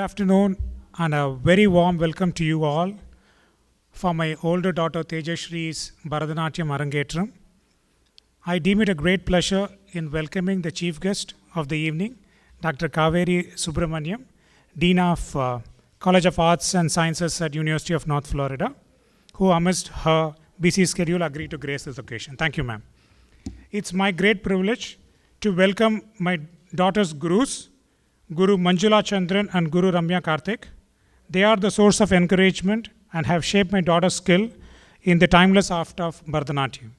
afternoon and a very warm welcome to you all for my older daughter Tejashree's Bharathnatyam Arangetram. I deem it a great pleasure in welcoming the chief guest of the evening, Dr. Kaveri Subramaniam, Dean of College of Arts and Sciences at University of North Florida, who amidst her busy schedule agreed to grace this occasion. Thank you, ma'am. It's my great privilege to welcome my daughter's gurus, Guru Manjula Chandran and Guru Ramya Karthik. They are the source of encouragement and have shaped my daughter's skill in the timeless art of Bharathnatyam.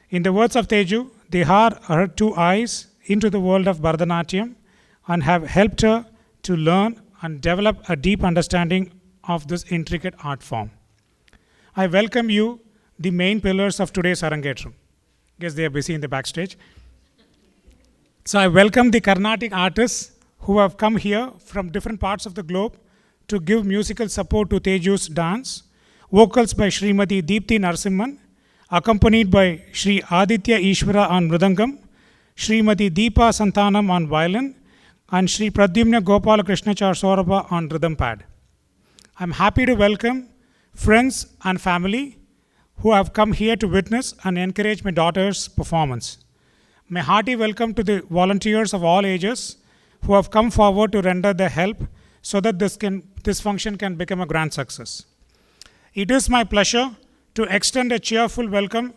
In the words of Teju, they are her two eyes into the world of Bharathnatyam and have helped her to learn and develop a deep understanding of this intricate art form. I welcome you, the main pillars of today's Arangetram. Guess they are busy in the backstage. So I welcome the Carnatic artists who have come here from different parts of the globe to give musical support to Teju's dance. Vocals by Srimati Deepthi Narasimhan, accompanied by Sri Aditya Ishwara on Mridangam, Srimati Deepa Santanam on violin, and Sri Pradyumna Gopala Krishnachar Saurabha on rhythm pad. I'm happy to welcome friends and family who have come here to witness and encourage my daughter's performance. My hearty welcome to the volunteers of all ages who have come forward to render their help so that this function can become a grand success. It is my pleasure to extend a cheerful welcome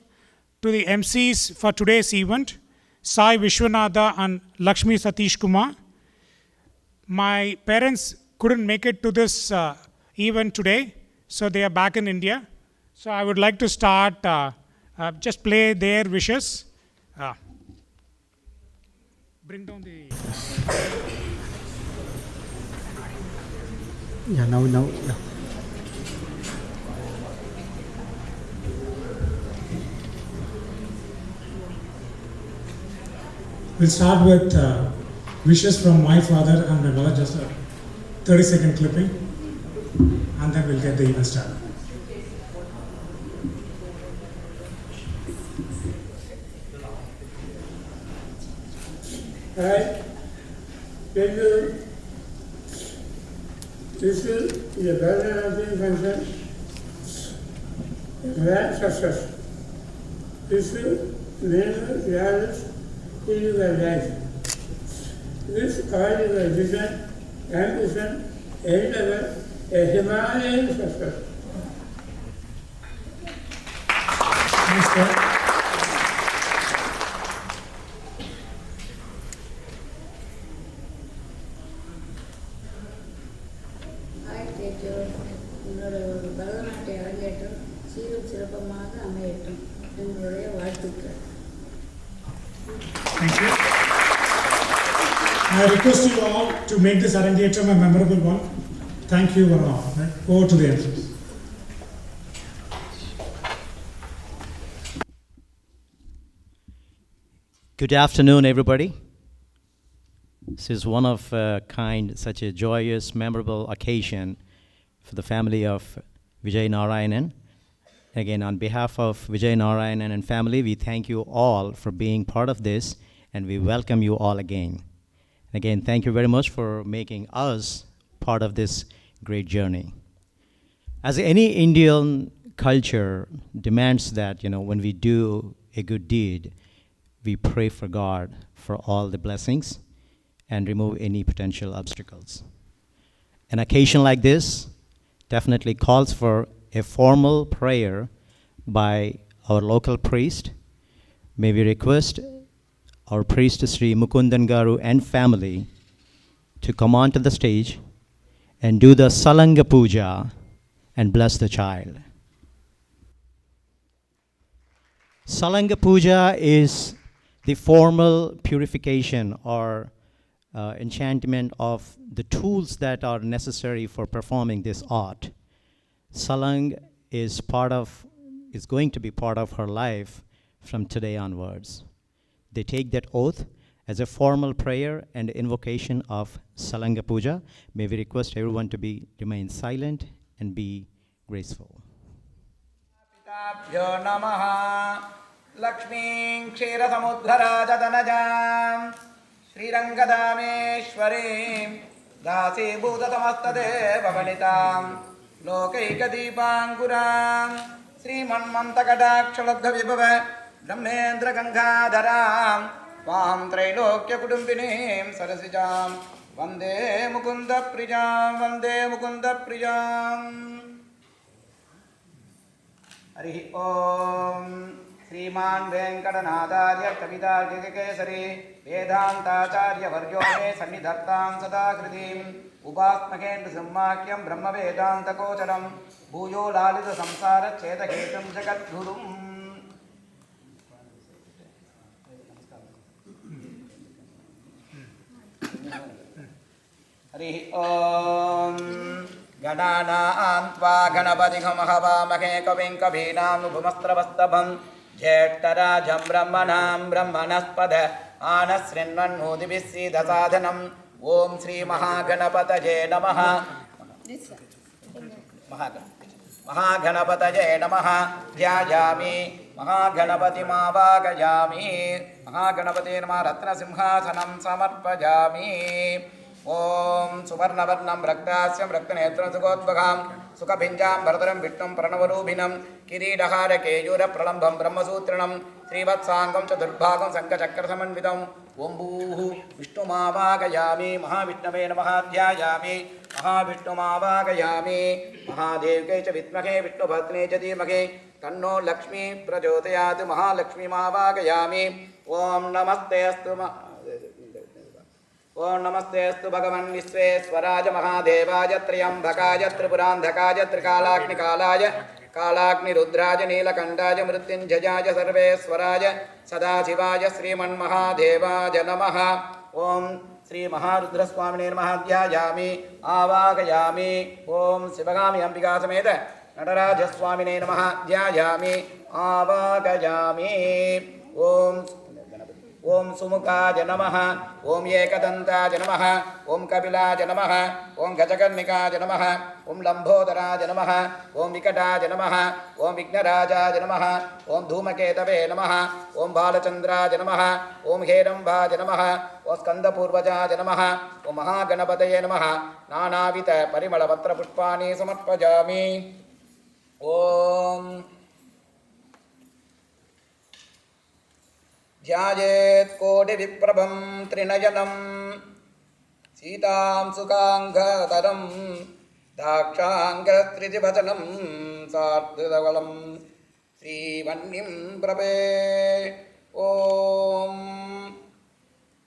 to the MCs for today's event, Sai Vishwanatha and Lakshmi Satish Kumar. My parents couldn't make it to this event today, so they are back in India. So I would like to start, just play their wishes. Bring down the... Yeah, now. We'll start with wishes from my father and my mother, just a 30-second clipping, and then we'll get the event started. I, Teju, this is the Bharathnatyam function, a grand success. This will never realize in the life. This causes a vision, ambition, endeavor, a Himalayan success. Thanks, sir. Hi Teju, உன்னோட பரதநாட்டிய அரங்கேற்றம் சீரும் சிறப்பமாக அமையட்டும் எங்களுடைய வாழ்த்துக்கள். Thank you. I request you all to make this Arangetram a memorable one. Thank you one all. Right? Over to the MCs. Good afternoon, everybody. This is one of a kind, such a joyous, memorable occasion for the family of Vijay Narayanan. Again, on behalf of Vijay Narayanan and family, we thank you all for being part of this, and we welcome you all again. Again, thank you very much for making us part of this great journey. As any Indian culture demands that, when we do a good deed, we pray for God for all the blessings and remove any potential obstacles. An occasion like this definitely calls for a formal prayer by our local priest. May we request our priest Sri Mukundan Garu and family to come onto the stage and do the Salanga Puja and bless the child. Salanga Puja is the formal purification or enchantment of the tools that are necessary for performing this art. Salang is going to be part of her life from today onwards. They take that oath as a formal prayer and invocation of Salanga Puja. May we request everyone to remain silent and be graceful. Pitabhyo namaha Lakshming Ksherathamudhara Jatanajam Srirangadameshwarim दासीभूतसमस्तदेववनितां लोकैकदीपाङ्कुरां श्रीमन्मन्तकटाक्षलब्धविभव ब्रह्मेन्द्रगङ्गाधरां त्वां त्रैलोक्यकुटुम्बिनीं सरसिजां वन्दे मुकुन्दप्रियां हरिः ॐ श्रीमान् वेङ्कटनाथार्य कवितार्किककेसरी वेदान्ताचार्यवर्यो मे सन्निधत्तां सदा कृतिम् उपास्मकेन्द्रसिंहाख्यं ब्रह्मवेदान्तकोचरं भूयो लालितसंसारच्छेदकेतुं जगद्गुरुम् हरिः ॐ गणानां त्वा गणपतिं हवामहे कविं कवीनामुपमस्त्रवस्तभं ज्येष्ठराजं ब्रह्मणां ब्रह्मणस्पद आनशृण्वन्नोतिभिः सीदसाधनं ॐ श्रीमहागणपतये नमः महागणपतये नमः ध्यायामि महागणपतिमावाहयामि महागणपते नमः रत्नसिंहासनं समर्पयामि ओम सुवर्णवर्णं रक्तास्यं रक्तनेत्रं सुखोद्भगां सुखभिञ्जां भरतरं विष्णुं प्रणवरूपिणं किरीटहारकेयूरप्रलम्भं ब्रह्मसूत्रणं श्रीवत्साङ्गं चतुर्भागं शङ्खचक्रसमन्वितं ओं भूः विष्णुमावाहयामि महाविष्णवे नमः ध्यायामि महाविष्णुमावाहयामि महादेव्यै च विद्महे विष्णुपत्न्यै च धीमहि तन्नो लक्ष्मी प्रचोदयात् महालक्ष्मीमावाहयामि ओं नमस्तेऽस्तु ओं नमस्तेऽस्तु भगवन् विश्वेश्वराय महादेवाय त्र्यम्बकाय त्रिपुरान्धकाय त्रिकालाग्निकालाय कालाग्निरुद्राय नीलकण्ठाय मृत्युञ्जयाय सर्वेश्वराय सदाशिवाय श्रीमन्महादेवाय नमः ओं श्रीमहारुद्रस्वामिने नमः ध्यायामि आवाहयामि ओं शिवगामि अंबिका समेत नटराजस्वामिने नमः ध्यायामि आवाहयामि ओं ओं सुमुखाय नमः ओं एकदन्ताय नमः ओं कपिलाय नमः ओं गजकर्णिकाय नमः ओं लम्बोदराय नमः ओं विकटाय नमः ओं विघ्नराजाय नमः ओं धूमकेतवे नमः ओं बालचन्द्राय नमः ओं हेरम्बाय नमः ओं स्कन्दपूर्वजाय नमः ओं महागणपतये नमः नानाविध परिमलपत्रपुष्पाणि समर्पयामि ओं ध्यायेत् कोटिविप्रभं त्रिनयनं सीतां सुखाङ्गतरं दाक्षाङ्गस्त्रिजिवचनं सार्धवलं श्रीवन्निं प्रभे ॐ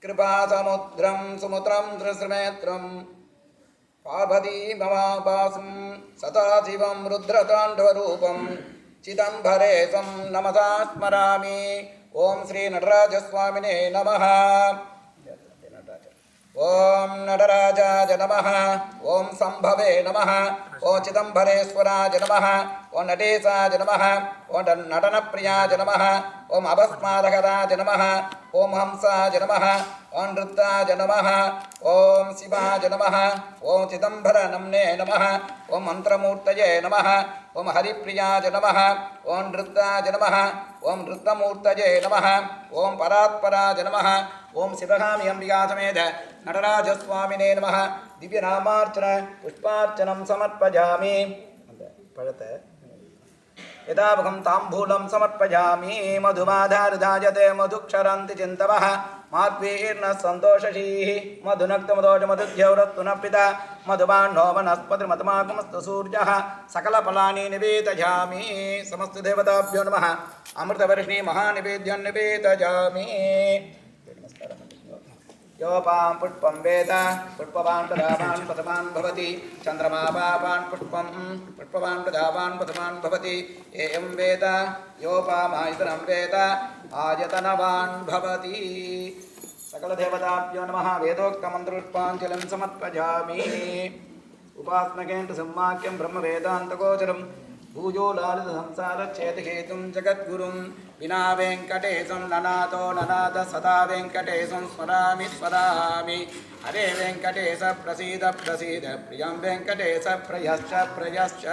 कृपासमुद्रं सुमुद्रं त्रिसृमेत्रं पार्वतीमवाभासं सदाशिवं रुद्रताण्डवरूपं चिदम्बरेशं नमसा स्मरामि ओं श्री नटराजस्वामिने नमः ओं नटराजाय नमः ओं संभवे नमः ओं चिदम्बरेश्वराय नमः ओं नटेशाय नमः ओं नटनप्रियाय नमः ओं अभस्मादकराय नमः ओं हंसाय नमः ओं नृत्ताय नमः ओं शिवाय नमः ओं चिदम्बरनम्ने नमः ओं मन्त्रमूर्तये नमः ओं हरिप्रियाय नमः ओं नृत्ताय नमः ओं नृत्तमूर्तये नमः ओं परात्पराय नमः ओं शिवगामि अंबिका समेत नटराजस्वामिने नमः दिव्यनामार्चन पुष्पार्चनं समर्पयामि यदाभगं ताम्बूलं समर्पयामि मधुमाधारधायते मधुक्षरन्ति चिन्तवः माद्वीर्नः सन्तोषशीः मधुनक्तमदोषमधुद्यौरस्तु न पिता मधुबाण्डो वनस्पतिर्मधुमागमस्तु सूर्यः सकलफलानि निवेदयामि समस्तदेवताभ्यो नमः अमृतवर्षिणी महानिवेद्यं निवेदयामि योपां पुष्पं वेद पुष्पवान् प्रदावान् प्रथमान् भवति चन्द्रमा पापान् पुष्पं पुष्पवान् प्रदावान् प्रथमान् भवति एयं वेद योपामायतनं वेद आयतनवान् भवति सकलदेवताभ्यो नमः वेदोक्तमन्त्रपुष्पाञ्जलिं समर्पयामि उपासनकेन्द्र संवाक्यं ब्रह्मवेदान्तगोचरं भूयो लालितसंसारच्छेदहेतुं जगद्गुरुं विना वेङ्कटेशं ननातो ननाथ सदा वेङ्कटेशं स्मरामि स्मरामि हरे वेङ्कटेश प्रसीद प्रसीद प्रियं वेङ्कटेश प्रयश्च प्रयश्च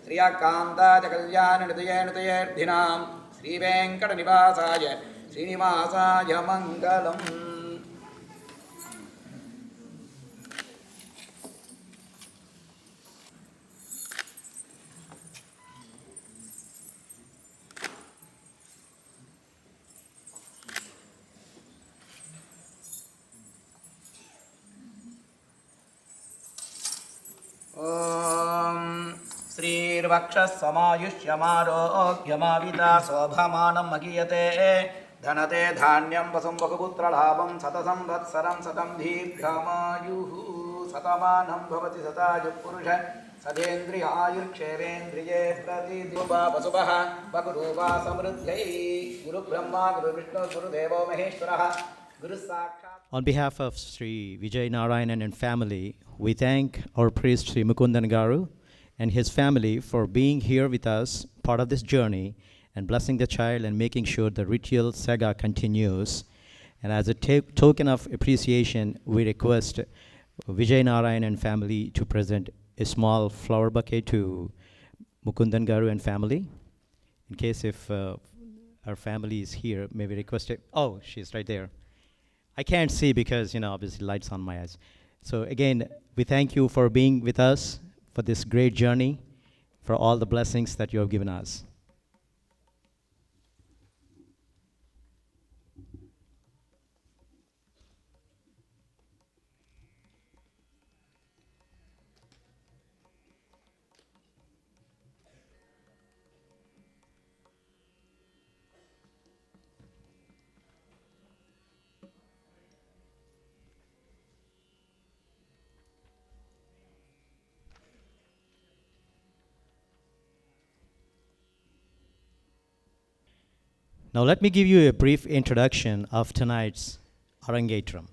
श्रियकान्ताय कल्याणनिधये श्रीवेङ्कटनिवासाय श्रीनिवासाय मङ्गलम् शीर्वक्षः समायुष्यमारोग्यमाविदा शोभमानं मगीयते धनते धान्यं वसुं बहुपुत्रलाभं शतसंवत्सरं शतं दीर्घमायुः शतमानं भवति शतायुः पुरुषः सदेन्द्रियायुर्क्षेवेन्द्रिये प्रतिदिवा वसुभः वगुरूपा समृद्ध्यै गुरुब्रह्मा गुरुविष्णु गुरुदेवो महेश्वरः गुरुसाक्षात्. On behalf of Sri Vijay Narayanan and family, we thank our priest Sri Mukundan Garu and his family for being here with us, part of this journey, and blessing the child and making sure the ritual saga continues. And as a token of appreciation, we request Vijay Narayan and family to present a small flower bouquet to Mukundan Garu and family. In case if our family is here, may we request it? Oh, she's right there. I can't see because, obviously lights on my eyes. So again, we thank you for being with us for this great journey, for all the blessings that you have given us. Now let me give you a brief introduction of tonight's Arangetram.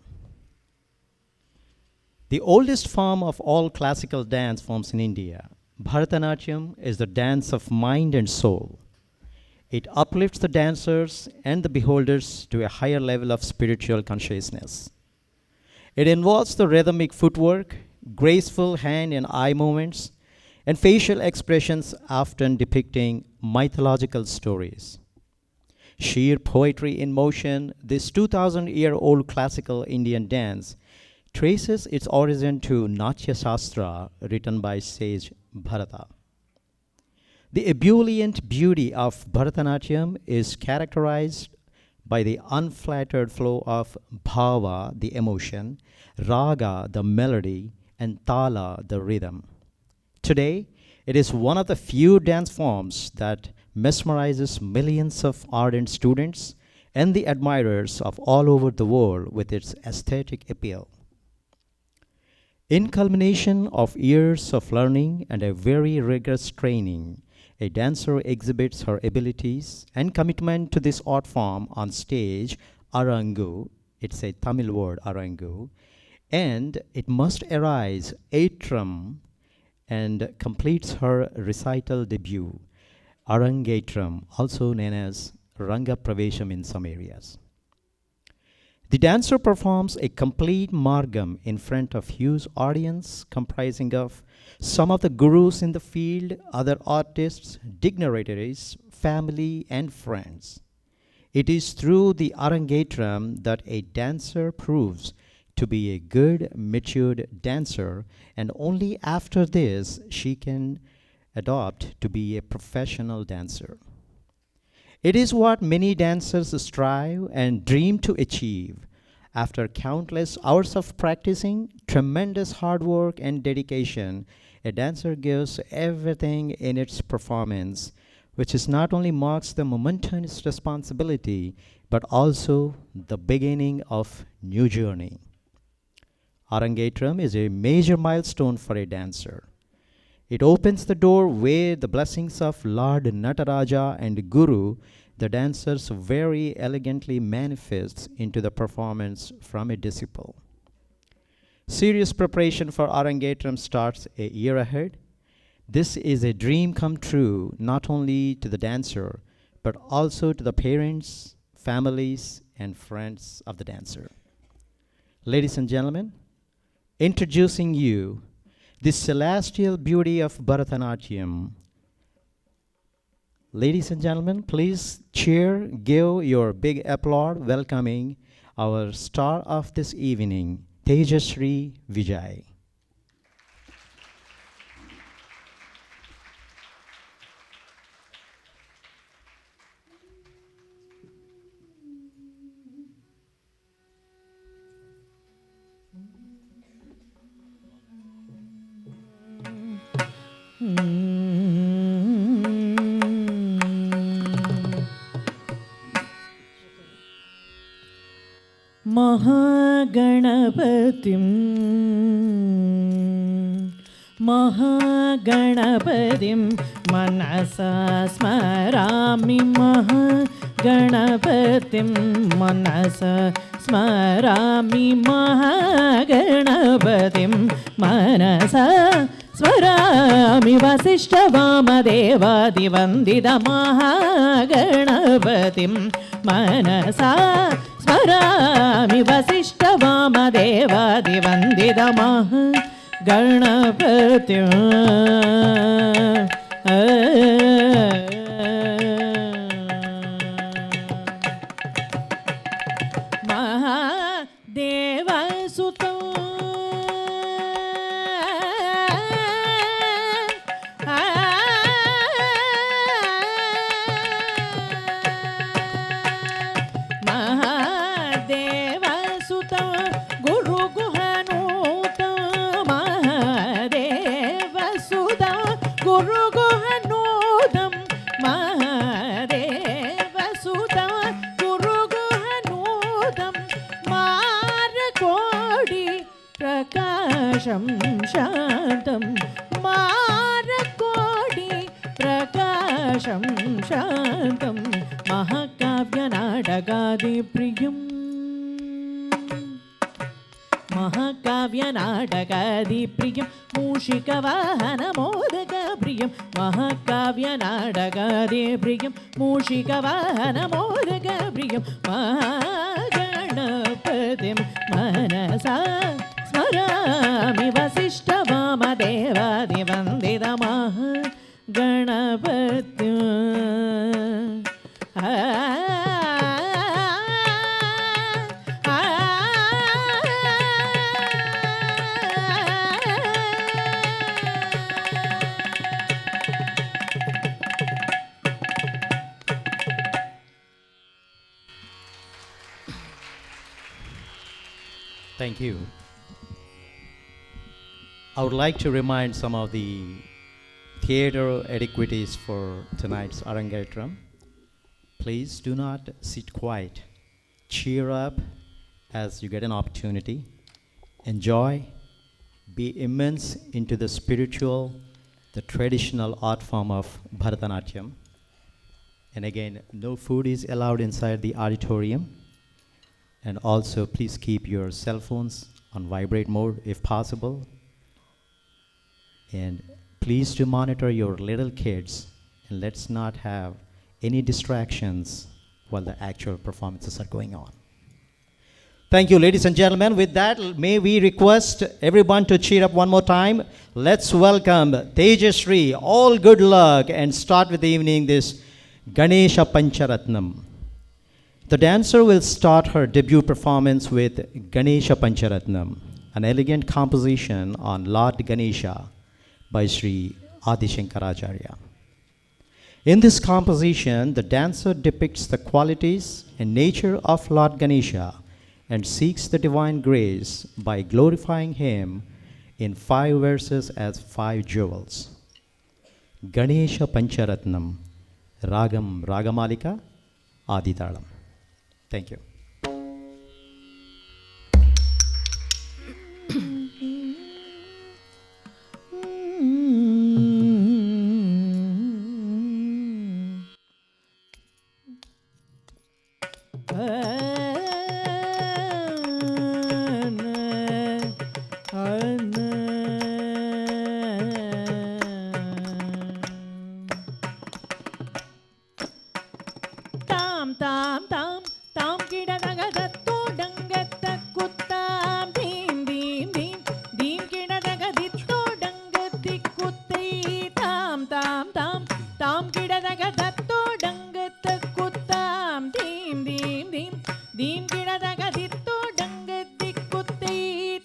The oldest form of all classical dance forms in India, Bharathnatyam is the dance of mind and soul. It uplifts the dancers and the beholders to a higher level of spiritual consciousness. It involves the rhythmic footwork, graceful hand and eye movements, and facial expressions often depicting mythological stories. Sheer poetry in motion, this 2,000-year-old classical Indian dance traces its origin to Natya Shastra written by sage Bharata. The ebullient beauty of Bharatanatyam is characterized by the unflattered flow of bhava, the emotion, raga, the melody, and tala, the rhythm. Today, it is one of the few dance forms that mesmerizes millions of ardent students and the admirers of all over the world with its aesthetic appeal. In culmination of years of learning and a very rigorous training, a dancer exhibits her abilities and commitment to this art form on stage, arangu, it's a Tamil word, arangu, and it must arise atram and completes her recital debut, Arangetram, also known as Ranga Pravesham in some areas. The dancer performs a complete margam in front of huge audience comprising of some of the gurus in the field, other artists, dignitaries, family, and friends. It is through the Arangetram that a dancer proves to be a good, matured dancer, and only after this she can adopt to be a professional dancer. It is what many dancers strive and dream to achieve. After countless hours of practicing, tremendous hard work and dedication, a dancer gives everything in its performance, which is not only marks the momentous responsibility, but also the beginning of new journey. Arangetram is a major milestone for a dancer. It opens the door where the blessings of Lord Nataraja and Guru, the dancers very elegantly manifests into the performance from a disciple. Serious preparation for Arangetram starts a year ahead. This is a dream come true not only to the dancer, but also to the parents, families, and friends of the dancer. Ladies and gentlemen, introducing you the celestial beauty of Bharatanatyam. Ladies and gentlemen, please cheer, give your big applaud welcoming our star of this evening, Tejashree Vijay. महागणपतिं मनसा स्मरामि महागणपतिं मनसा स्मरामि महागणपतिं मनसा स्मरामि वसिष्ठवामदेवादिवन्दितमहागणपतिं मनसा स्मरामि वसिष्ठवामदेवादिवन्दितमहागणपतिं महादेवसुतं महादेवसुतं गुरुगुहनूतं महादेवसुतं गुरुगुहनूतं महादेवसुतं गुरुगुहनूतं मारकोटि प्रकाशं शान्तं मारकोटि प्रकाशं शान्तं महाकाव्यनाटकादिप्रियं महाकाव्यनाटकादिप्रियं मूषिकवाहनमोदकप्रियं महाकाव्यनाटकादिप्रियं मूषिकवाहनमोदकप्रियं महागणपतिं मनसा स्मरामि वसिष्ठवामदेवादिवन्दितमहागणपतिं Thank you. I would like to remind some of the theater etiquettes for tonight's Arangetram. Please do not sit quiet. Cheer up as you get an opportunity. Enjoy. Be immense into the spiritual, the traditional art form of Bharathnatyam. And again, no food is allowed inside the auditorium. And also, please keep your cell phones on vibrate mode if possible. And please do monitor your little kids, and let's not have any distractions while the actual performances are going on. Thank you, ladies and gentlemen. With that, may we request everyone to cheer up one more time. Let's welcome Tejashree. All good luck, and start with the evening this Ganesha Pancharatnam. The dancer will start her debut performance with Ganesha Pancharatnam, an elegant composition on Lord Ganesha by Sri Adi Shankaracharya. In this composition, the dancer depicts the qualities and nature of Lord Ganesha and seeks the divine grace by glorifying him in 5 verses as 5 jewels. Ganesha Pancharatnam, Ragam Ragamalika, Aditalam. Thank you. Tam tam tam tam kida daga dattu dangatta kuttam dim dim dim dim kida daga dittu dangatti kuttai tam tam tam tam kida daga dattu dangatta kuttam dim dim dim dim kida daga dittu dangatti kuttai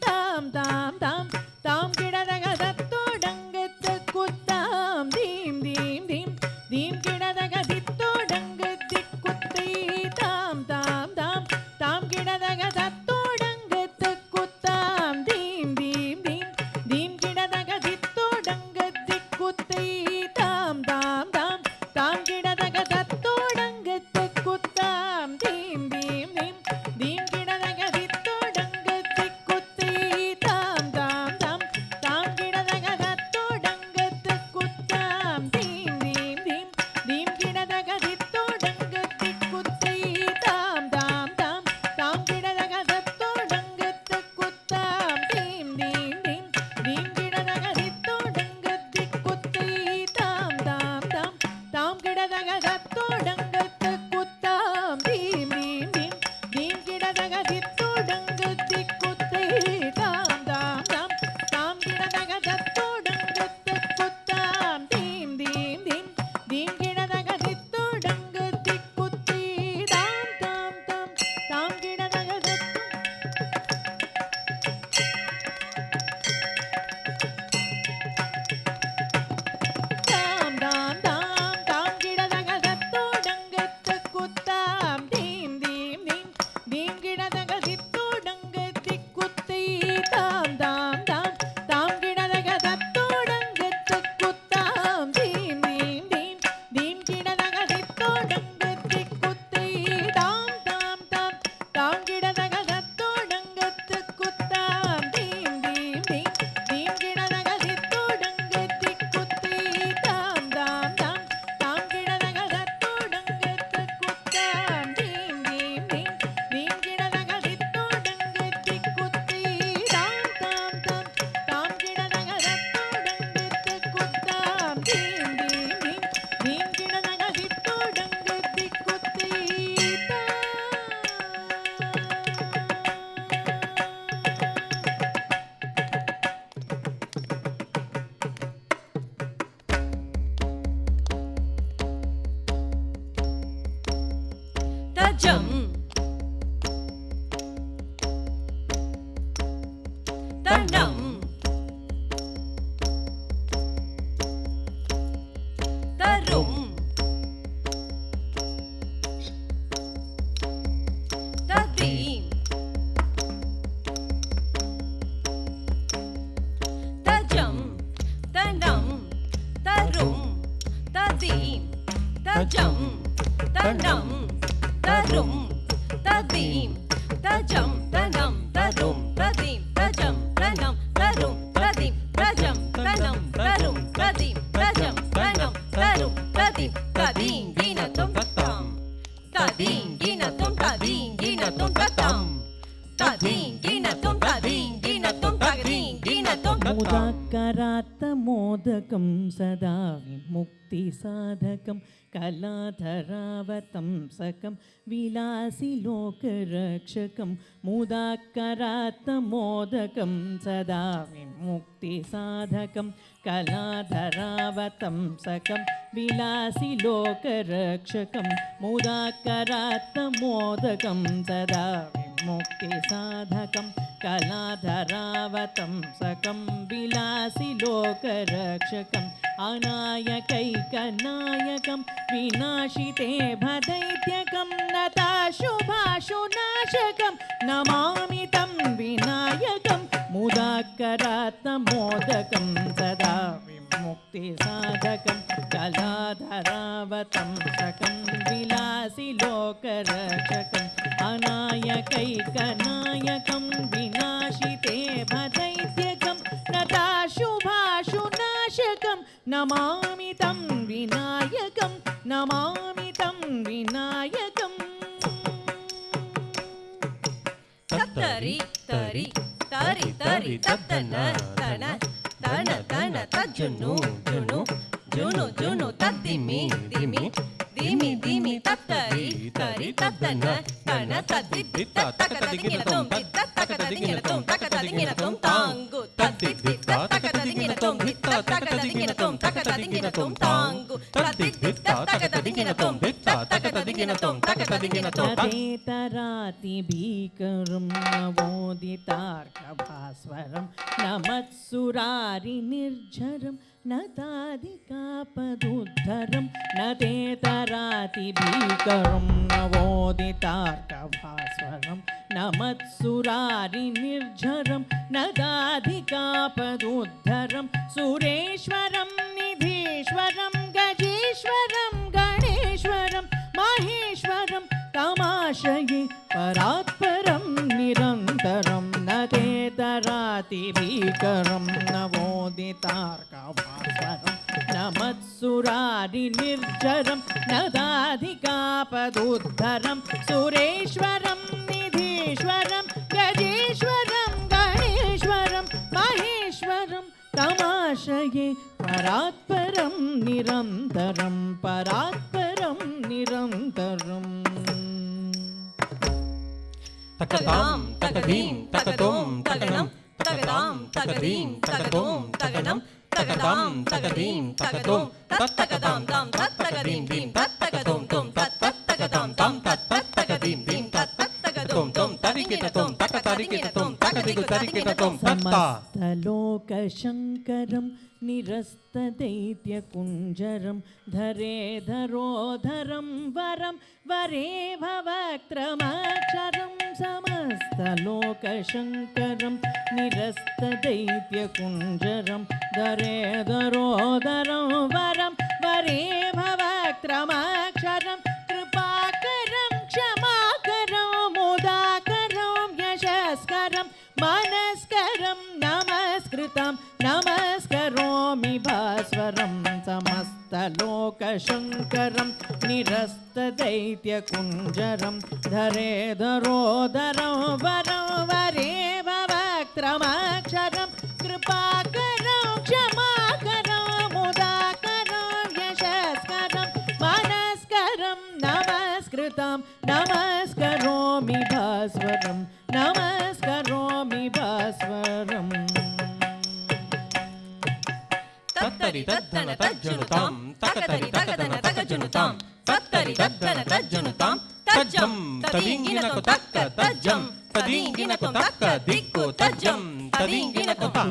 tam tam tam tam kida daga dattu dangatta kuttam dim dim dim dim kida daga dittu dangatti kuttai tam tam tam tam தோடங்கத்து குத்தாம் தீம் தீம் தீம் தீம் கிடதகதித்தோ டங்கத்தி குத்தை தாம் தாம் தாம் தாம் கிடதகதத்தோ டங்கத்து குத்தாம் தீம் தீம் தீம் தீம் கிடதகதித்தோ டங்கத்தி குத்தி தாம் தாம் தாம் தாம் கிடதகதத்தோ தாம் தாம் தாம் தாம் கிடதகதத்தோ டங்கத்து குத்தாம் தீம் தீம் தீம் தீம் கிடதகதித்தோ டங்கத்தி குத்தை தாம் தாம் தாம் தாம் கிடதகதத்தோ டங்கத்து குத்தாம் தீம் தீம் தீம் தீம் கிடதகதித்தோ டங்கத்தி குத்தை தாம் தாம் தாம் தாம் கிடதகதத்தோ டங்கத்து குத்தாம் தீம் தீம் தீம் தீம் கிடதகதித்தோ டங்கத்தி குத்தை தாம் தாம் தாம் தாம் கிடதகதத்தோ டங்கத்து குத்தாம் தீம் தீம் தீம் தீம் கிடதகதித்தோ டங்கத்தி குத்தை தாம் தாம் தாம் தாம் கிடதகதத்தோ டங்கத்து குத்தாம் தீம் தீம் தீம் தீம் கிடதகதித்தோ டங்கத்தி குத்தை தஜம் தண்டம் தரும் ததீம் தஜம் தண்டம் தரும் ததீம் தஜம் தண்டம் தரும் ததீம் தஜம் தண்டம் தரும் ததீம் தஜம் தண்டம் தரும் ததீம் தஜம் தண்டம் தரும் ததீம் தஜம் தண்டம் தரும் ததீம் ததீங்கினத்தும் தத்தாம் ததீங்கினத்தும் ததீங்கினத்தும் தத்தாம் ததீங்கினத்தும் ததீங்கினத்தும் ததீங்கினத்தும் मुदाकरात्त मोदकं सदा विमुक्तिसाधकं कलाधरावतं सकं विलासिलोकरक्षकं मुदाकरात्त मोदकं सदा विमुक्तिसाधकं कलाधरावतं सकं विलासिलोकरक्षकं मुदाकरात्त मोदकं सदा मुक्तिसाधकं कलाधरावतं सकं विलासिलोकरक्षकम् अनायकैकनायकं विनाशिते भदैत्यकं नताशुभाशुनाशकं नमामि तं विनायकं मुदाकरात्तमोदकं सदा विमुक्तिसाधकं कलाधरावतं सकं विलासिलोकरक्षकम् अनायकैकनायकं विनाशिते भदैत्यकं नताशुभाशुनाशकं नमामि तं विनायकं नमामि तं विनायकम् தத்தரி தரி தரி தரி தத்தன தன தன தன தஜுனு ஜுனு ஜுனு ஜுனு தத்திமி திமி திமி திமி தத்தரி தரி தத்தன தன தத்தி தத்தக ததிங்கினதும் தத்தக ததிங்கினதும் தக்க ததிங்கினதும் தாங்கு தத்தி தத்தக ததிங்கினதும் தத்தக ததிங்கினதும் தக்க ததிங்கினதும் தாங்கு தத்தி தத்தக ததிங்கினதும் தத்தக ததிங்கினதும் தக்க ததிங்கினதும் तदेतरातिभीकरं नवोदितार्कभास्वरं नमत्सुरारिनिर्झरं नताधिकापदुद्धरं नतेतरातिभीकरं नवोदितार्कभास्वरं नमत्सुरारिनिर्झरं नदाधिकापदुद्धरं सुरेश्वरं निधीश्वरं गजेश्वरं गणेश्वरं माहेश्वरं तमाशये परात्परं निरन्तरं नतेतरातिभीकरं नवोदितार्कभास्वरं नमत्सुरारिनिर्झरं नदाधिकापदुद्धरं सुरेश्वरं निधीश्वरं गजेश्वरं गणेश्वरं माहेश्वरं तमाशये परात्परं निरन्तरं परात्परं निरन्तरम् तकतां तकदीं तकतों तकनं तकदां तकदीं तकतों तकनं तकदां तकदीं तकतों तत्तकदां तां तत्तकदीं दीं तत्तकतों तों तत्तकदां तां तत्तकदीं दीं तत्तकतों तों तरिकिटतों तकतरिकिटतों तकदिगु तरिकिटतों तत्ता समस्तलोकशङ्करं निरस्तदैत्यकुञ्जरं धरेधरोधरं वरं वरे भवक्त्रमक्षरं समस्तलोकशङ्करं निरस्तदैत्यकुञ्जरं धरेधरोधरं वरं वरे भवक्त्रमक्षरं कृपाकरं क्षमाकरं मुदाकरं यशस्करं मनस्करं नमस्कृतं नमस्करोमि भास्वरं समस्तलोकशङ्करं निरस्तदैत्यकुञ्जरं धरेधरोधरं वरं वरे भवक्त्रमक्षरं कृपाकरं क्षमाकरं मुदाकरं यशस्करं मनस्करं नमस्कृतं नमस्करोमि भास्वरं नमस्करोमि भास्वरम् तत्तरि तद्धन तज्जनुतां तकतरि तकदन तकजुनुतां तत्तरि तद्धन तज्जनुतां तज्जं तदींगिनको तक्क तज्जं तदींगिनको तक्क दिक्को तज्जं तदींगिनको ता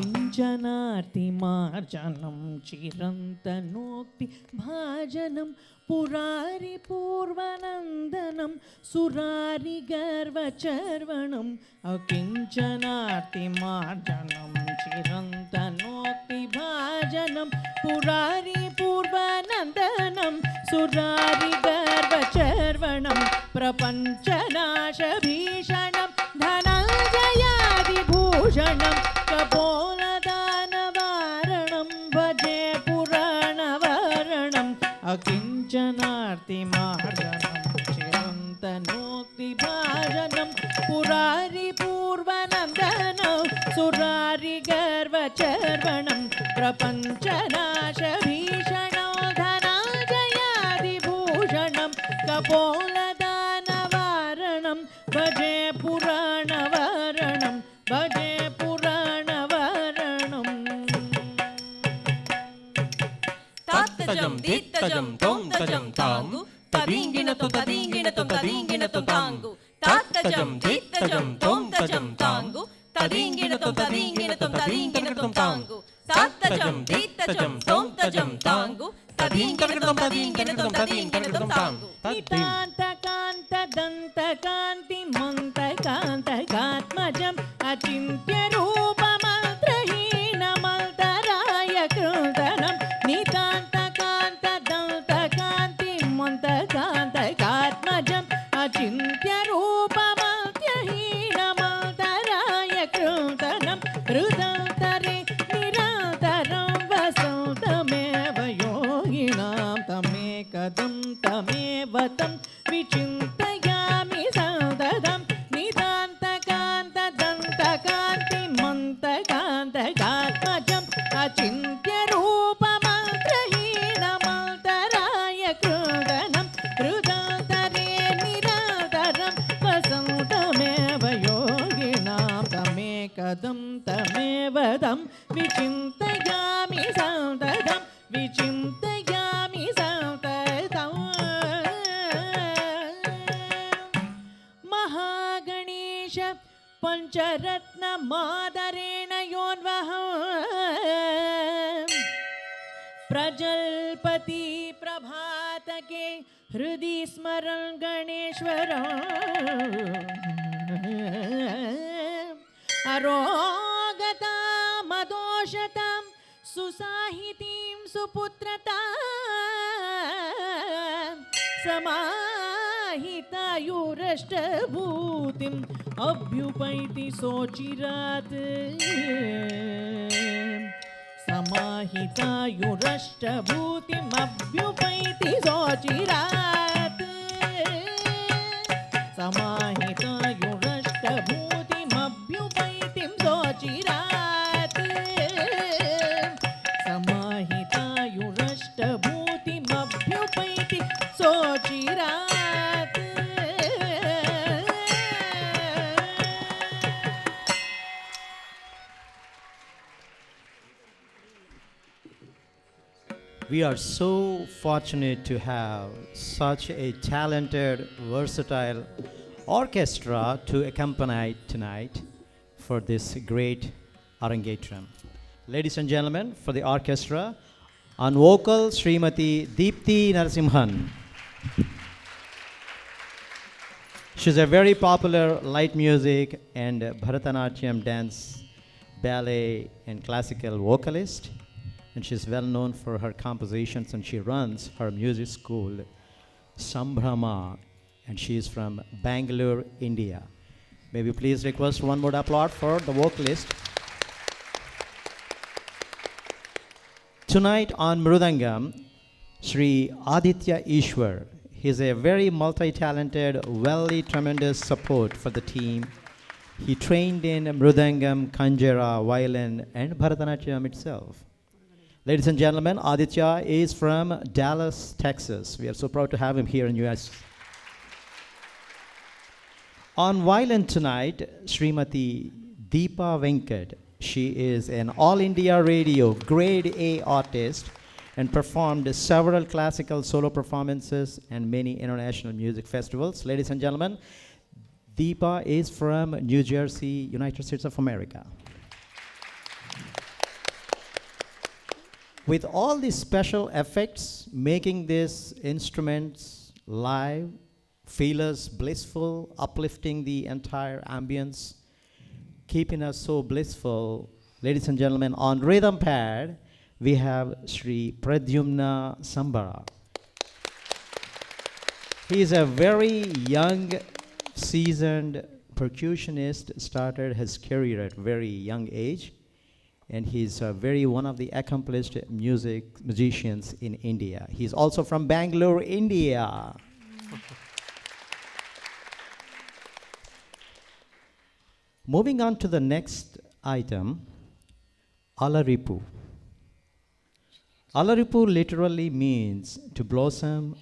किञ्चनार्तिमार्जनं चिरन्तनोक्ति भाजनं पुरारि पूर्वनन्दनं सुरारि गर्वचर्वणम् अकिञ्चनार्तिमार्जनं चिरन्तनोक्ति भाजनं पुरारि पूर्वनन्दनं सुरारि गर्वचर्वणं प्रपञ्चनाशभीषणं धनञ्जयादिभूषणं कपोलदानवारणं भजे पुराणवारणम् अकिञ्चनार्तिमार्जनं चिरन्तनोक्तिभाजनं पुरारि पूर्वनन्दनं सुरारि गर्वचर्वणं प्रपञ्चनाशभीषणं धनञ्जयादिभूषणं कपोलदानवारणं भजे पुराणवारणं भजे पुराणवारणम् तत्तजं दित्तजं तों तजं तांगु तदींगिनतो तदींगिनतो तदींगिनतो तांगु तत्तजं दित्तजं तों तजं तांगु तदींगिनतो तदींगिनतो तदींगिनतो तांगु तत्तजं दित्तजं तों तजं तांगु तदींगिनतो तदींगिनतो तदींगिनतो तांगु नितान्तकान्त दन्तकान्ति मन्तकान्तकात्मजम् अचिन्त्यरूपमन्त्रहीनमन्तराय कृतनं नितान्तकान्त दन्तकान्ति मन्तकान्तकात्मजम् अचिन्त्यरूपमन्त्रहीनमन्तराय कृतनं हृदन्तरे निरन्तरं वसन्तमेव योगिनां तमेकदं तमेव तं विचिन्तयामि सततं नितान्तकान्तदन्तकान्तिमन्तकान्तकात्मजम् अचिन्त्यरूपमन्त्रहीनमन्तराय कृतनं हृदन्तरे निरन्तरं वसन्तमेव योगिनां तमेकदं तमेव तं विचिन्तयामि सततं विचिन्तयामि सततम् महागणेश पञ्चरत्नमादरेण योन्वः प्रजल्पति प्रभातके हृदि स्मरन् गणेश्वरम् अरोगता मदोषतां सुसाहितीं सुपुत्रतां समाहितायुरष्टभूतिम् अभ्युपैति सोचिरात् समाहितायुरष्टभूतिम् अभ्युपैति सोचिरात् समाहितायुरष्टभूतिम् अभ्युपैतिं सोचिरात् समाहिता We are so fortunate to have such a talented, versatile orchestra to accompany tonight for this great Arangetram. Ladies and gentlemen, for the orchestra, on vocal, Srimati Deepthi Narasimhan. She's a very popular light music and Bharathnatyam dance, ballet, and classical vocalist. And she's well known for her compositions, and she runs her music school, Sambhrama, and she is from Bangalore, India. May we please request one more applause for the vocalist. Tonight on Mrudangam, Sri Aditya Ishwar. He's a very multi-talented, tremendous support for the team. He trained in Mrudangam, Kanjara, violin, and Bharatanatyam itself. Ladies and gentlemen, Aditya is from Dallas, Texas. We are so proud to have him here in US. On violin tonight, Srimati Deepa Venkat. She is an All India Radio Grade A artist and performed several classical solo performances and many international music festivals. Ladies and gentlemen, Deepa is from New Jersey, United States of America. With all these special effects, making these instruments live, feel us blissful, uplifting the entire ambience, keeping us so blissful. Ladies and gentlemen, on rhythm pad, we have Sri Pradyumna Sambara. He is a very young, seasoned percussionist, started his career at very young age. And he's one of the accomplished musicians in India. He's also from Bangalore, India. Moving on to the next item, Alaripu. Alaripu literally means to blossom,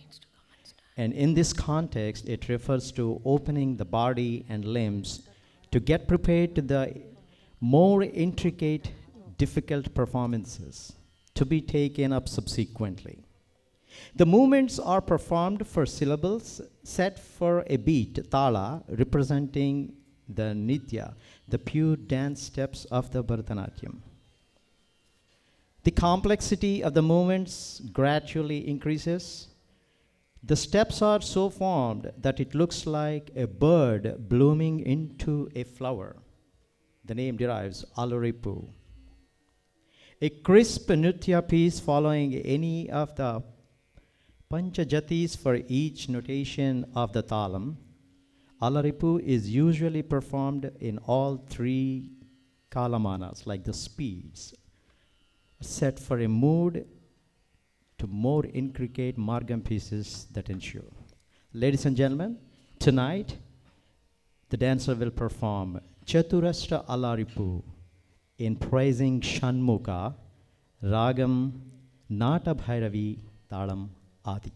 and in this context, it refers to opening the body and limbs to get prepared to the more intricate, difficult performances to be taken up subsequently. The movements are performed for syllables set for a beat, tala, representing the nitya, the pure dance steps of the Bharatanatyam. The complexity of the movements gradually increases. The steps are so formed that it looks like a bird blooming into a flower. The name derives Alaripu. A crisp nritya piece following any of the panchajatis for each notation of the talam. Alaripu is usually performed in all three kalamanas, like the speeds, set for a mood to more intricate margam pieces that ensure. Ladies and gentlemen, tonight the dancer will perform Chaturashtra Alaripu in praising Shanmukha, Ragam, Nata Bhairavi, Talam, Adi.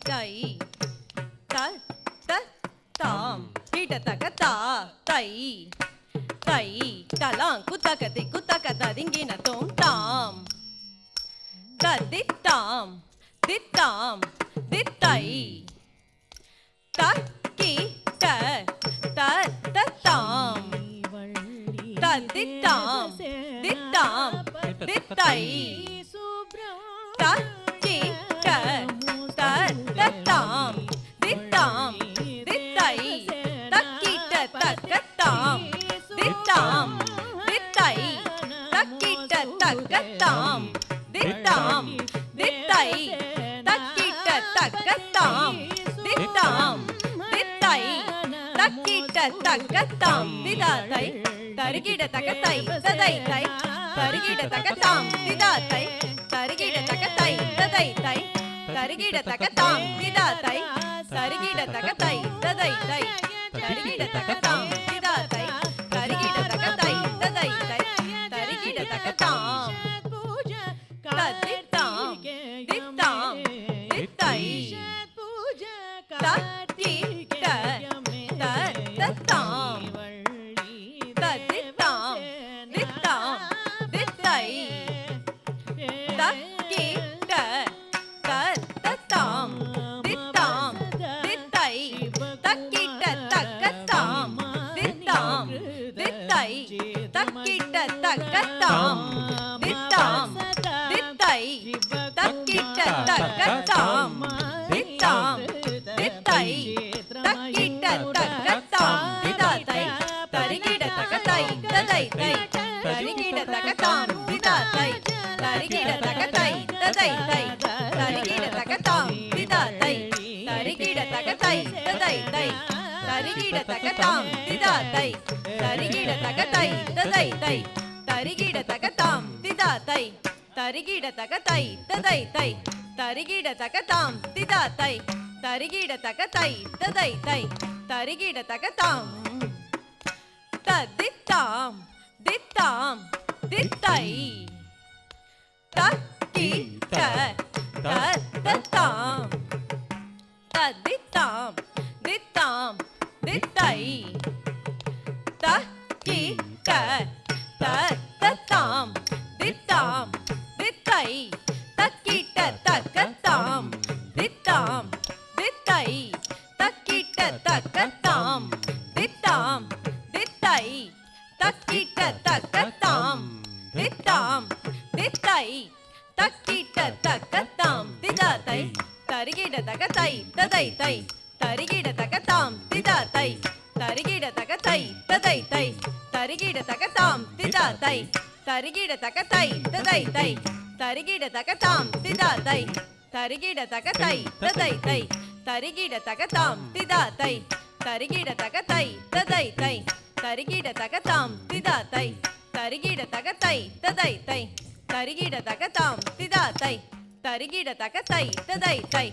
Tai, ta, ta, tam, hita taka ta, tai, tai, talang, kutakati, kutakata, dingina tom, tam, ta, dittam, dittam, dittai, ta, ki, ta, ta, ta, tam, ta, dittam, dittam, dittai, ta, ki, ta, tam, dittam, dittai, takita takatam, dittam, dittai, takita takatam, dittam, dittai, takita takatam, dittam, dittai, takita takatam, didatai, tarikita takatai, tadai tai, தரிகிட தகதாம் திதாத்தை தரிகிட தகதை ததை தை தரிகிட தகதாம் திதாத்தை தரிகிட தகதை ததை தை தரிகிட தகதாம் திதாத்தை தரிகிட தகதை ததை தை தரிகிட தகதாம் தத்தித்தாம் தித்தாம் தித்தை தத்திட்ட தத்தாம் தத்தித்தாம் தித்தாம் தித்தை தக்கிட்ட தத்தாம் தித்தாம் தித்தை தக்கிட்ட தக்கத்தாம் தித்தாம் தித்தை தக்கிட்ட தக்கத்தாம் தித்தாம் தித்தை தக்கிட்ட தக்கத்தாம் தித்தாம் தித்தை தக்கிட்ட தக்கத்தாம் திதாத்தை தரிகிட தகதை ததை தை தரிகிட தகதாம் திதாத்தை தரிகிட தகதை ததை தை தரிகிட தகதாம் திதாத்தை தரிகிட தகதை ததை தை தரிகிட தகதாம் திதாத்தை தரிகிட தகதை ததை தை தரிகிட தகதாம் திதாத்தை தரிகிட தகதை ததை தை தரிகிட தகதாம் திதாத்தை தரிகிட தகதை ததை தை தரிகிட தகதாம் தத்தித்தாம் தித்தாம் தித்தை தக்கிட்ட தத்தாம் தத்தித்தாம் தித்தாம் தித்தை தக்கிட்ட தத்தாம் தித்தாம் தித்தை தக்கிட்ட தக்கத்தாம் தித்தாம் தித்தை தக்கிட்ட தக்கத்தாம் தித்தாம் தித்தை தக்கிட்ட தக்கத்தாம் தித்தாம் தித்தை தக்கிட்ட தக்கத்தாம் திதாத்தை தரிகிட தகதை ததை தை தரிகிட தகதாம் திதாத்தை தரிகிட தகதை ததை தை தரிகிட தகதாம் திதாத்தை தரிகிட தகதை ததை தை தரிகிட தகதாம் திதாத்தை தரிகிட தகதை ததை தை தரிகிட தகதாம் திதாத்தை தரிகிட தகதை ததை தை தரிகிட தகதாம் திதாத்தை தரிகிட தகதை ததை தை தரிகிட தகதாம் திதாத்தை தரிகிட தகதை ததை தை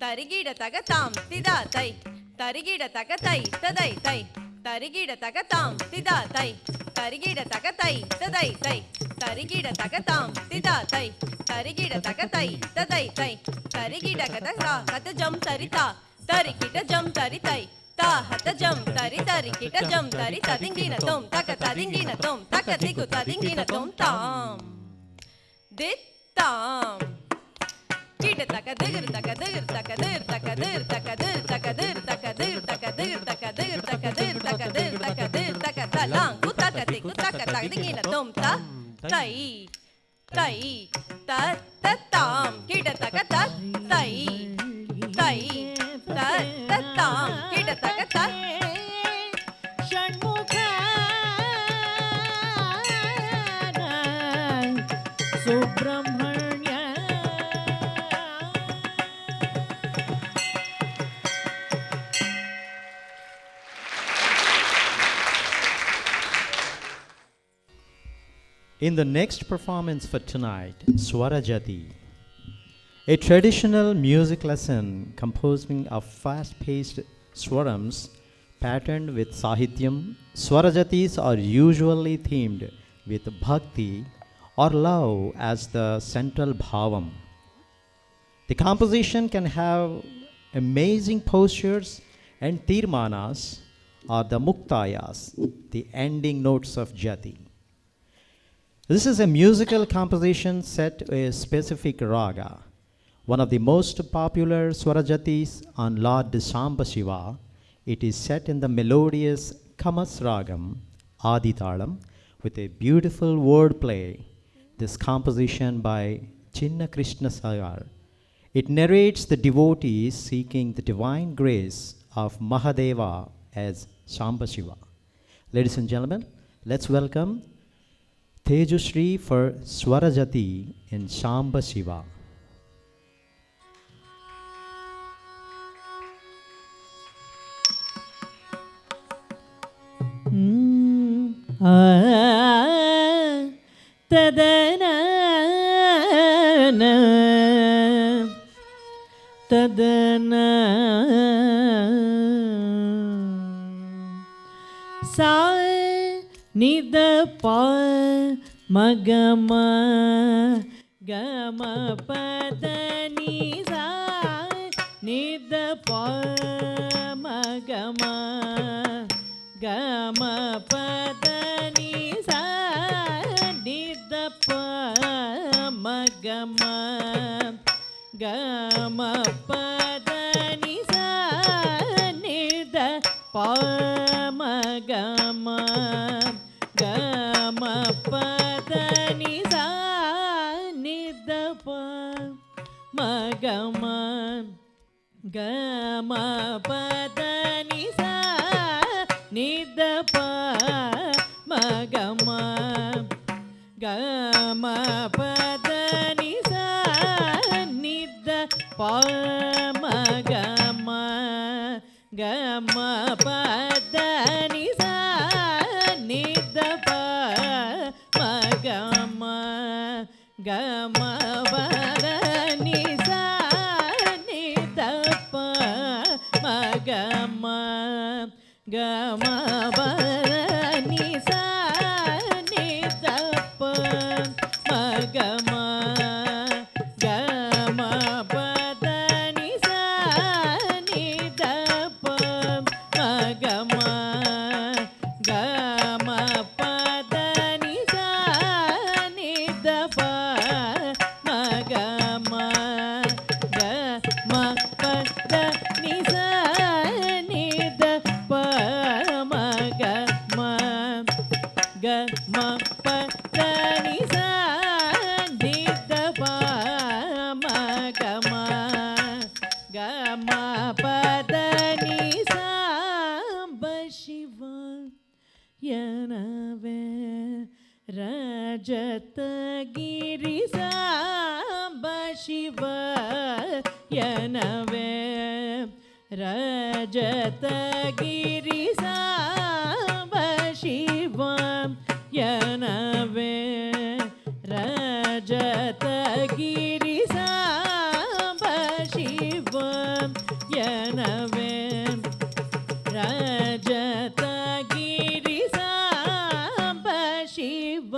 தரிகிட தகதாம் திதாத்தை தரிகிட தகதை ததை தை தரிகிட தகதாம் திதாத்தை தரிகிட தகதை ததை தை தரிகிட தகதாம் திதாத்தை தரிகிட தகதை ததை தை தரிகிட கதகா கதஜம் தரிதா தரிகிட ஜம் தரிதை தாஹத ஜம் தரி தரிகிட ஜம் தரி ததிங்கின தோம் தக ததிங்கின தோம் தக திகு ததிங்கின தோம் தாம் தித்தாம் கிட தக திகிர் தக திகிர் தக திர் தக திர் தக திர் தக திர் தக திர் தக திர் தக திர் தக திர் தக திர் தக திர் தக தலாங் குதக திகு தக ததிங்கின தோம் த தை தை தத்தாம் கிட தக தை தை தத்தாம் கிட தக Shanmuga Subramaniya In the next performance for tonight, Swarajati, a traditional music lesson composing of fast-paced swarams patterned with sahityam. Swarajatis are usually themed with bhakti or love as the central bhavam. The composition can have amazing postures, and tirmanas or the muktayas, the ending notes of jati. This is a musical composition set to a specific raga. One of the most popular swarajatis on Lord Sambasiva, it is set in the melodious Kamas Ragam, Aditalam, with a beautiful wordplay. This composition by Chinna Krishna Sagar. It narrates the devotees seeking the divine grace of Mahadeva as Sambasiva. Ladies and gentlemen, let's welcome Tejashree for Swarajati in Sambasiva. ததன ததன சா நித ப மகம கம பத நி சா நித ப மகம கம பத நி சா நித ப மகம கம பத நி சா நித ப மகம கம பத நி சா நித ப மகம கம பத நி சா நித ப மகம கம பத நி சா நித ப மகம கம பத நி சா நித ப மகம கம பத நி சா நித ப மகம கம பத நி சா நித ப மகம கம பத நி சா நித ப மகம கம பத நி சா நித ப மகம கம பத நி சா நித ப மகம கம பத நி சா நித ப மகம கம பத நி சா பசிவ எனவே ரஜதகிரி சாம்ப சிவ எனவே ரஜதகிரி சாம்ப சிவ எனவே ரஜதகிரி சாம்ப சிவ எனவே ரஜதகிரி சாம்ப சிவ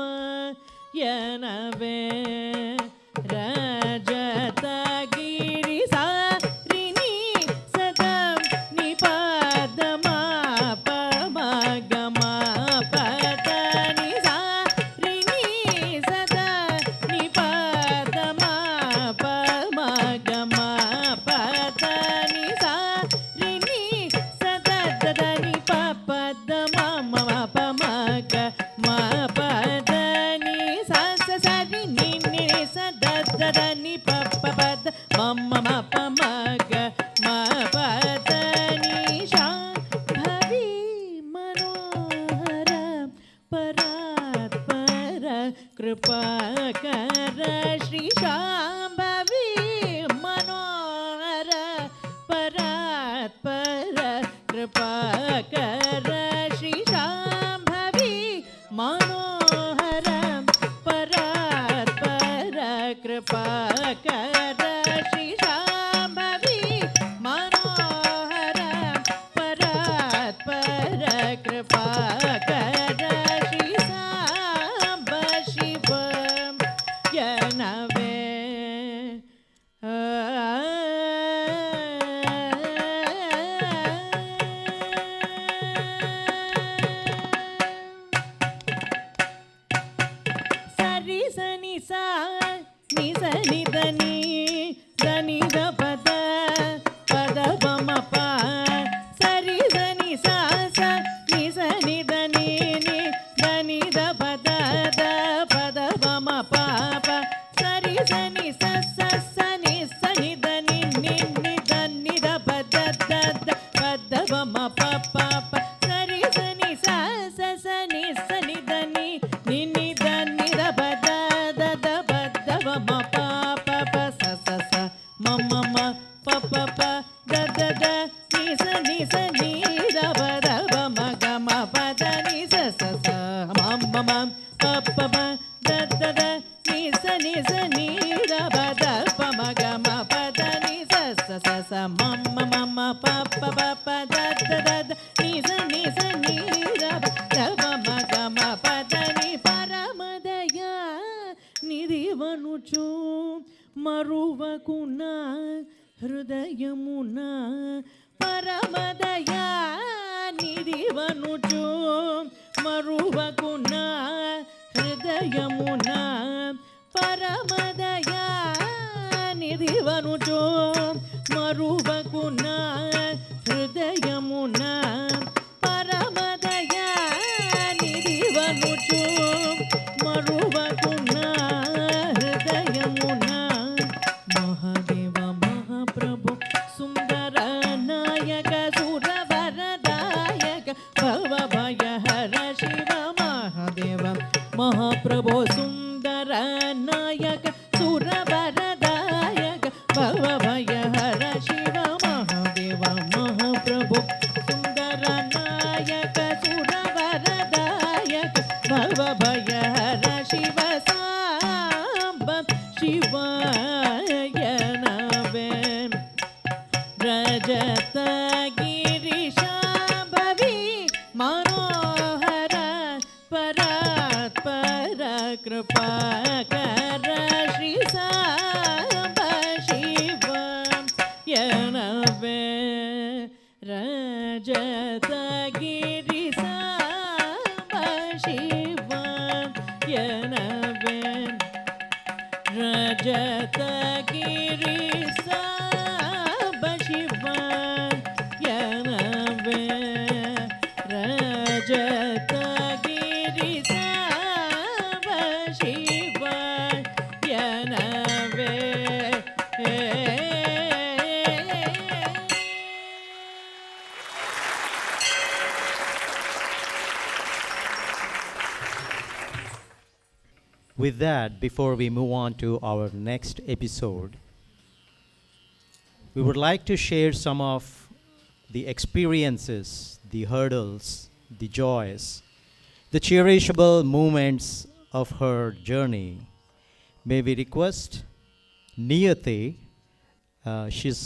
எனவே ரஜதகிரி சாரிணி சதம் நிபதம பமகம பதனி சாரிணி சத நிபதம பமகம பதனி சாரிணி சததனி பபதம மம பமக ம பதனி சசரிணி நி சததனி பபபத மம ம பமக ம பதனி சாம்பவி மனோஹர பராத்பர கிருபாகர ஸ்ரீ சாம்பவி மனோஹர பராத்பர கிருபாகர ஸ்ரீ சாம்பவி மனோஹர பராத்பர கிருபாகர ஸ்ரீ சாம்பவி மனோஹர பராத்பர கிருபாகர ஸ்ரீ சாம்ப சிவம் எனவே சரி சனி சா நி சனி தனி தனி த பத பத பம ப சரி சனி சா ச நி சனி தனி நி தனி த பத த பத பம ப ப சரி சனி ச ச சனி சனி தனி நி நி தனி த பத த த பத பம ப ப ப சரி சனி சா ச சனி சனி தனி நி நி தனி த பத த த பத பம ப ப ப ச ச ச ம ம ம ப ப ப த த த நி ச நி த பத பம க ம பத நி ச ச ச ம ம ம ப ப ப த த ma ma ma pa pa pa pa da da da da ni sa ni ra ba da ba ma ga ma pa da ni paramadaya నిధివనుచు మరువకునా హృదయమున పరమదయా నిధివనుచు మరువకునా హృదయమున పరమదయా నిధివనుచు మరువకునా హృదయమున పరమదయా నిధివనుచు మరువకునా హృదయమున మహాదేవ మహాప్రభు సుందర నాయక సురవరదాయక భవభయహర శివ మహాదేవ మహాప్రభు సుందర నాయక సురవరదాయక భవభయహర శివ మహాదేవ మహాప్రభు సుందర నాయక సురవరదాయక భవభయహర శివ సాంబ శివాయ నమే రజతగిరిశాంభవి మనోహర పరాత్పర కృపాకర శ్రీ సాంబ శివాయ నమే రజతగిరి సాంబ శివాయ నమే రజతగిరి సాంబ శివాయ నమే రజతగిరి సాంబ శివాయ నమే With that, before we move on to our next episode, we would like to share some of the experiences, the hurdles, the joys, the cherishable moments of her journey. May we request Niyati, she's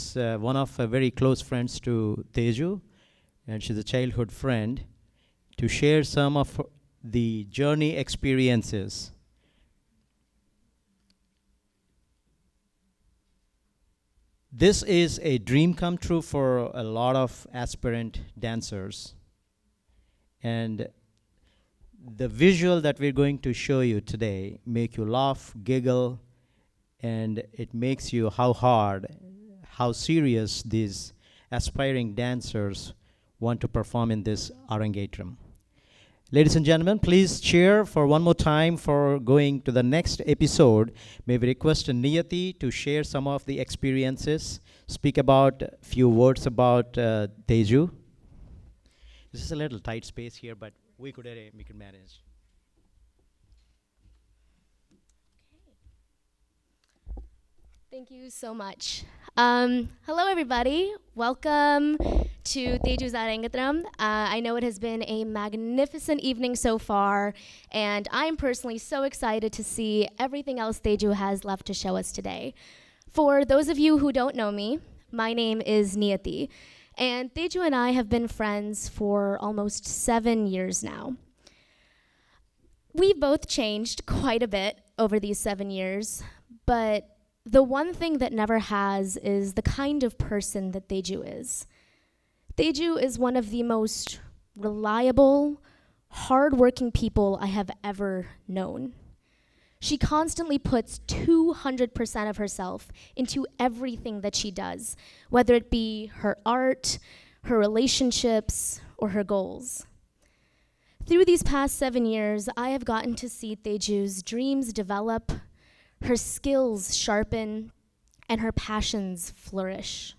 one of very close friends to Teju, and she's a childhood friend, to share some of the journey experiences. This is a dream come true for a lot of aspirant dancers. And the visual that we're going to show you today make you laugh, giggle, and it makes you how hard, how serious these aspiring dancers want to perform in this Arangetram. Ladies and gentlemen, please cheer for one more time for going to the next episode. May we request Niyati to share some of the experiences, speak about a few words about Teju. This is a little tight space here, but we could manage. Thank you so much. Hello, everybody. Welcome to Teju's Arangetram. I know it has been a magnificent evening so far, and I'm personally so excited to see everything else Teju has left to show us today. For those of you who don't know me, my name is Niyati, and Teju and I have been friends for almost 7 years now. We've both changed quite a bit over these 7 years, but the one thing that never has is the kind of person that Teju is. Teju is one of the most reliable, hardworking people I have ever known. She constantly puts 200% of herself into everything that she does, whether it be her art, her relationships, or her goals. Through these past 7 years, I have gotten to see Teju's dreams develop, her skills sharpen, and her passions flourish.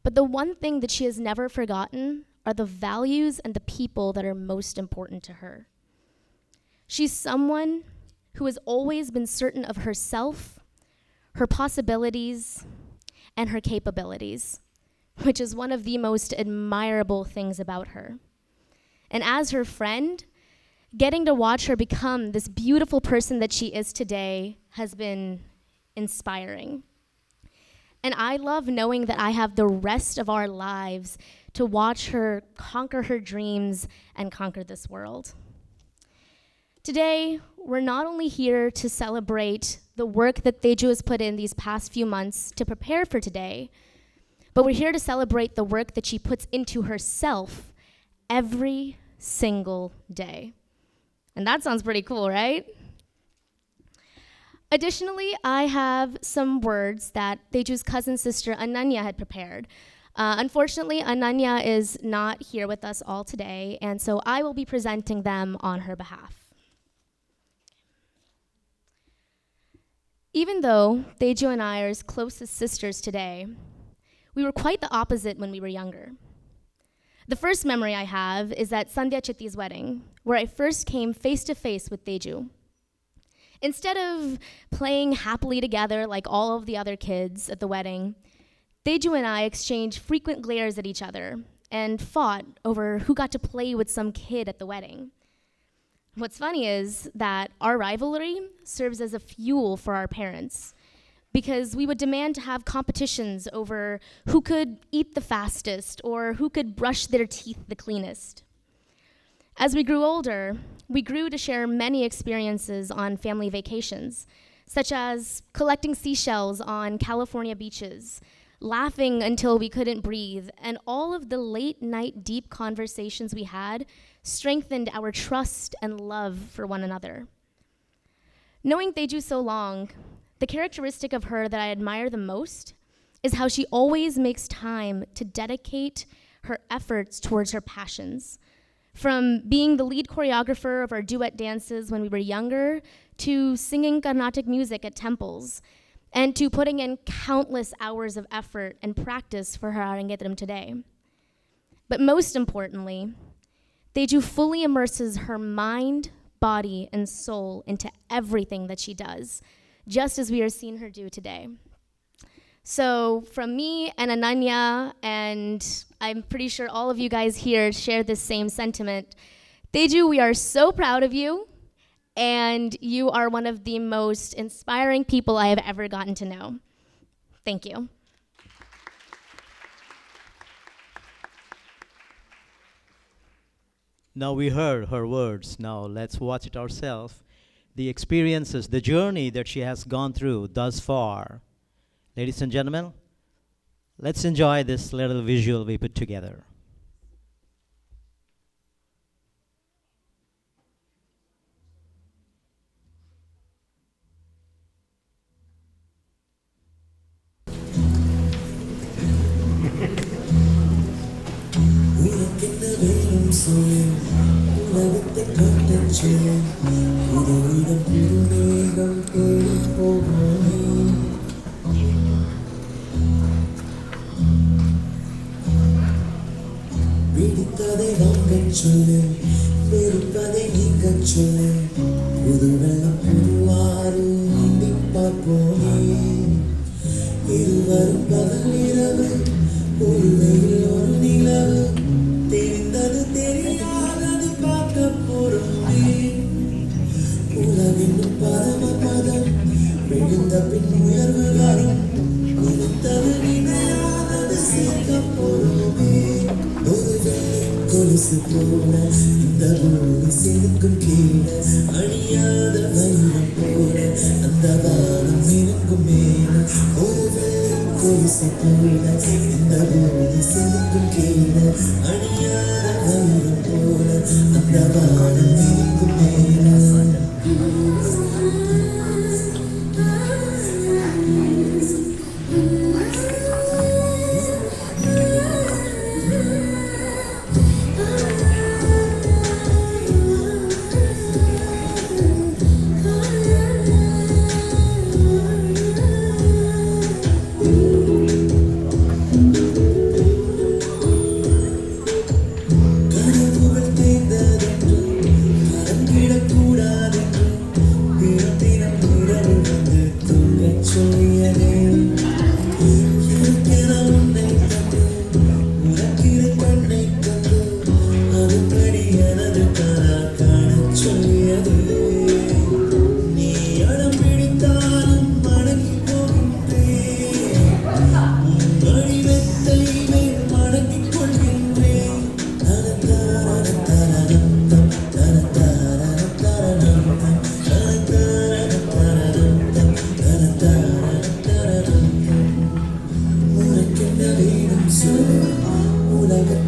But the one thing that she has never forgotten are the values and the people that are most important to her. She's someone who has always been certain of herself, her possibilities, and her capabilities, which is one of the most admirable things about her. And as her friend, getting to watch her become this beautiful person that she is today has been inspiring. And I love knowing that I have the rest of our lives to watch her conquer her dreams and conquer this world. Today, we're not only here to celebrate the work that Teju has put in these past few months to prepare for today, but we're here to celebrate the work that she puts into herself every single day. And that sounds pretty cool, right? Additionally, I have some words that Teju's cousin sister Ananya had prepared. Unfortunately, Ananya is not here with us all today, and so I will be presenting them on her behalf. Even though Teju and I are as close as sisters today, we were quite the opposite when we were younger. The first memory I have is at Sandhya Chitti's wedding, where I first came face to face with Teju. Instead of playing happily together like all of the other kids at the wedding, Teju and I exchanged frequent glares at each other and fought over who got to play with some kid at the wedding. What's funny is that our rivalry serves as a fuel for our parents, because we would demand to have competitions over who could eat the fastest or who could brush their teeth the cleanest. As we grew older, we grew to share many experiences on family vacations, such as collecting seashells on California beaches, laughing until we couldn't breathe, and all of the late night deep conversations we had strengthened our trust and love for one another. Knowing Teju so long, the characteristic of her that I admire the most is how she always makes time to dedicate her efforts towards her passions. From being the lead choreographer of our duet dances when we were younger, to singing Carnatic music at temples, and to putting in countless hours of effort and practice for her Arangetram today. But most importantly, Teju fully immerses her mind, body, and soul into everything that she does, just as we are seeing her do today. So from me and Ananya, and I'm pretty sure all of you guys here share this same sentiment, Teju, we are so proud of you, and you are one of the most inspiring people I have ever gotten to know. Thank you. Now we heard her words. Now let's watch it ourselves. The experiences, the journey that she has gone through thus far. Ladies and gentlemen, let's enjoy this little visual we put together. பிடித்ததை வாங்கச் சொல்லு, வெறுப்பதை நீக்கச் சொல்லு, புது வெள்ளம் புதுவாறு நீந்தி பார்ப்போமே. இருவரும் பகல் இரவு, ஒரு வெயில் ஒரு நிலவு, தெரிந்தது தெரியாதது பார்க்க போறோமே. உலகின் பரமபதம் விழுந்த பின் உயர்வு வரும், நினைத்தது நினையாதது சேர்க்க போறோமே. ஒரு வெள்ளி கொலுசு போல இந்த பூமி செதுக்கும் கீழே, அழியாத வைரம் போல அந்த வானம் இருக்கும் மேல. ஒரு வெள்ளி கொலுசு போல இந்த பூமி செதுக்கும் கீழே, அழியாத வைரம் போல அந்த வானம் இருக்கும் மேல. கனவுகள் தேய்ந்ததென்று கலங்கிடக்கூடாதென்று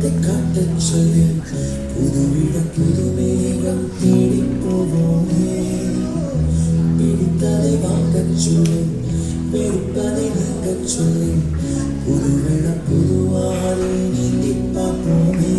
வடிவத்தை காட்டச் சொல்லு புதுவிடம் புதுமேகம் தேடி போவோமே பிடித்ததை வாங்கச் சொல்லு வெறுப்பதை நீங்கச் சொல்லு புதுவெளம் புதுவாறு நீந்தி பார்ப்போமே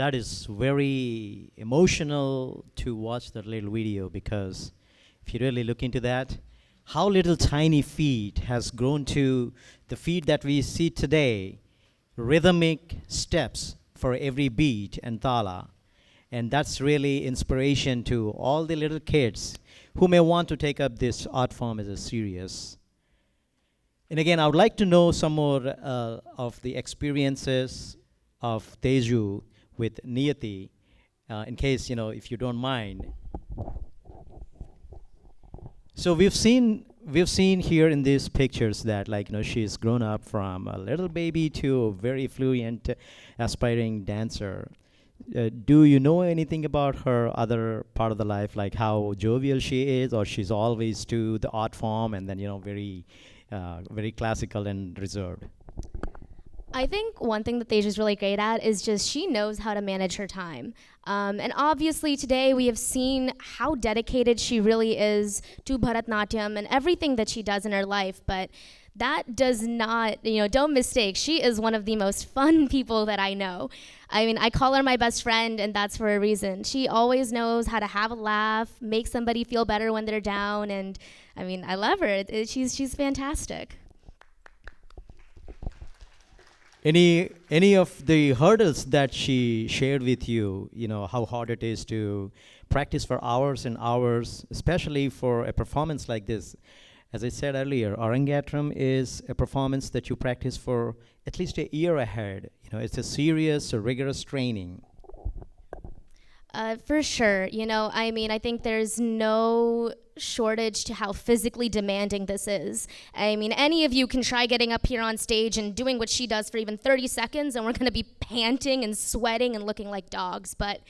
That is very emotional to watch that little video, because if you really look into that, how little tiny feet has grown to the feet that we see today, rhythmic steps for every beat and thala. And that's really inspiration to all the little kids who may want to take up this art form as a serious. And again, I would like to know some more of the experiences of Teju with Niyati, in case, if you don't mind. So we've seen here in these pictures that, she's grown up from a little baby to a very fluent, aspiring dancer. Do you know anything about her other part of the life, like how jovial she is, or she's always to the art form and then, very, very classical and reserved? I think one thing that Teja's really great at is just she knows how to manage her time. And obviously today we have seen how dedicated she really is to Bharathnatyam and everything that she does in her life, but that does not, don't mistake, she is one of the most fun people that I know. I mean, I call her my best friend, and that's for a reason. She always knows how to have a laugh, make somebody feel better when they're down, and I mean, I love her. She's fantastic. Any of the hurdles that she shared with you, how hard it is to practice for hours and hours, especially for a performance like this? As I said earlier, Arangetram is a performance that you practice for at least a year ahead. It's a serious, rigorous training. For sure. I think there's no shortage to how physically demanding this is. I mean, any of you can try getting up here on stage and doing what she does for even 30 seconds, and we're going to be panting and sweating and looking like dogs. But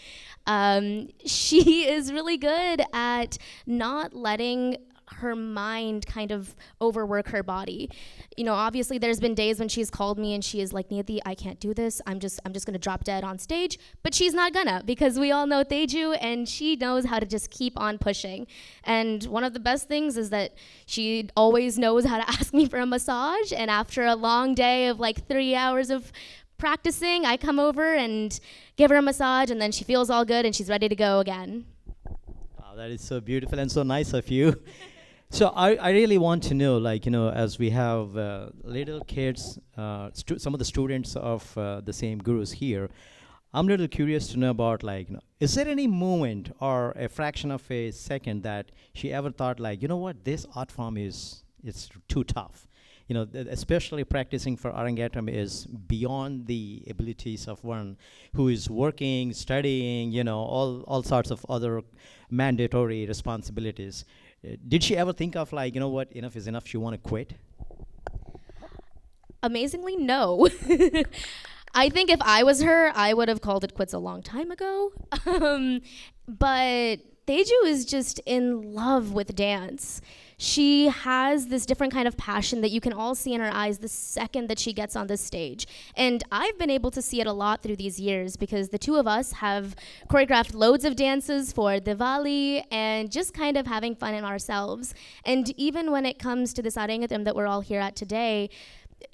she is really good at not letting her mind kind of overwork her body. You know, obviously there's been days when she's called me and she is like, Niyati, I can't do this. I'm just gonna drop dead on stage. But she's not gonna, because we all know Teju and she knows how to just keep on pushing. And one of the best things is that she always knows how to ask me for a massage. And after a long day of like 3 hours of practicing, I come over and give her a massage, and then she feels all good and she's ready to go again. Wow, that is so beautiful and so nice of you. So I really want to know, like, you know, as we have little kids, some of the students of the same gurus here, I'm a little curious to know about, like, you know, is there any moment or a fraction of a second that she ever thought, like, you know what, this art form it's too tough. You know, especially practicing for Arangetram is beyond the abilities of one who is working, studying, you know, all sorts of other mandatory responsibilities. Did she ever think of, like, you know what, enough is enough, she want to quit? Amazingly, no. I think if I was her, I would have called it quits a long time ago. But Teju is just in love with dance. She has this different kind of passion that you can all see in her eyes the second that she gets on this stage. And I've been able to see it a lot through these years because the two of us have choreographed loads of dances for Diwali and just kind of having fun in ourselves. And even when it comes to this Arangetram that we're all here at today,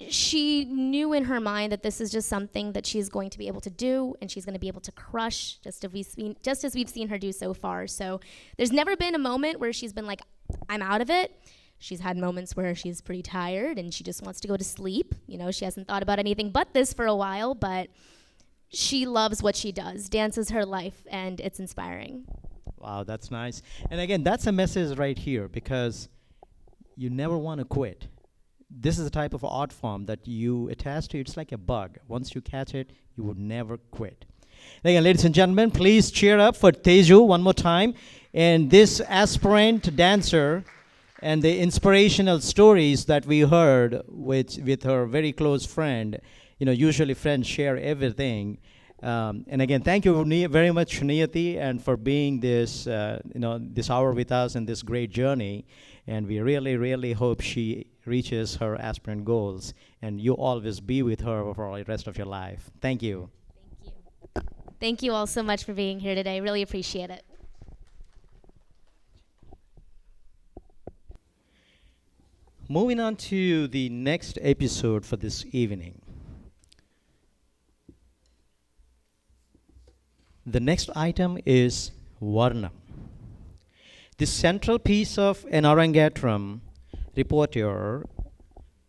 she knew in her mind that this is just something that she's going to be able to do and she's going to be able to crush just as we've seen her do so far. So there's never been a moment where she's been like, I'm out of it. She's had moments where she's pretty tired and she just wants to go to sleep. You know, she hasn't thought about anything but this for a while, but she loves what she does. Dance is her life and it's inspiring. Wow, that's nice. And again, that's a message right here, because you never want to quit. This is the type of art form that you attach to. It's like a bug. Once you catch it, you would never quit. And again, ladies and gentlemen, please cheer up for Teju one more time. And this aspirant dancer and the inspirational stories that we heard with her very close friend. You know, usually friends share everything. And again, thank you very much, Niyati, and for being this, this hour with us and this great journey. And we really, really hope she reaches her aspirant goals, and you always be with her for the rest of your life. Thank you. Thank you. Thank you all so much for being here today. Really appreciate it. Moving on to the next episode for this evening. The next item is Varnam. The central piece of an Arangetram repertoire,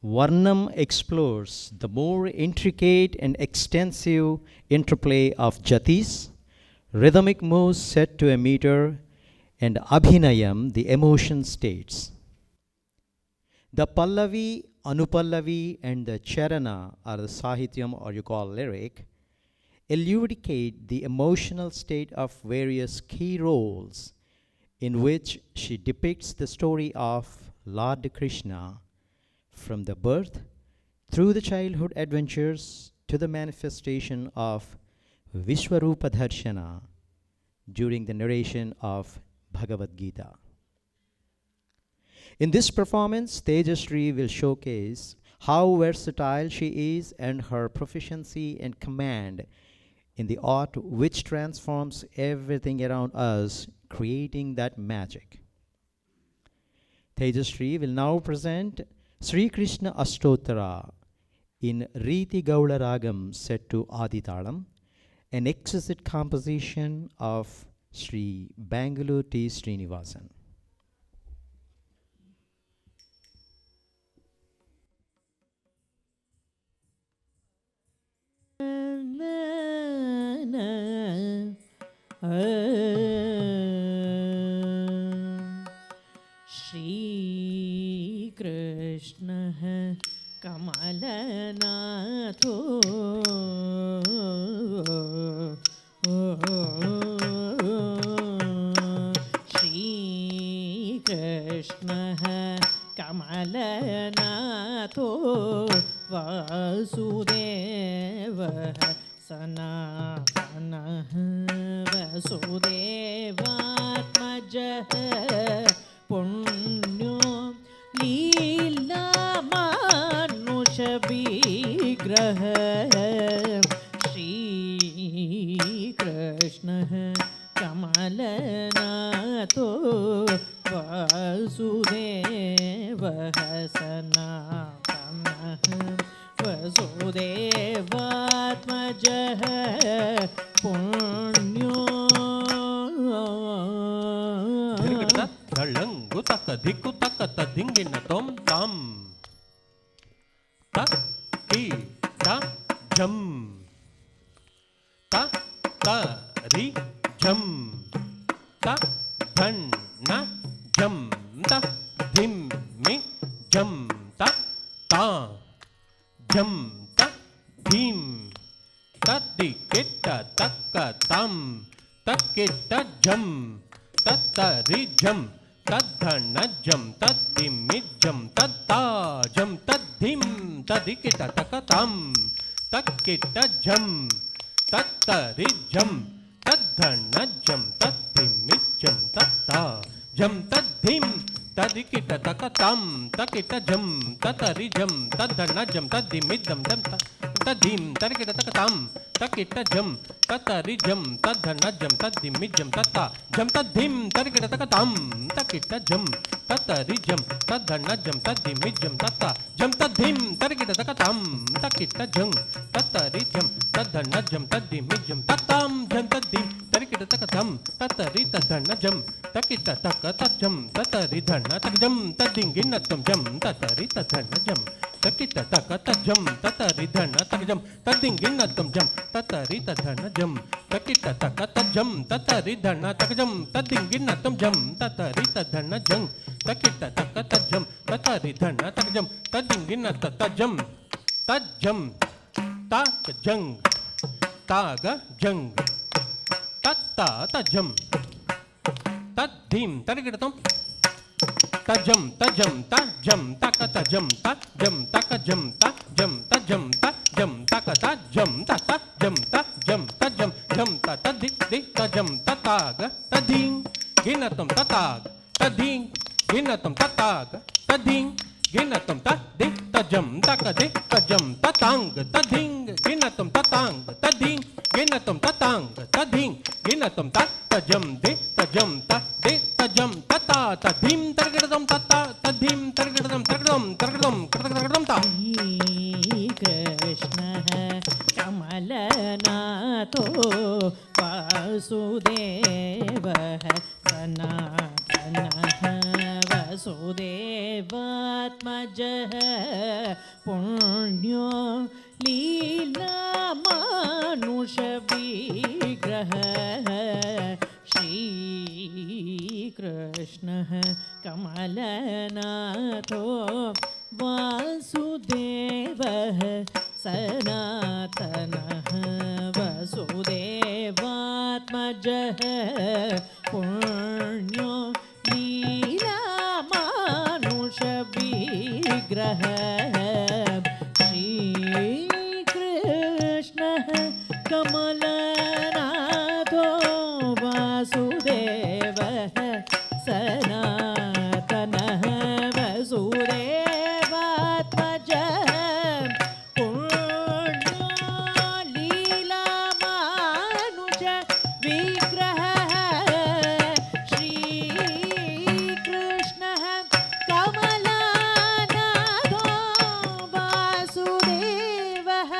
Varnam explores the more intricate and extensive interplay of jatis, rhythmic moves set to a meter, and abhinayam, the emotion states. The pallavi, anupallavi, and the charana, or the sahityam, or you call lyric, elucidate the emotional state of various key roles in which she depicts the story of Lord Krishna from the birth through the childhood adventures to the manifestation of Vishwarupa Dharshana during the narration of Bhagavad Gita. In this performance, Tejashree will showcase how versatile she is and her proficiency and command in the art which transforms everything around us, creating that magic. Tejashree will now present Sri Krishna Ashtottara in Riti Gaula Ragam set to Aditalam, an exquisite composition of Sri Bangalore T. Srinivasan. Shri Krishna Kamalanato Shri Krishna Kamalanato Vasudeva Sanatana Vasudevatmaja Punya कृष्णः कमलनाथो वासुदेवः सनातनः वसुदेवात्मजः पुण्यो ಧಳಂಗು ತಕ ದಿಕ್ಕು ತಕ ದಿಂಗಿನ ತೊಂ ತಂ ತ ಕಿ ತ ಜಂ ತ ತ ರಿ ಜಂ ತ ಧನ್ ನ ಜಂ ತ ಧಿಂ ಮಿ ಜಂ ತ ತಾ ಜಂ ತ ಧೀಂ ತದ್ದಿ ಕಿಟ್ಟ ತಕ್ಕ ತಂ ತಕ್ಕಿಟ್ಟ ಜಂ ತತ್ತರಿ ಜಂ ತದ್ಧನ ಜಂ ತದ್ದಿಮ್ಮಿ ಜಂ ತತ್ತಾ ಜಂ ತದ್ಧಿಂ ತದಿಕಿಟ ತಕತಂ ತಕ್ಕಿಟ ಜಂ ತತ್ತರಿ ಜಂ ತದ್ಧನ ಜಂ ತದ್ದಿಮ್ಮಿ ಜಂ ತತ್ತಾ ಜಂ ತದ್ಧಿಂ ತದಿಕಿಟ ತಕತಂ ತಕಿಟ ಜಂ ತತ್ತರಿ ಜಂ ತದ್ಧನ ಜಂ ತದ್ದಿಮ್ಮಿ ಜಂ ಜಂ ತದ್ಧಿಂ ತರಿಕಿಟ ತಕತಂ ತಕಿಟ ಜಂ ತತ್ತರಿ ಜಂ ತದ್ಧನ ಜಂ ತದ್ದಿಮ್ಮಿ ಜಂ ತತ್ತ ಜಂ ತದ್ಧಿಂ ತರಿಕಿಟ ತಕತಂ ತಕಿಟ ಜಂ ತತ್ತರಿ ಜಂ ತದ್ಧನ ಜಂ ತದ್ದಿಮ್ಮಿ ಜಂ ತತ್ತ ಜಂ ತದ್ಧಿಂ ತರಿಕಿಟ ತಕತಂ ತಕಿಟ ಜಂ ತತ್ತರಿ ಜಂ ತದ್ಧನ ಜಂ ತದ್ದಿಮ್ಮಿ ಜಂ ತತ್ತಾಂ ಜಂ ತದ್ಧಿಂ ತರಿಕಿಟ ತಕತಂ ತತ್ತರಿ ತದ್ಧನ ಜಂ ತಕಿಟ ತಕ ತಜ್ಜಂ ತತ್ತರಿ ಧನ ತಕಜಂ ತದ್ದಿಂಗಿನ ತಂ ಜಂ ತತ್ತರಿ ತದ್ಧನ ಜಂ ತಕಿಟ ತಕ ತಜ್ಜಂ ತತ್ತರಿ ಧನ ತಕಜಂ ತದ್ದಿಂಗಿನ ತಂ ಜಂ ತತ್ತರಿ ತದ್ಧನ ಜಂ ತಕಿಟ ತಕ ತಜ್ಜಂ ತತ್ತರಿ ಧನ ತಕಜಂ ತದ್ದಿಂಗಿನ ತಂ ಜಂ ತತ್ತರಿ ತದ್ಧನ ಜಂ ತಕಿಟ ತಕ ತಜ್ಜಂ ತತ್ತರಿ ಧನ ತಕಜಂ ತದ್ದಿಂಗಿನ ತಜ್ಜಂ ತಜ್ಜಂ ತಾಕ ಜಂಗ್ ತಾಗ ಜಂಗ್ ತತ್ತ ತಜ್ಜಂ ತದ್ಧಿಂ ತರಿಗಿಡತಂ ತಜಂ ತಜಂ ತಜಂ ತಕ ತಜಂ ತಜಂ ತಕ ಜಂ ತಜಂ ತಜಂ ತಜಂ ತಕ ತಜಂ ತತ ಜಂ ತಜಂ ತಜಂ ಜಂ ತದಿ ದಿ ತಜಂ ತತಾಗ ತಧಿಂ ಗಿನತಂ ತತಾಗ ತಧಿಂ ಗಿನತಂ ತತಾಗ ತಧಿಂ ಗಿನತಂ ತದಿ ತಜಂ ತಕ ದಿ ತಜಂ ತತಾಂಗ ತಧಿಂ ಗಿನತಂ ತತಾಂಗ ತಧಿಂ ಗಿನತಂ ತತಾಂಗ ತಧಿಂ ಗಿನತಂ ತಜಂ ದಿ ತಜಂ ತದಿ ತಜಂ ತತಾ ತಧಿಂ ತರ್ಗಡದಂ ತತಾ ತಧಿಂ ತರ್ಗಡದಂ ತರ್ಗಡಂ ತರ್ಗಡಂ ತರ್ಗಡಂ ತಾ कृष्णः कमलनाथो वासुदेवः सनातनः वसुदेवात्मजः पुण्यो लीलामानुषविग्रहः श्रीकृष्णः कमलनाथो वासुदेवः सनातनः वसुदेवात्मजः पुण्यो लीलामानुषविग्रहः श्रीकृष्णः कमलनाथो वासुदेवः सनातनः वसुदेवात्मजः पुण्यो लीलामानुष विग्रहः श्रीकृष्णः कमलनाथो वासुदेवः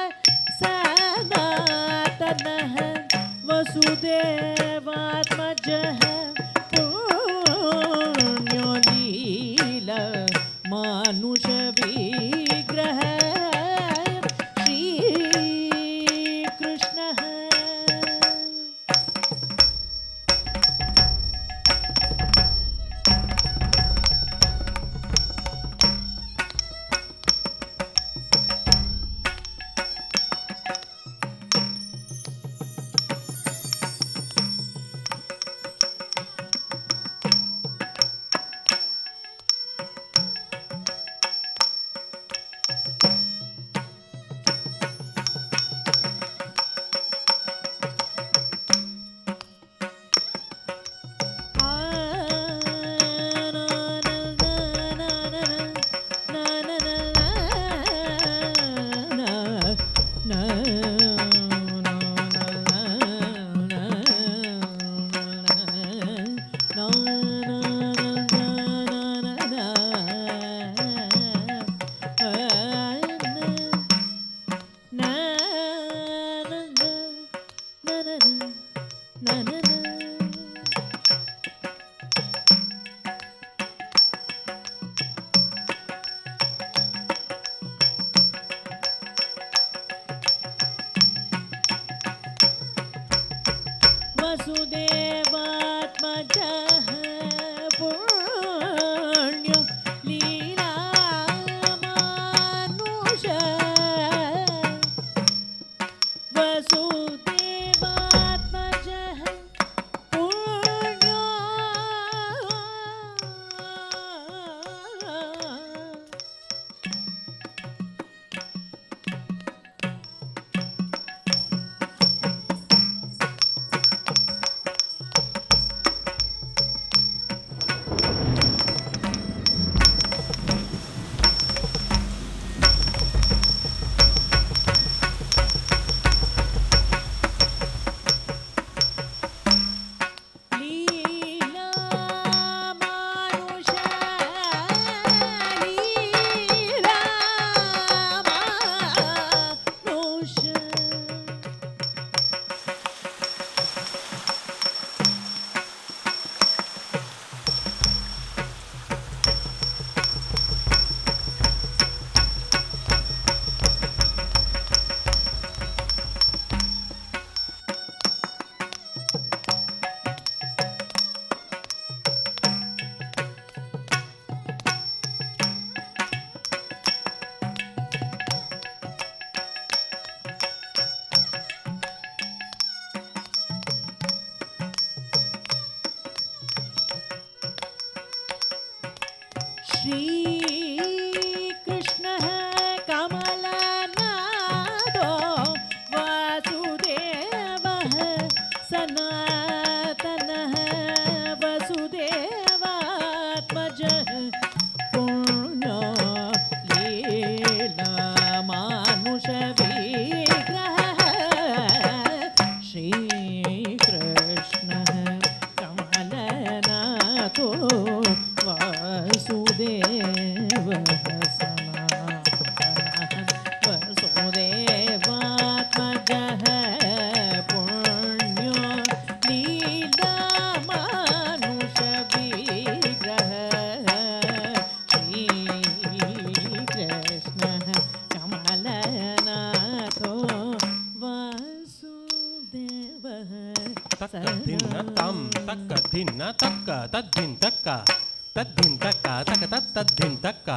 सनातनः वसुदेवात्मजः पुण्यो लीला मानुष विग्रह श्रीकृष्णः वसुदेवात्मजः पुण्यो लीलामानुष वसुदेवात्मजः पुण्यो श्रीकृष्णः कमलनाथो वासुदेवः सनातनः वसुदेवात्मजः पुण्यो लीलामानुषविग्रहः श्रीकृष्णः कमलनाथो वासुदेवः सनातनः वसुदेवात्मजः पुण्यो लीलामानुषविग्रहः श्रीकृष्णः कमलनाथो वासुदेवः तक्कदिन्न तं तक्कदिन्न तक्क तद्दिन् तक्क तद्दिन् तक्क तक तद्दिन् तक्क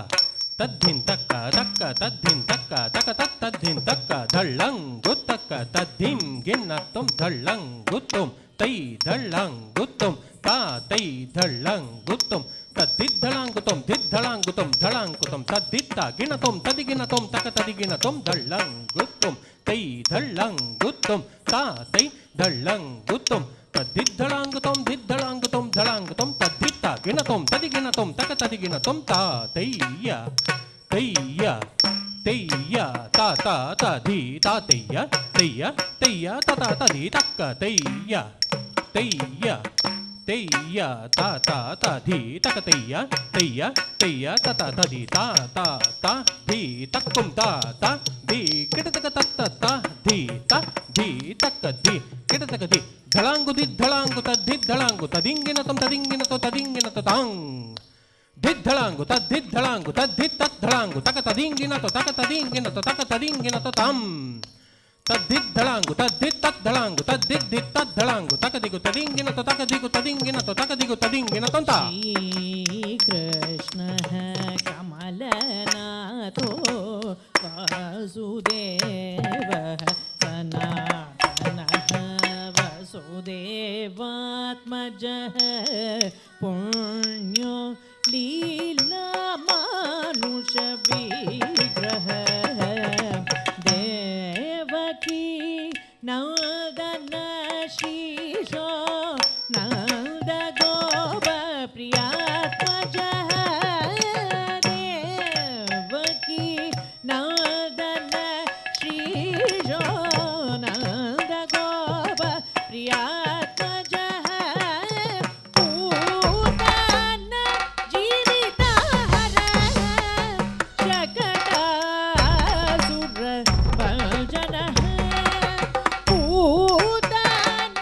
तद्दिन् तक्क तक्क तद्दिन् तक्क तक तद्दिन् तक्क धळ्ळङ्गुत्तक्क तद्दिन् गिन्नत्तुं धळ्ळङ्गुत्तुं तै धळ्ळङ्गुत्तुं ता तै धळ्ळङ्गुत्तुं तद्दिद्धळाङ्गुतुं दिद्धळाङ्गुतुं धळाङ्गुतुं तद्दित्ता गिनतुं तदिगिनतुं तक तदिगिनतुं धळ्ळङ्गुत्तुं तै धळ्ळङ्गुत्तुं ता तै धळ्ळङ्गुत्तुं तद्दिद्धळाङ्गुतुं दिद्धळाङ्गुतुं धळाङ्गुतुं तद्दित्ता गिनतुं तदिगिनतुं तक तदिगिनतुं ता तैय तैय तैय ता ता तधि ता तैय तैय तैय तता तधि तक्क तैय तैय तैय ता ता तधि तक तैय तैय तैय तता तधि ता ता ता धि तक्कुं ता ता धि किटतक तत्त ता धि ता धि तक्क धि किटतक धि धळाङ्गु दिद्धळाङ्गु तद्दिद्धळाङ्गु तदिङ्गिनतं तदिङ्गिनतो तदिङ्गिनतो ताङ् दिद्धळाङ्गु तद्दिद्धळाङ्गु तद्दित्तद्धळाङ्गु तक तदिङ्गिनतो तक तदिङ्गिनतो तक तदिङ्गिनतो ताम् तद्दिद्धळाङ्गु तद्दित्तद्धळाङ्गु तद्दिद्दित्तद्धळाङ्गु तकदिगु तदिङ्गिनतो तकदिगु तदिङ्गिनतो तकदिगु तदिङ्गिनतो ता श्रीकृष्णः कमलनाथो वासुदेवः सनातनः वसुदेवात्मजः पुण्यो लीलामानुषविग्रहः देवकी नन्दन श्रीशो नन्दगोपप्रियात्मजः देवकी नन्दन श्रीशो नन्दगोपप्रियात्मजः पूतन जीवितहरः शकटासुरभञ्जनः पूतन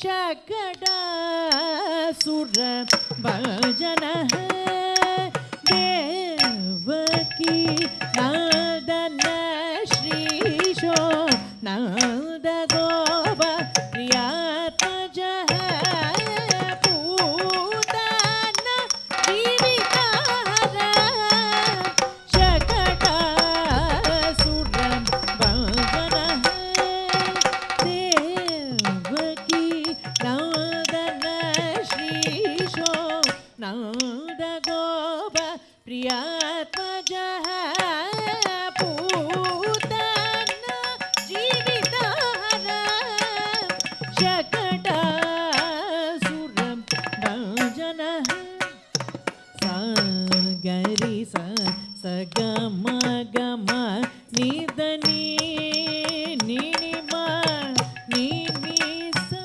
शकटासुर भजनः देवकी नन्दन श्रीशो नन्द गोप प्रियात्मजः पूतन जीवितहर शकटासुर भजनः देवकी नन्दन श्रीशो नन्द गोप प्रियात्मजः पूतन जीवितहर शकटासुरं भजनः सागरि स गम गम निदनी निनिमा निनि सा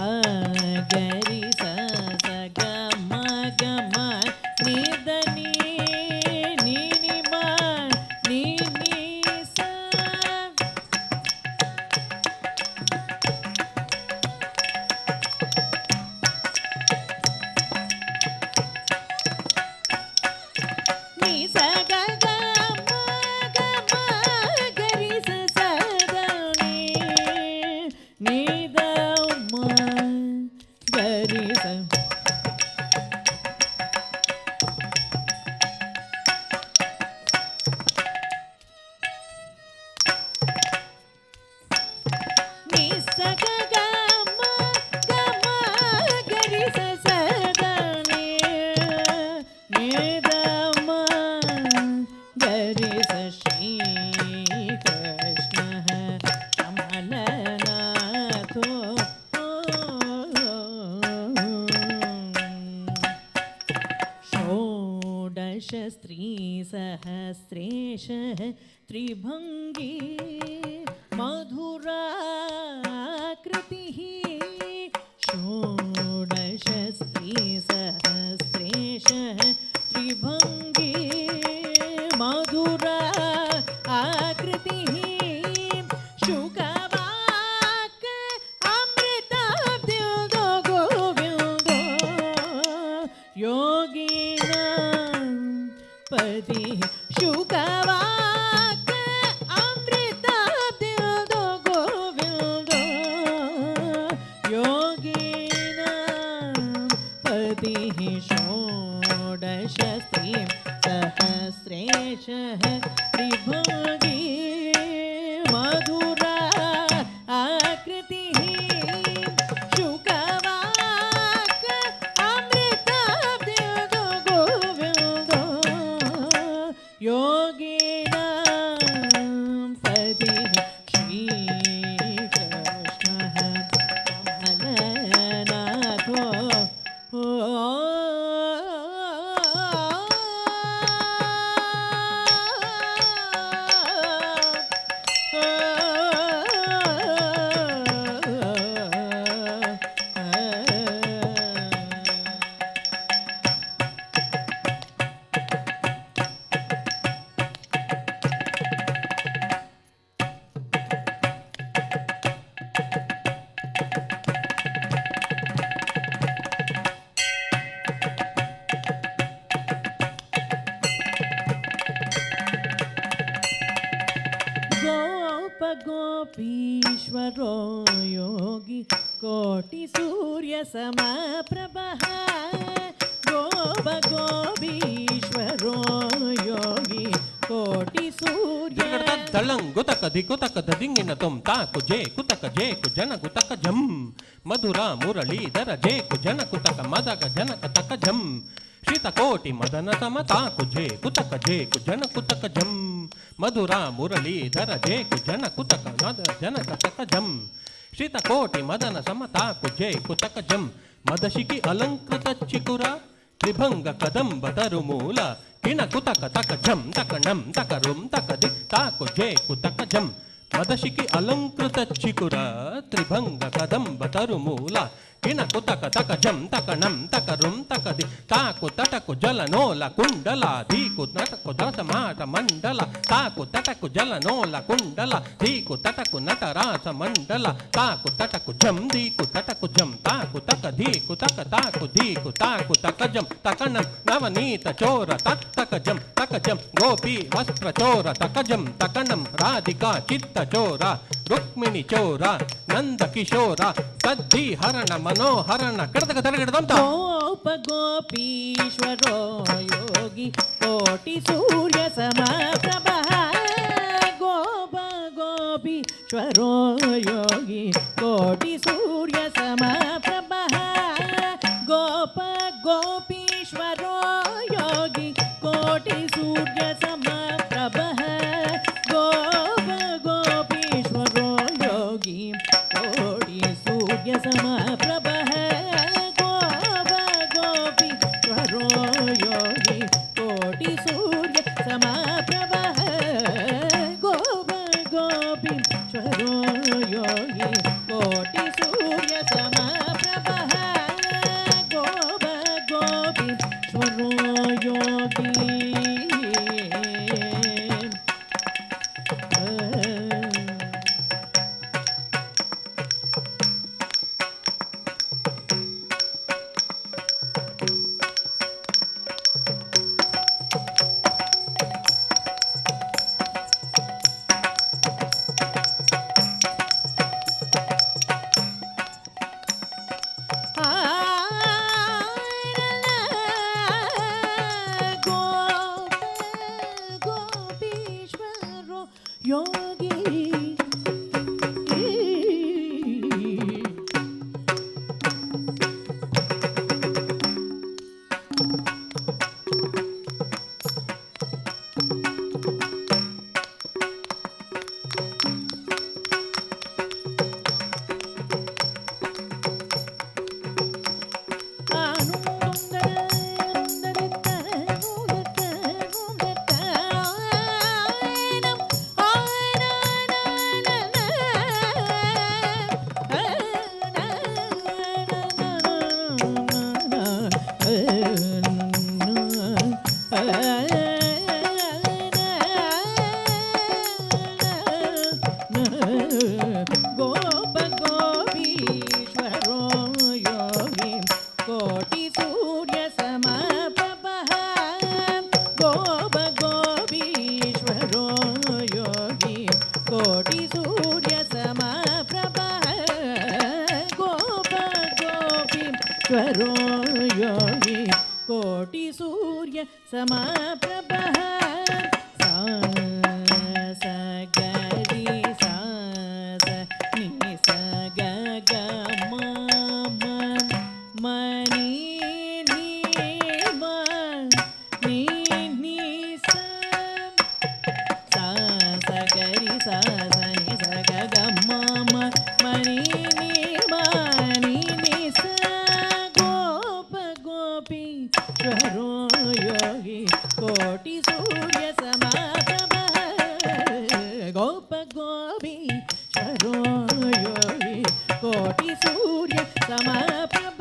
सागरि स गम गम निदनी निनिमा निनि सा नि स ग ग म ग म गरि स स द नि द म गरि स नि स ग ग म गरि स स द नि द म गरि स श्री कृष्णः कमलनाथो षोडश स्त्रीसहस्रेशः त्रिभङ्गी मधुराकृतिः षोडश स्त्रीसहस्रेशः त्रिभङ्गी मधुरा आकृतिः शुकवाक अमृताब्धियो गोविन्दो योगिनां पतिः शुकवाक अमृताब्धियो गोविन्दो योगिनां पतिः षोडश स्त्रीं सहस्रेशः त्रिभुगी मधुरा आकृतिः शुकवाक अमृताब्धियो गोविन्दो योगिनां पतिः श्रीकृष्णः कमलनाथो गोपीश्वरो योगी कोटि सूर्य समप्रभः गोपीश्वरो योगी कोटि सूर्य दलं गुतक दिकुतक ददिंगिन तुम ताकु जे कुतक जन कुतक जम मधुरा मुरलीधर जे जन कुतक मदक जनक तक जम शीतकोटि मदन तम ताकु जे कुतक जन कुतक जम मधुरा मुरलीधर जे जन कुतक मद जनक तक जम शीतकोटि मदन सम ताकु जे कुतक जम मदशिकी अलंकृत चिकुरा त्रिभंग कदंब तरुमूल किण कुतक तक जम तक नम तक रुम तक दि ताकु जे कुतक जम मदशिकी अलंकृत चिकुरा त्रिभंग कदंब तरुमूल కిణకు తక తక జం తకణం తకరుం తకది తాకు తటకు జలనోల కుండల ధీకు నటకు దశమాట మండల తాకు తటకు జలనోల కుండల ధీకు తటకు నటరాస మండల తాకు తటకు జం దీకు తటకు జం తాకు తక ధీకు తక తాకు ధీకు తాకు తక జం తకణం నవనీత చోర తక జం గోపీ వస్త్ర చోర తక జం తకణం రాధికా చిత్త చోర రుక్మిణి చోర నంద కిశోర తద్ధి హరణ మనోహరణ కడతక తరగడదంత గోప గోపీశ్వరో యోగి కోటి సూర్య సమప్రభ గోప గోపీశ్వరో యోగి కోటి సూర్య సమప్రభ గోప గోపీశ్వరో యోగి కోటి సూర్య సమప్రభ గోప గోపీశ్వరో యోగి కోటి సూర్య సమప్రభ గోప గోపీశ్వరో యోగి కోటి సూర్య సమప్రభ గోప గోపీశ్వరో యోగి కోటి సూర్య సమప్రభ గోప గోపీశ్వరో యోగి గోపీశ్వరో యోగి గోప గోపీశ్వరో యోగి కోటి సూర్య సమప్రభ గోప గోపీశ్వరో యోగి కోటి సూర్య సమప్రభ గోప గోపీశ్వరో యోగి కోటి సూర్య సమప్రభ కోటి సూర్య సమప్రభ గోప గోపీశ్వరో యోగి కోటి సూర్య సమప్రభ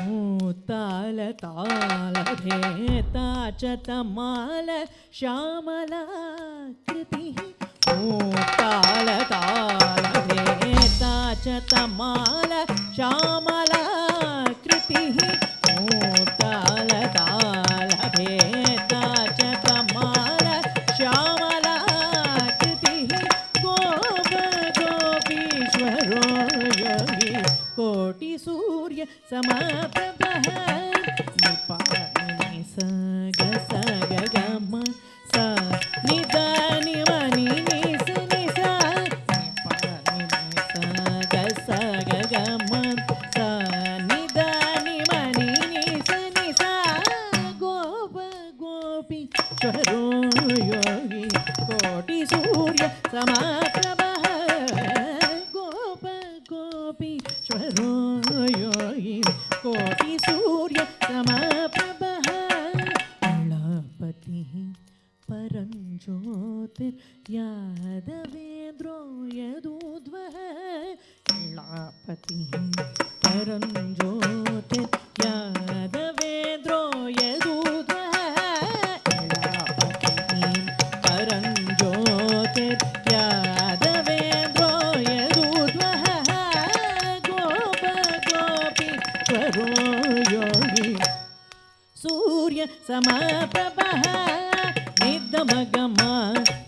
మూతాల తాళ భేతా చతమాల శ్యామలాకృతి మూతాల తాళ భేతా చతమాల శ్యామలాకృతి మూతాల తాళ భేతా చతమాల శ్యామలాకృతి గోప గోపీశ్వరో యోగి కోటి సూర్య సమప్రభ నిపాని సగ సగ గమ స నిదాని మని నిస నిస నిపాని సగ సగ గమ స నిదాని మని నిస నిస గోప గోపీశ్వరో యోగి కోటి సూర్య సమప్రభ గోప గోపీశ్వరో యోగి కోటి సూర్య సమప్రభ కళాపతి परञ्ज्योतिर्यादवेन्द्रो यदूद्वः कलापतिः समप्रभः निधमगम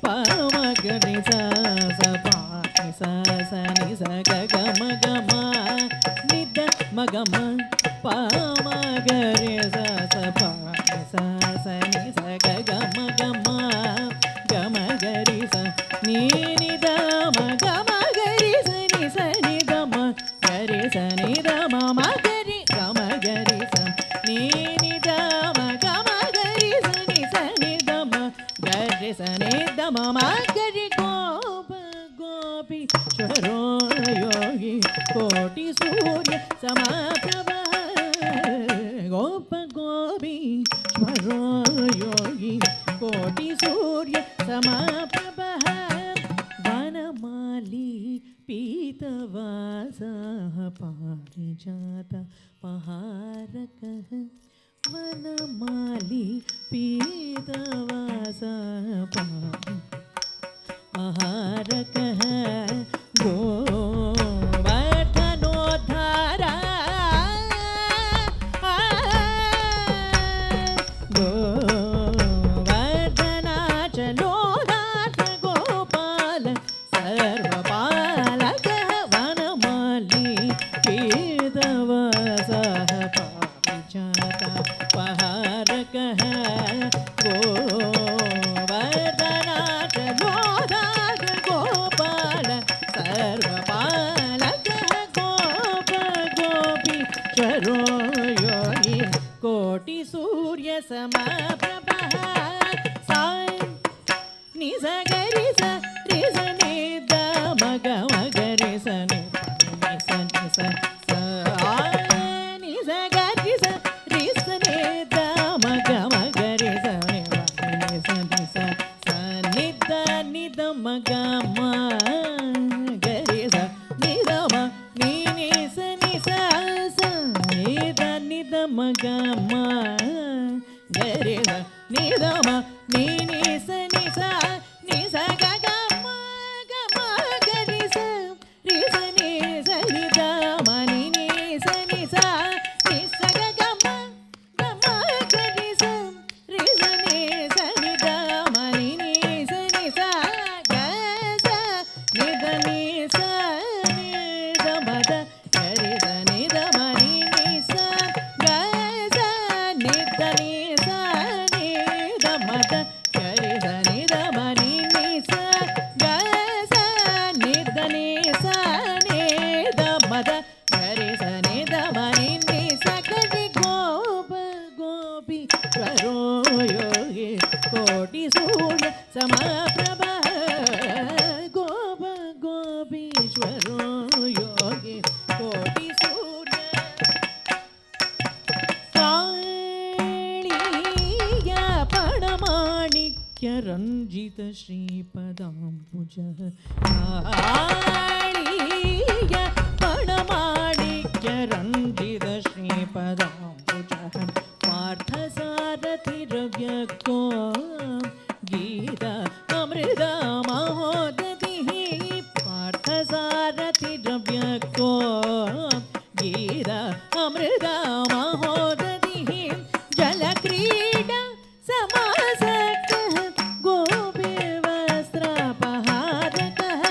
पमगरि स पानि स नि स गम गम निध मगम पमगरि स पानि स नि स गम गम गम गरि स नि ध गम गरि स नि स नि ध म गरि स नि ध म गरि गम गरि स नि ध म गम गरि स नि स नि ध म गरि स नि ध म गरि गोप गोपी चरो योगी कोटि सूर्य समप्रभः गोप गोपी चरो योगी कोटि सूर्य समप्रभः वनमाली पीतवासः पारिजात महारकः वनमाली पीतवासः महारकः गोवर्धनोद्धारा गोवर्धनाचलोदात गोपाल सर्वपालकः वनमाली पीतवासः पारिजात पहारकः गोवर्धनाचलोदात गोपाल सर्वपालकः गोप गोपी चरो योगी कोटि सूर्य समप्रभः साय नि स गरि स रि स नि ध म ग म गरि स नि स नि स स आ नि स गरि स रि स नि ध म ग म गरि स नि स नि स स नि ध म ग म गरि स नि ध म नि स नि स स नि ध म ग म गरि स नि ध म नि स नि स नि स ग ग म गरि स रि स नि स नि ध म नि स नि स नि स ग ग म गरि स रि स नि स नि ध म नि स नि स ग स नि ध नि स नि ध म ध गरि स नि ध म नि स ग स नि ध नि स नि ध म ध गरि स नि ध म नि स ग स नि ध नि स नि ध म ध गरि स नि ध म नि स गरि गोप गोपी चरो योगी कोटि सूर्य समप्रभः गोप गोपीश्वरो योगी कोटि सूर्य काळीय पणमाणिक्य रञ्जित श्रीपदाम्बुजः काळीय पणमाणिक्य रञ्जित श्रीपदाम्बुजः पार्थसारथिरव्यक्तो गीता अमृता महोदधिः पार्थसारथिरव्यक्तो गीता अमृता महोदधिः जलक्रीडा समासक्तः गोपीवस्त्रापहारकः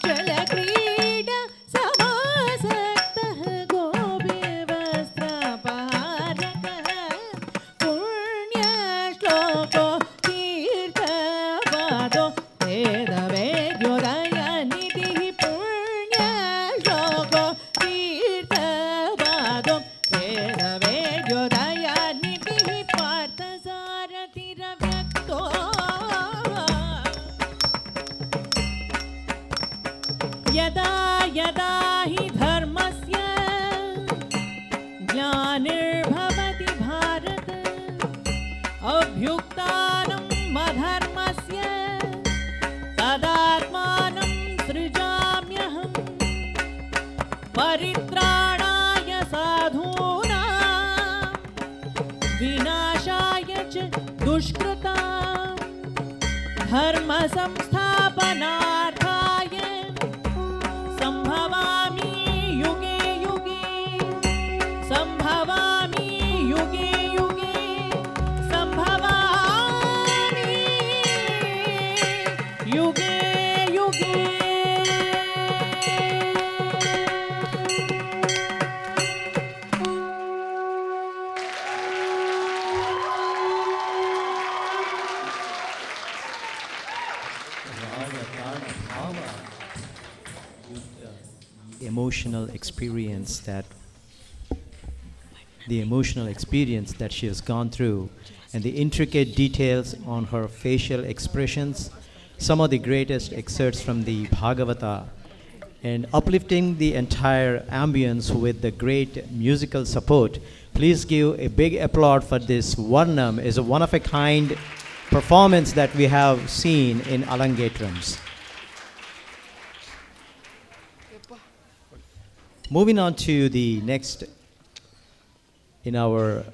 जलक्रीडा समासक्तः गोपीवस्त्रापहारकः पुण्यश्लोको तीर्थपादो वेदवेद्योदयनिधिः पुण्यश्लोको तीर्थपादो वेदवेद्योदयनिधिः पार्थसारथिरव्यक्तो यदा यदा हि धर्मस्य ग्लानिर्भवति भारत अभ्युत्थानं अधर्मस्य तदात्मानं सृजाम्यहम् परित्राणाय साधूनां विनाशाय च दुष्कृतां धर्म संस्थापनार्थाय संभवामि युगे युगे संभवामि युगे युगे emotional experience that she has gone through, and the intricate details on her facial expressions, some of the greatest excerpts from the Bhagavata, and uplifting the entire ambience with the great musical support. Please give a big applaud for this Varnam. It's a one-of-a-kind performance that we have seen in Arangetrams. Moving on to the next in our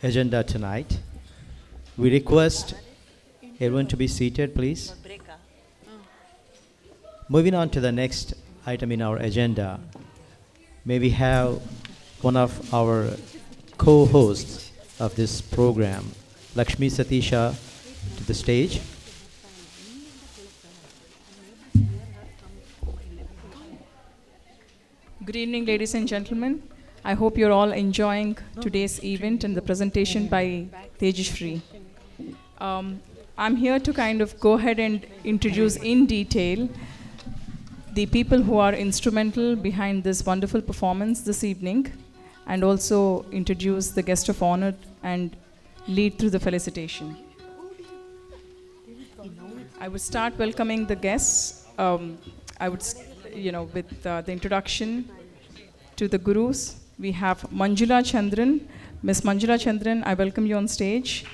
agenda tonight, we request everyone to be seated, please. Moving on to the next item in our agenda, may we have one of our co-hosts of this program, Lakshmi Satisha, to the stage. Good evening, ladies and gentlemen. I hope you're all enjoying today's event and the presentation by Tejashree. I'm here to kind of go ahead and introduce in detail the people who are instrumental behind this wonderful performance this evening, and also introduce the guest of honor and lead through the felicitation. I would start welcoming the guests. With the introduction to the gurus. We have Manjula Chandran. Miss Manjula Chandran, I welcome you on stage.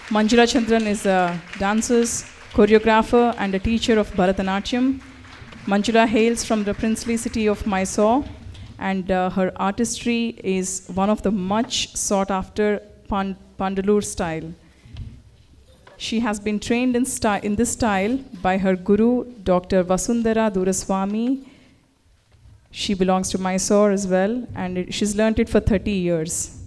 Manjula Chandran is a dancer, choreographer, and a teacher of Bharathnatyam. Manjula hails from the princely city of Mysore, and her artistry is one of the much sought after Pandalur style. She has been trained in this style by her guru, Dr. Vasundhara Duraswamy. She belongs to Mysore as well, and she's learnt it for 30 years.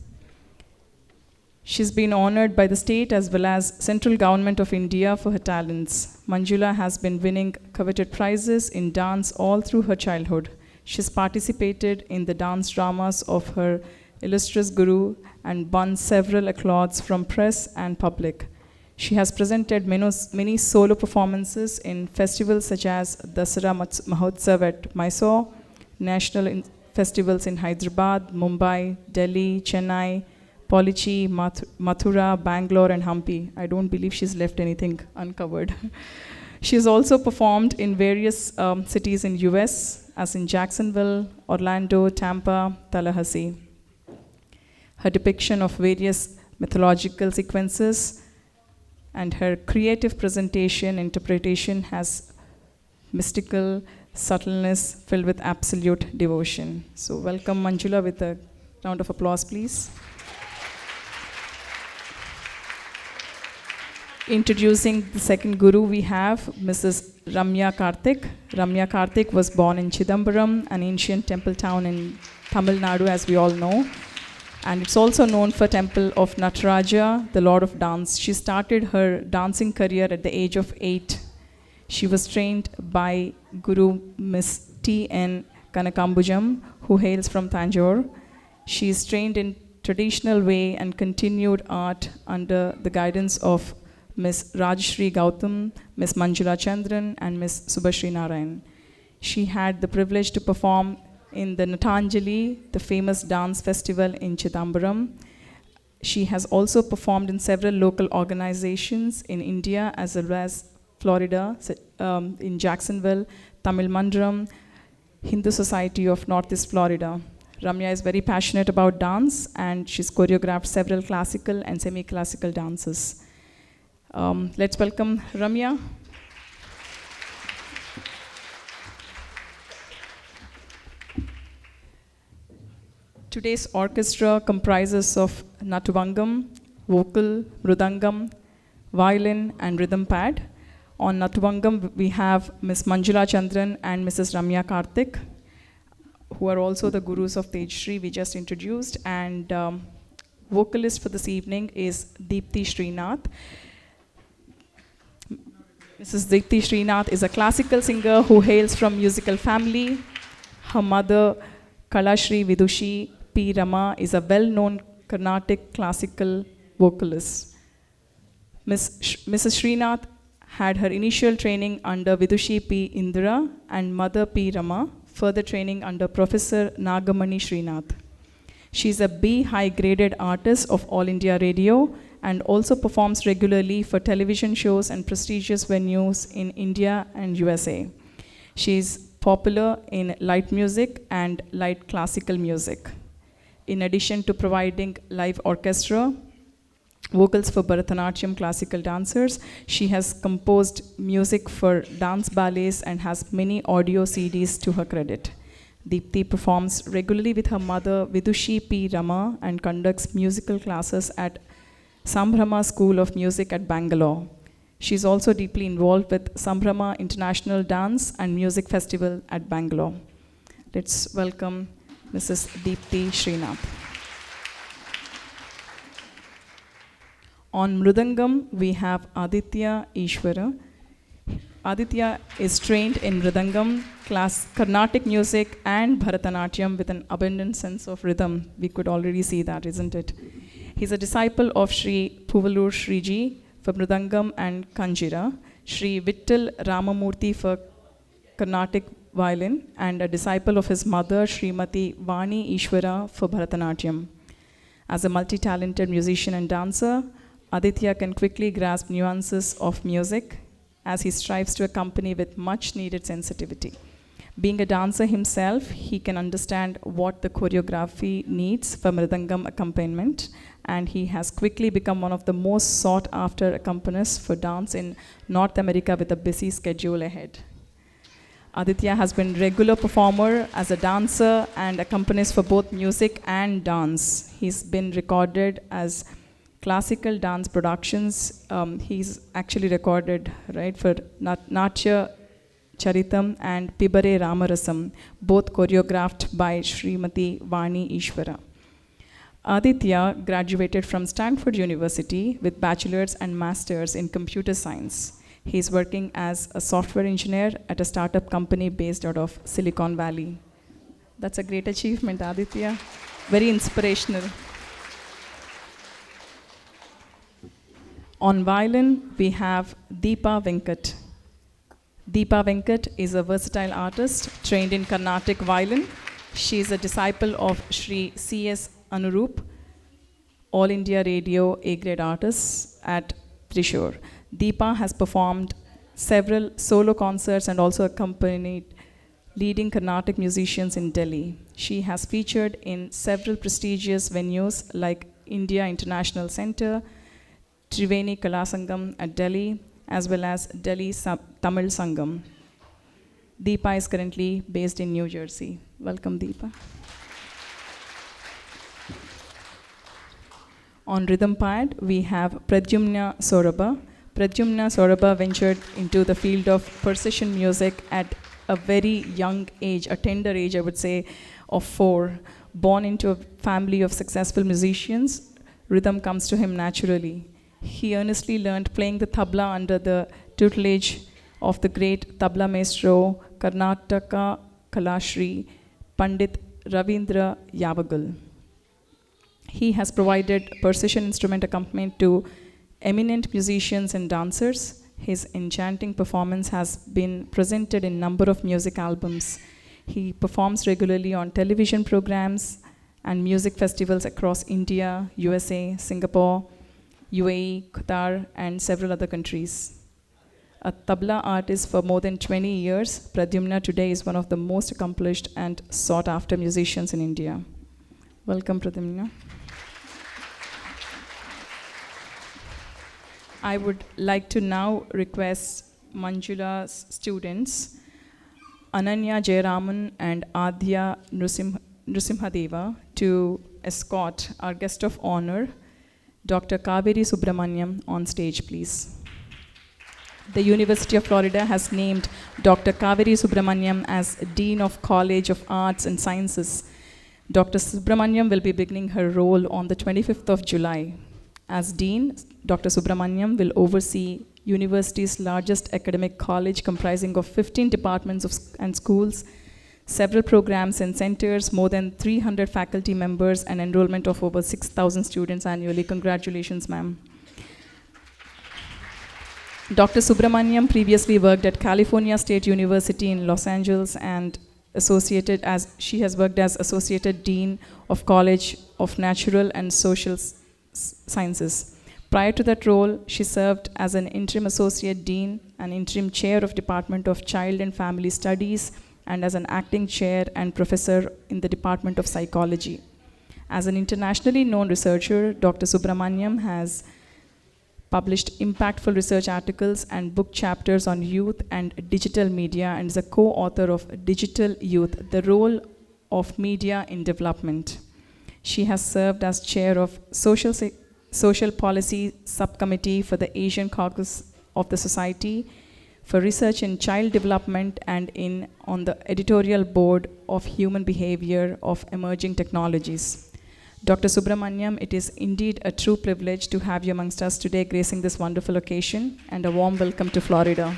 She's been honored by the state as well as central government of India for her talents. Manjula has been winning coveted prizes in dance all through her childhood. She's participated in the dance dramas of her illustrious guru and won several accolades from press and public. She has presented many solo performances in festivals such as Dasara Mahotsav at Mysore, national festivals in Hyderabad, Mumbai, Delhi, Chennai, Pollichi, Mathura, Bangalore, and Hampi. I don't believe she's left anything uncovered. She has also performed in various cities in US, as in Jacksonville, Orlando, Tampa, Tallahassee. Her depiction of various mythological sequences and her creative presentation, interpretation has mystical subtleness filled with absolute devotion. So welcome Manjula with a round of applause, please. Introducing the second guru, we have Mrs. Ramya Karthik. Ramya Karthik was born in Chidambaram, an ancient temple town in Tamil Nadu, as we all know. And it's also known for temple of Nataraja, the Lord of Dance. She started her dancing career at the age of 8. She was trained by Guru Miss T.N. Kanakambujam, who hails from Tanjore. She is trained in traditional way and continued art under the guidance of Miss Rajshri Gautam, Miss Manjula Chandran, and Miss Subhashri Narayan. She had the privilege to perform in the Natanjali, the famous dance festival in Chidambaram. She has also performed in several local organizations in India as well as Florida, in Jacksonville, Tamil Mandram, Hindu Society of Northeast Florida. Ramya is very passionate about dance, and she's choreographed several classical and semi-classical dances. Let's welcome Ramya. Today's orchestra comprises of Natuvangam, vocal, mridangam, violin, and rhythm pad. On Natuvangam, we have Ms. Manjula Chandran and Mrs. Ramya Karthik, who are also the gurus of Tejashree we just introduced. And vocalist for this evening is Deepthi Srinath. Mrs. Deepthi Srinath is a classical singer who hails from musical family. Her mother, Kalashri Vidushi P. Rama, is a well-known Carnatic classical vocalist. Mrs. Srinath had her initial training under Vidushi P. Indira and Mother P. Rama, further training under Professor Nagamani Srinath. She is a B high graded artist of All India Radio and also performs regularly for television shows and prestigious venues in India and USA. She is popular in light music and light classical music. In addition to providing live orchestra, vocals for Bharathnatyam classical dancers, she has composed music for dance ballets and has many audio CDs to her credit. Deepthi performs regularly with her mother Vidushi P. Rama and conducts musical classes at Sambhrama School of Music at Bangalore. She is also deeply involved with Sambhrama International Dance and Music Festival at Bangalore. Let's welcome Mrs. Deepthi Srinath. On Mridangam, we have Aditya Ishwara. Aditya is trained in Mridangam, class Carnatic music and Bharatanatyam with an abundant sense of rhythm. We could already see that, isn't it? He's a disciple of Sri Puvalur Shriji for Mridangam and Kanjira, Sri Vittal Ramamurthy for Carnatic violin, and a disciple of his mother, Srimati Vani Ishwara, for Bharatanatyam. As a multi-talented musician and dancer, Aditya can quickly grasp nuances of music as he strives to accompany with much needed sensitivity. Being a dancer himself, he can understand what the choreography needs for Mridangam accompaniment, and he has quickly become one of the most sought after accompanists for dance in North America with a busy schedule ahead. Aditya has been regular performer as a dancer and accompanist for both music and dance. He's been recorded as classical dance productions. He's actually recorded, right, for Natya Charitam and Pibare Ramarasam, both choreographed by Srimati Vani Ishwara. Aditya graduated from Stanford University with bachelor's and master's in computer science. He's working as a software engineer at a startup company based out of Silicon Valley. That's a great achievement, Aditya. Very inspirational. On violin, we have Deepa Venkat. Deepa Venkat is a versatile artist trained in Carnatic violin. She is a disciple of Sri C.S. Anurup, All India Radio A-grade artist at Thrissur. Deepa has performed several solo concerts and also accompanied leading Carnatic musicians in Delhi. She has featured in several prestigious venues like India International Centre, Triveni Kalasangam at Delhi, as well as Delhi Tamil Sangam. Deepa is currently based in New Jersey. Welcome, Deepa. On rhythm pad, we have Pradyumna Sorabha. Pradyumna Sorabha ventured into the field of precision music at a very young age, a tender age, I would say, of 4. Born into a family of successful musicians, rhythm comes to him naturally. He earnestly learned playing the tabla under the tutelage of the great tabla maestro, Karnataka Kalashri, Pandit Ravindra Yavagal. He has provided precision instrument accompaniment to eminent musicians and dancers. His enchanting performance has been presented in a number of music albums. He performs regularly on television programs and music festivals across India, USA, Singapore, UAE, Qatar, and several other countries. A tabla artist for more than 20 years, Pradyumna today is one of the most accomplished and sought-after musicians in India. Welcome, Pradyumna. I would like to now request Manjula's students, Ananya Jayaraman and Adhya Nrusimhadeva, to escort our guest of honor, Dr. Kaveri Subramaniam, on stage, please. The University of Florida has named Dr. Kaveri Subramaniam as Dean of College of Arts and Sciences. Dr. Subramaniam will be beginning her role on the 25th of July. As Dean, Dr. Subramaniam will oversee university's largest academic college comprising of 15 departments and schools, several programs and centers, more than 300 faculty members, and enrollment of over 6,000 students annually. Congratulations, ma'am. Dr. Subramaniam previously worked at California State University in Los Angeles and she has worked as Associate Dean of College of Natural and Social Sciences. Prior to that role, she served as an interim Associate Dean, an interim Chair of Department of Child and Family Studies, and as an acting Chair and Professor in the Department of Psychology. As an internationally known researcher, Dr. Subramaniam has published impactful research articles and book chapters on youth and digital media, and is a co-author of Digital Youth, The Role of Media in Development. She has served as chair of Social Policy Subcommittee for the Asian Caucus of the Society for Research in Child Development and on the editorial board of Human Behavior of Emerging Technologies. Dr. Subramaniam, it is indeed a true privilege to have you amongst us today, gracing this wonderful occasion, and a warm welcome to Florida.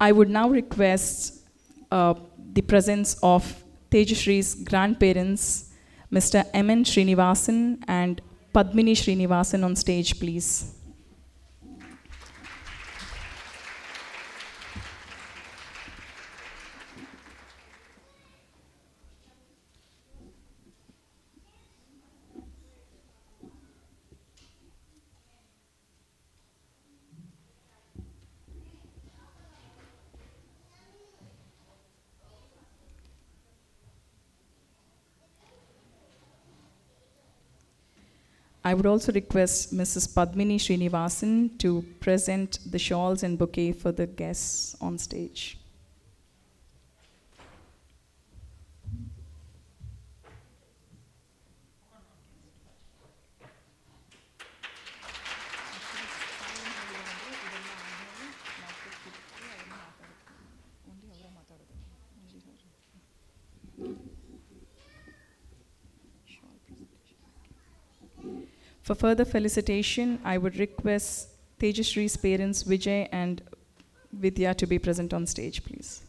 I would now request the presence of Tejashree's grandparents, Mr. M.N. Srinivasan and Padmini Srinivasan on stage, please. I would also request Mrs. Padmini Srinivasan to present the shawls and bouquet for the guests on stage. For further felicitation, I would request Tejashree's parents, Vijay and Vidhya, to be present on stage, please.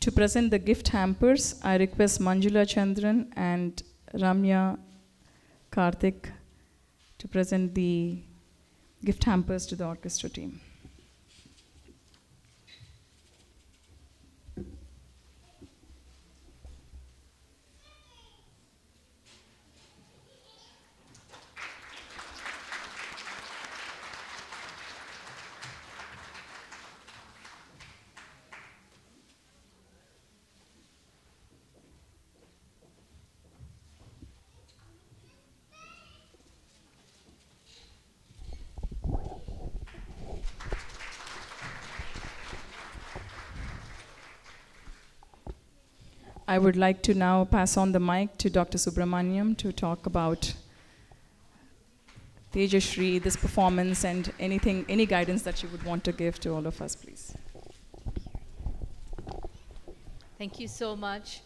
To present the gift hampers, I request Manjula Chandran and Ramya Karthik to present the gift hampers to the orchestra team. I would like to now pass on the mic to Dr. Subramaniam to talk about Tejashree, this performance, and any guidance that you would want to give to all of us, please. Thank you so much.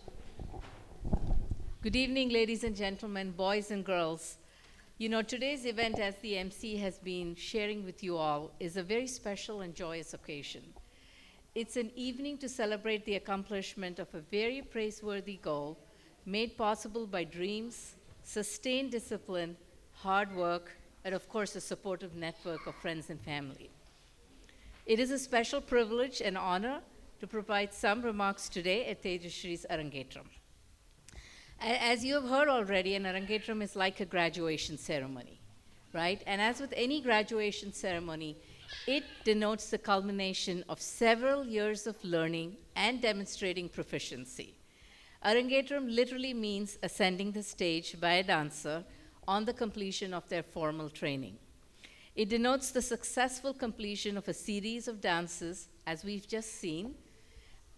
Good evening, ladies and gentlemen, boys and girls. You know, today's event, as the MC has been sharing with you all, is a very special and joyous occasion. It's an evening to celebrate the accomplishment of a very praiseworthy goal made possible by dreams, sustained discipline, hard work, and of course, a supportive network of friends and family. It is a special privilege and honor to provide some remarks today at Tejashree's Arangetram. As you have heard already, an Arangetram is like a graduation ceremony, right? And as with any graduation ceremony, it denotes the culmination of several years of learning and demonstrating proficiency. Arangetram literally means ascending the stage by a dancer on the completion of their formal training. It denotes the successful completion of a series of dances, as we've just seen,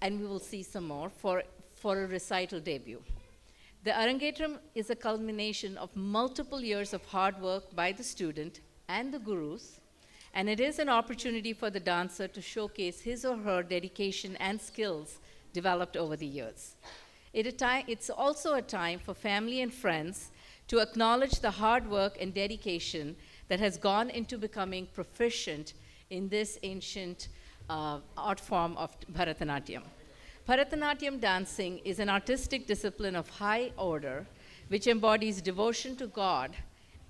and we will see some more, for a recital debut. The Arangetram is a culmination of multiple years of hard work by the student and the gurus, and it is an opportunity for the dancer to showcase his or her dedication and skills developed over the years. It's also a time for family and friends to acknowledge the hard work and dedication that has gone into becoming proficient in this ancient art form of Bharatanatyam. Bharatanatyam dancing is an artistic discipline of high order which embodies devotion to God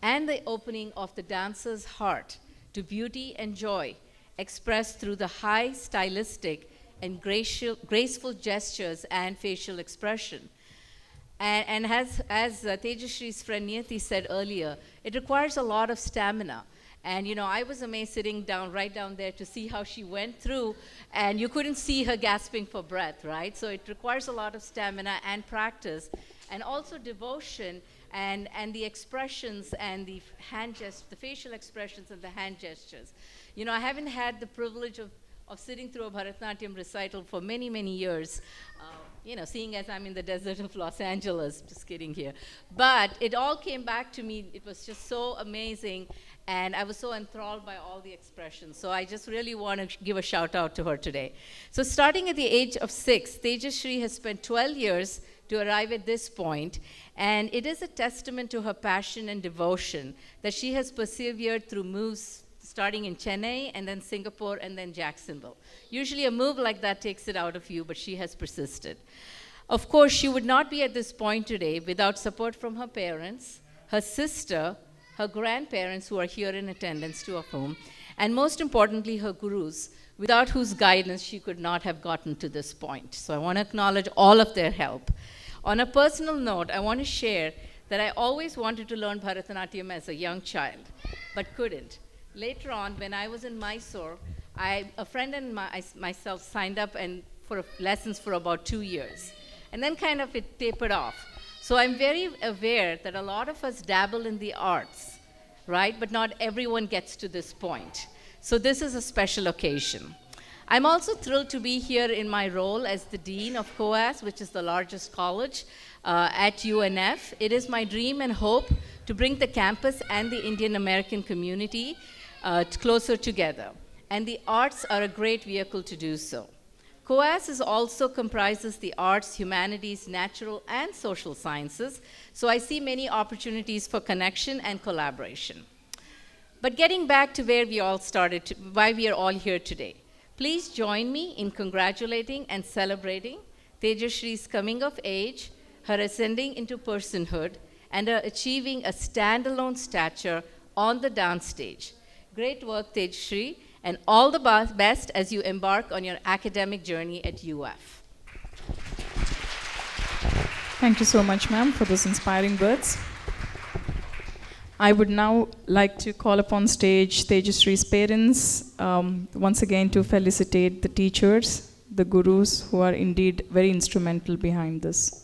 and the opening of the dancer's heart to beauty and joy expressed through the high stylistic and graceful gestures and facial expression. And as Tejashree's friend Niyati said earlier, it requires a lot of stamina. And I was amazed sitting right down there to see how she went through, and you couldn't see her gasping for breath, right? So it requires a lot of stamina and practice, and also devotion and the expressions and the hand gestures, the facial expressions and the hand gestures. I haven't had the privilege of sitting through a Bharatnatyam recital for many, many years, seeing as I'm in the desert of Los Angeles, just kidding here. But it all came back to me. It was just so amazing, and I was so enthralled by all the expressions. So I just really want to give a shout out to her today. So starting at the age of 6, Tejashree has spent 12 years to arrive at this point, and it is a testament to her passion and devotion that she has persevered through moves starting in Chennai and then Singapore and then Jacksonville. Usually a move like that takes it out of you, but she has persisted. Of course, she would not be at this point today without support from her parents, her sister, her grandparents who are here in attendance, two of whom, and most importantly, her gurus, without whose guidance she could not have gotten to this point. So I want to acknowledge all of their help. On a personal note, I want to share that I always wanted to learn Bharatanatyam as a young child, but couldn't. Later on, when I was in Mysore, a friend and myself signed up for lessons for about 2 years. And then kind of it tapered off. So I'm very aware that a lot of us dabble in the arts, right? But not everyone gets to this point. So this is a special occasion. I'm also thrilled to be here in my role as the Dean of COAS, which is the largest college at UNF. It is my dream and hope to bring the campus and the Indian American community closer together. And the arts are a great vehicle to do so. COAS also comprises the arts, humanities, natural, and social sciences, so I see many opportunities for connection and collaboration. But getting back to where we all started, why we are all here today, please join me in congratulating and celebrating Tejashree's coming of age, her ascending into personhood, and her achieving a standalone stature on the dance stage. Great work, Tejashree, and all the best as you embark on your academic journey at UF. Thank you so much, ma'am, for those inspiring words. I would now like to call upon stage Tejashree's parents once again to felicitate the teachers, the gurus who are indeed very instrumental behind this.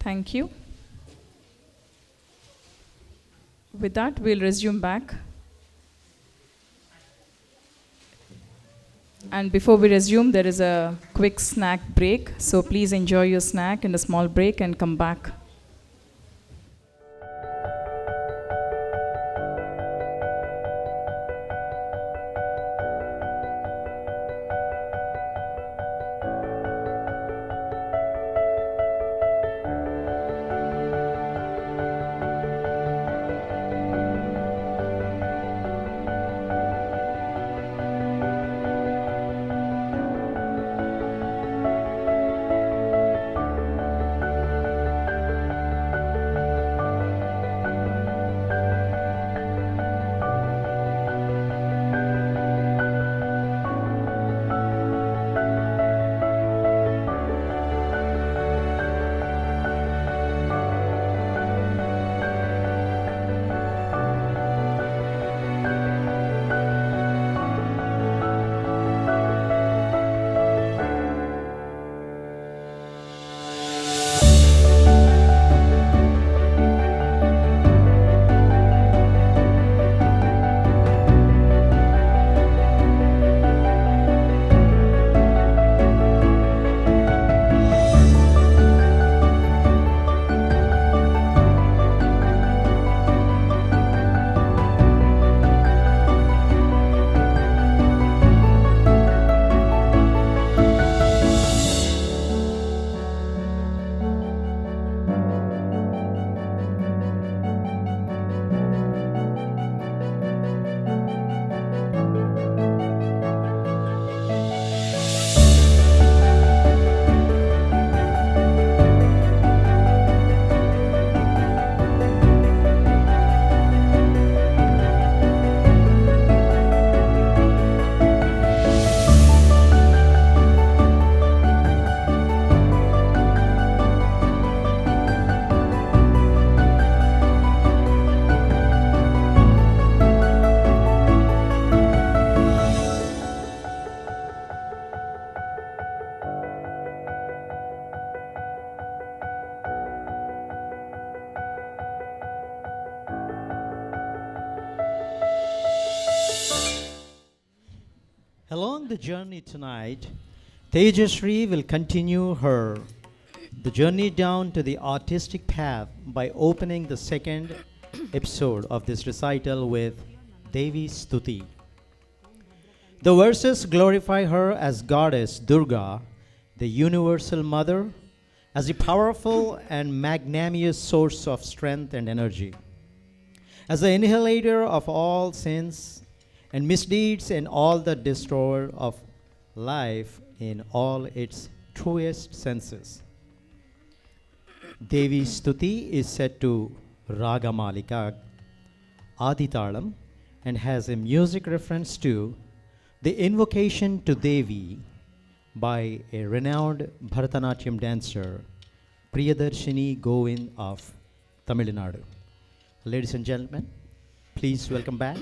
Thank you. With that, we'll resume back. And before we resume, there is a quick snack break. So please enjoy your snack in a small break and come back. Along the journey tonight, Tejashree will continue the journey down to the artistic path by opening the second episode of this recital with Devi Stuti. The verses glorify her as goddess Durga, the universal mother, as a powerful and magnanimous source of strength and energy, as the annihilator of all sins and misdeeds and all the destroyer of life in all its truest senses. Devi Stuti is set to Raga Malika, Aditalam, and has a music reference to the invocation to Devi by a renowned Bharathnatyam dancer, Priyadarshini Govind of Tamil Nadu. Ladies and gentlemen, please welcome back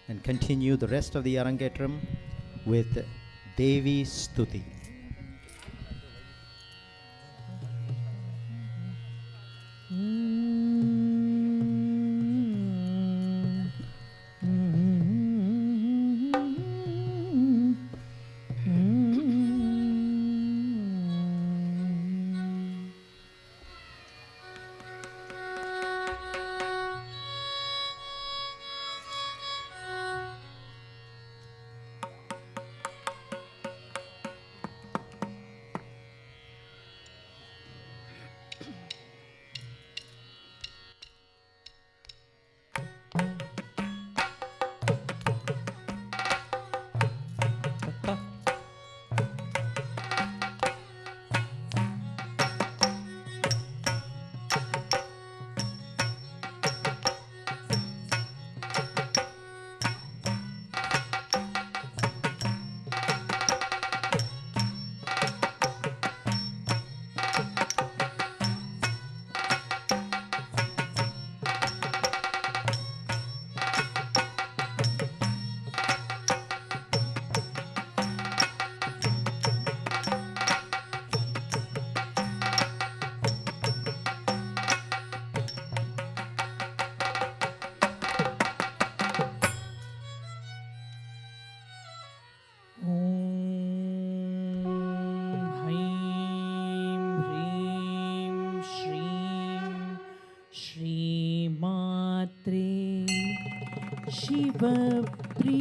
and continue the rest of the Arangetram with Devi Stuti.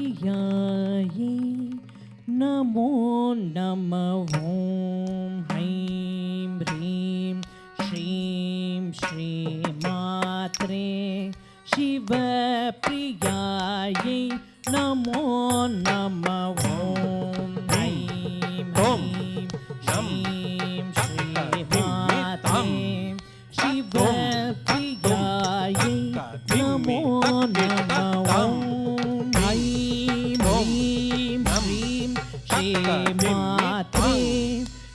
शिवप्रियायै नमो नमः ॐ ऐं ह्रीं श्रीं श्रीमात्रे शिवप्रियायै नमो नमः ॐ ऐं ह्रीं श्रीं श्रीमात्रे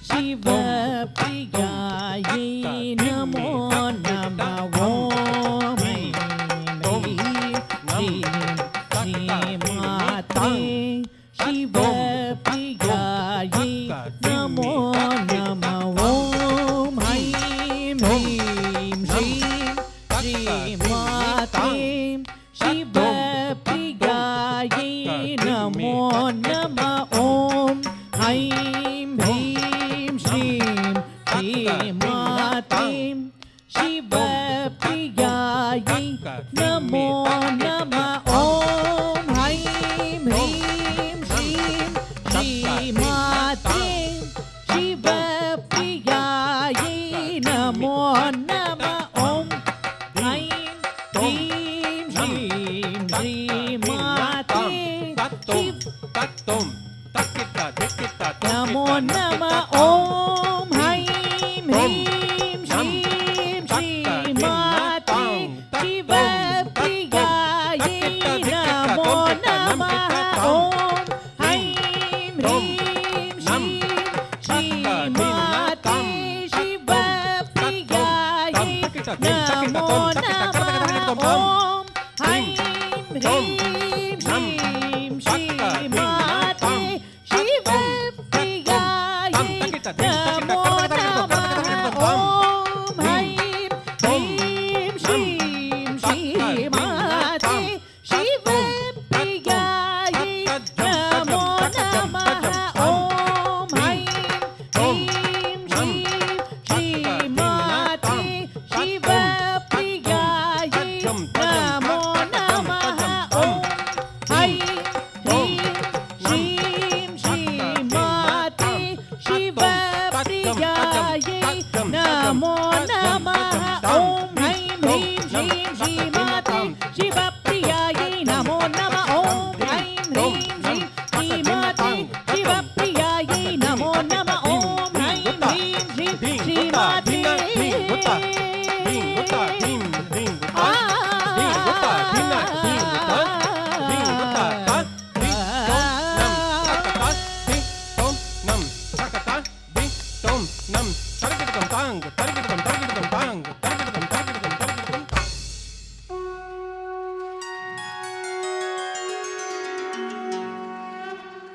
शिवप्रियायै नमो नमः ॐ मात्रे शिवप्रियायै नमो नमः ॐ मात्रे शिवप्रियायै नमो नमः ॐ मात्रे शिवप्रियायै नमो नमः ऐं ह्रीं श्रीं श्रीमात्रे शिवप्रियायै नमो नमः ॐ ऐं ह्रीं श्रीं श्रीमात्रे शिवप्रियायै नमो नमः ॐ ऐं ह्रीं श्रीं श्रीमात्रे नमो नमः ॐ ऐं ह्रीं श्रीं श्रीमात्रे शिवप्रियायै नमो नमः ॐ ऐं ह्रीं श्रीं श्रीमात्रे शिवप्रियायै नमो नमः ॐ ऐं ह्रीं श्रीं श्रीमात्रे शिवप्रियायै नमो नमः ॐ ऐं ह्रीं श्रीं श्रीमात्रे शिवप्रियायै नमो नमः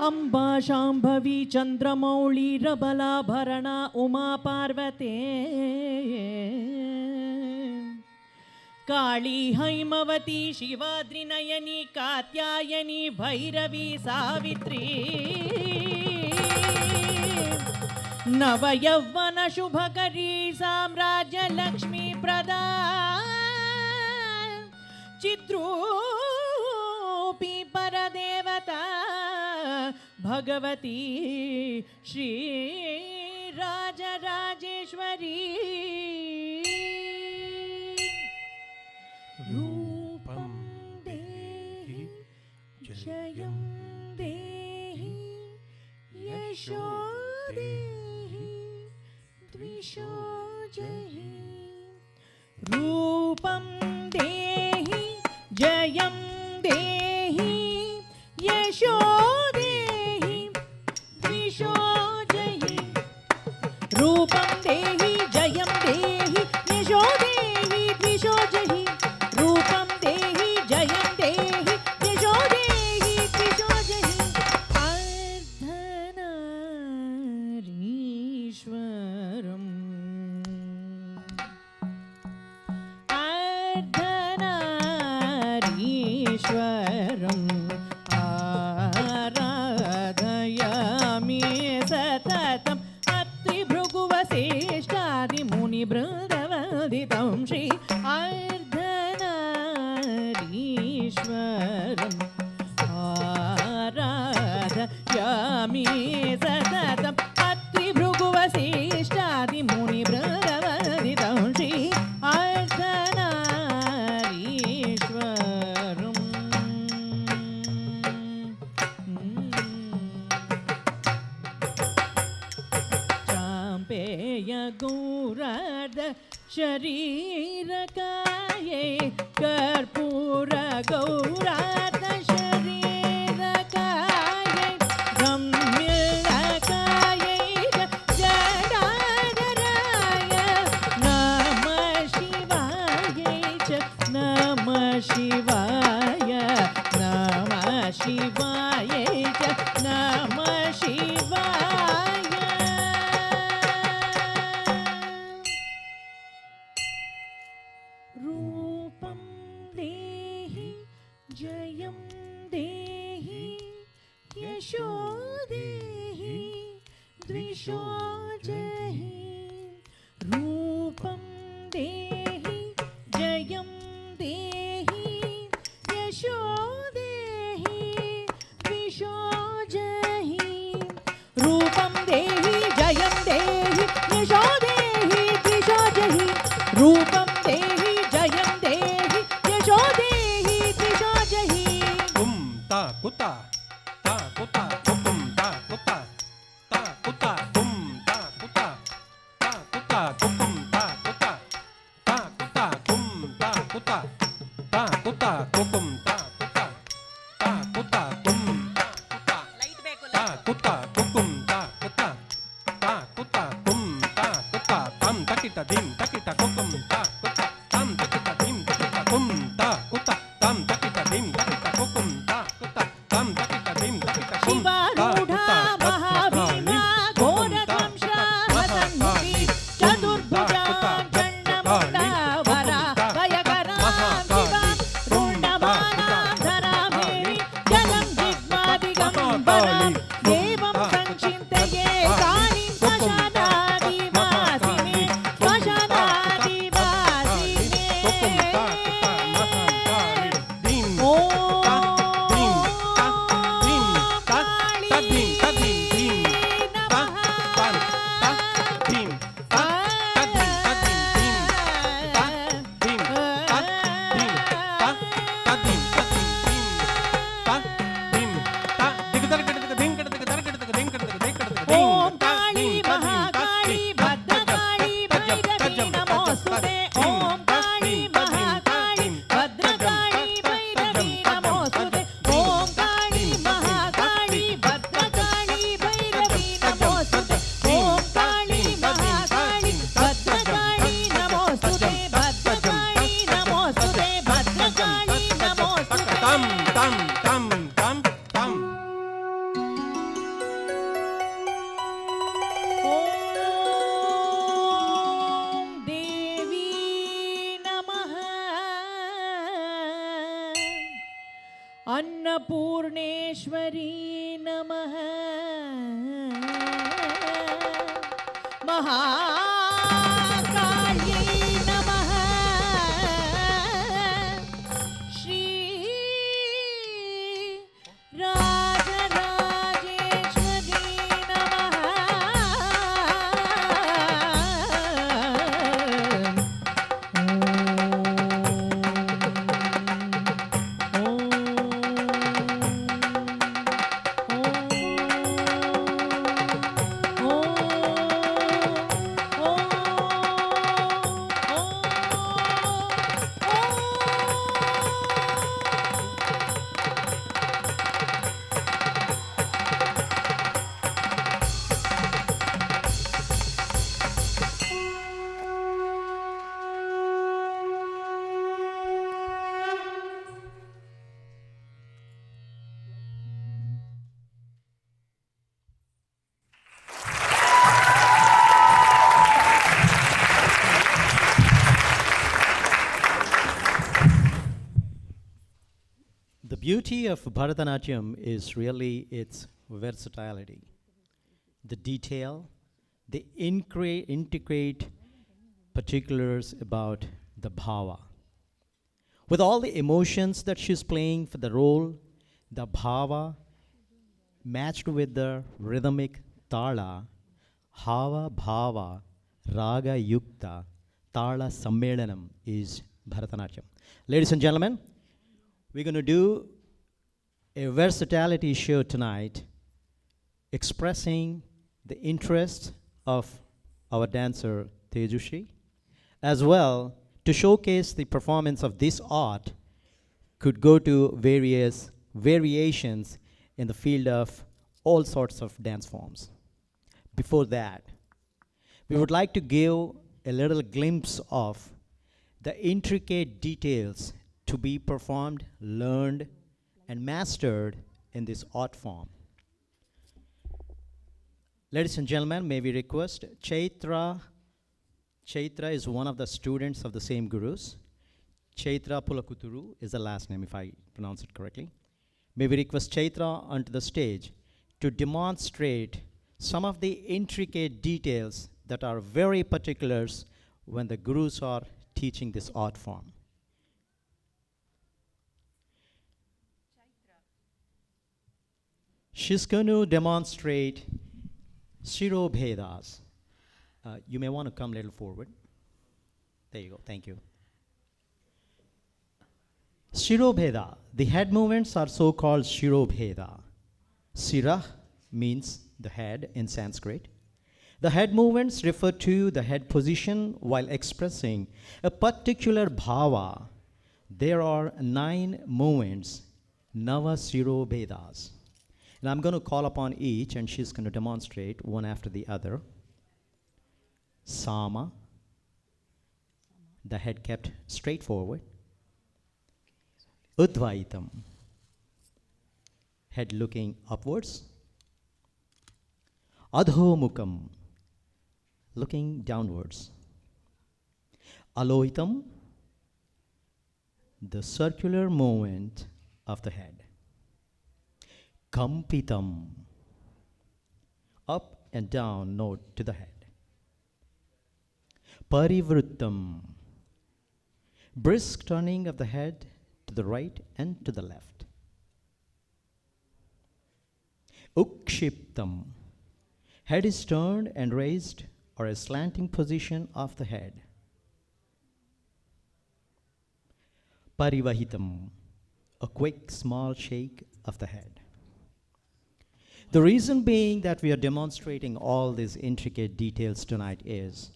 अंबा शाम्भवी चंद्रमौली रबलाभरणा उमा पार्वते काली हैमवती शिवाद्रिनयनी कात्यायनी भैरवी सावित्री नवयौवन शुभकरी साम्राज्य लक्ष्मी प्रदा चिद्रूपी परदेवता भगवती श्री राजराजेश्वरी रूपं देहि जयं देहि यशो देहि द्विषो जहि रूपं देहि जयं देहि यशो देहि द्विषो जहि रूपं देहि जयं देहि यशो देहि द्विषो जहि रूपं देहि जयं देहि यशो देहि द्विषो जहि अर्धनारीश्वरम् अर्धनारीश्वरम् आराधयामि सततम् अत्रिभृगुवसिष्ठादिमुनिबृन्दवन्दितं श्री अर्धनारीश्वरम् आराधयामि सततम् अत्रिभृगुवसिष्ठादिमुनिबृन्दवन्दितं श्री अर्धनारीश्वरम् चाम्पेय गौरार्ध शरीरकाये कर्पूर गौरार्ध शरीरकाये गम्यकाये जडाधराय नमः शिवाय च नमः शिवाय नमः शिवाय च नमः शिवाय रूपं देहि जयं देहि यशो देहि द्विषो जहि रूपं देहि जयं देहि यशो देहि द्विषो जहि रूपं देहि जयं देहि यशो देहि द्विषो जहि रूपं देहि जयं देहि यशो देहि द्विषो जहि kum ta kuta kum ta kuta kum ta kuta kum ta kuta kum ta kuta kum ta kuta kum light బేకు kuta kum ta kuta kum ta kuta tam takita dim takita kum ta kuta tam takita dim takita kum ta kuta tam takita dim takita kum ta kuta tam takita dim takita kum ta शिवारूढा महाभीमा घोरध्वंसा हसन्मुखी चतुर्भुजा चण्डमुण्डा वरा भयकरां शिवां रुण्डमालां धरामेणि जलं जिह्वादिगम्बरां देवं संचिन्तये कालीं श्मशानादिवासिने tam tam tam tam tam Annapurneshwari नमः महाकाल्यै नमः Shri Rajrajeshwari The beauty of Bharathnatyam is really its versatility, the detail, the intricate particulars about the bhava. With all the emotions that she's playing for the role, the bhava matched with the rhythmic tala, hava bhava raga yukta tala sammelanam is Bharathnatyam. Ladies and gentlemen, we're going to do a versatility show tonight, expressing the interest of our dancer Tejashree, as well to showcase the performance of this art could go to various variations in the field of all sorts of dance forms. Before that, we would like to give a little glimpse of the intricate details to be performed, learned, and mastered in this art form. Ladies and gentlemen, may we request Chaitra. Chaitra is one of the students of the same gurus. Chaitra Pulakuturu is the last name, if I pronounce it correctly. May we request Chaitra onto the stage to demonstrate some of the intricate details that are very particular when the gurus are teaching this art form. She's going to demonstrate Shirobhedas. You may want to come a little forward. There you go. Thank you. Shirobheda. The head movements are so-called Shirobheda. Sirah means the head in Sanskrit. The head movements refer to the head position while expressing a particular bhava. There are 9 movements, Nava Shirobhedas. And I'm going to call upon each, and she's going to demonstrate one after the other. Sama, the head kept straight forward. Udvaitam, head looking upwards. Adhomukam, looking downwards. Alohitam, the circular movement of the head. Kampitam, up and down note to the head. Parivrittam, brisk turning of the head to the right and to the left. Ukshiptam, head is turned and raised or a slanting position of the head. Parivahitam, a quick small shake of the head. The reason being that we are demonstrating all these intricate details tonight is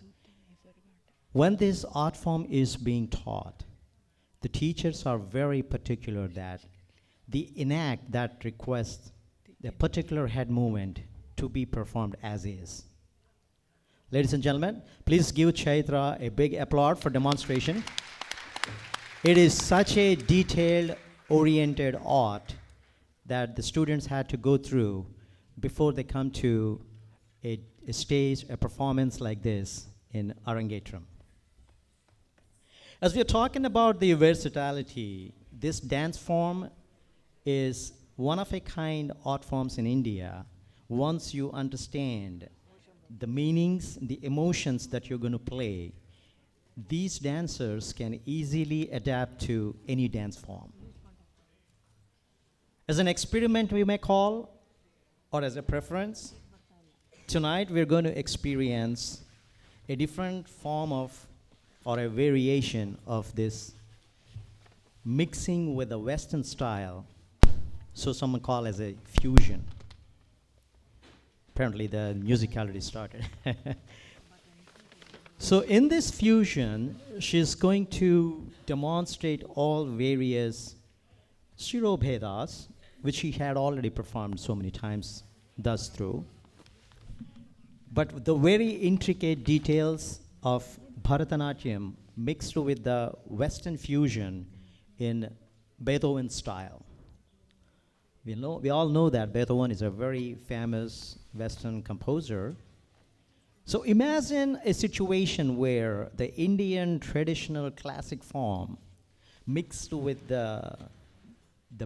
when this art form is being taught, the teachers are very particular that they enact that requests the particular head movement to be performed as is. Ladies and gentlemen, please give Chaitra a big applause for demonstration. It is such a detail-oriented art that the students had to go through before they come to a stage, a performance like this in Arangetram. As we are talking about the versatility, this dance form is one of a kind art forms in India. Once you understand the meanings, the emotions that you're going to play, these dancers can easily adapt to any dance form. As an experiment, we may call, or as a preference, tonight we're going to experience a different form of, or a variation of this mixing with a Western style, so someone call as a fusion. Apparently the musicality started. So in this fusion, she's going to demonstrate all various Shirobhedas, which she had already performed so many times thus through. But the very intricate details of Bharathnatyam mixed with the Western fusion in Beethoven style. We all know that Beethoven is a very famous Western composer. So imagine a situation where the Indian traditional classic form mixed with the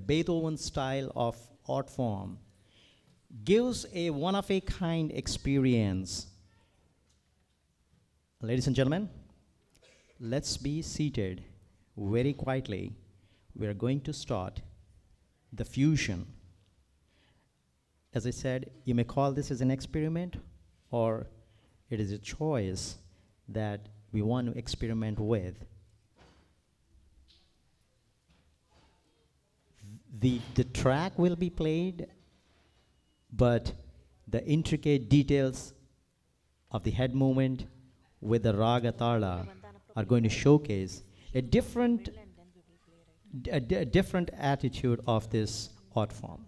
Beethoven style of art form gives a one-of-a-kind experience. Ladies and gentlemen, let's be seated very quietly. We are going to start the fusion. As I said, you may call this as an experiment, or it is a choice that we want to experiment with. The track will be played, but the intricate details of the head movement with the raga tala are going to showcase a different attitude of this art form.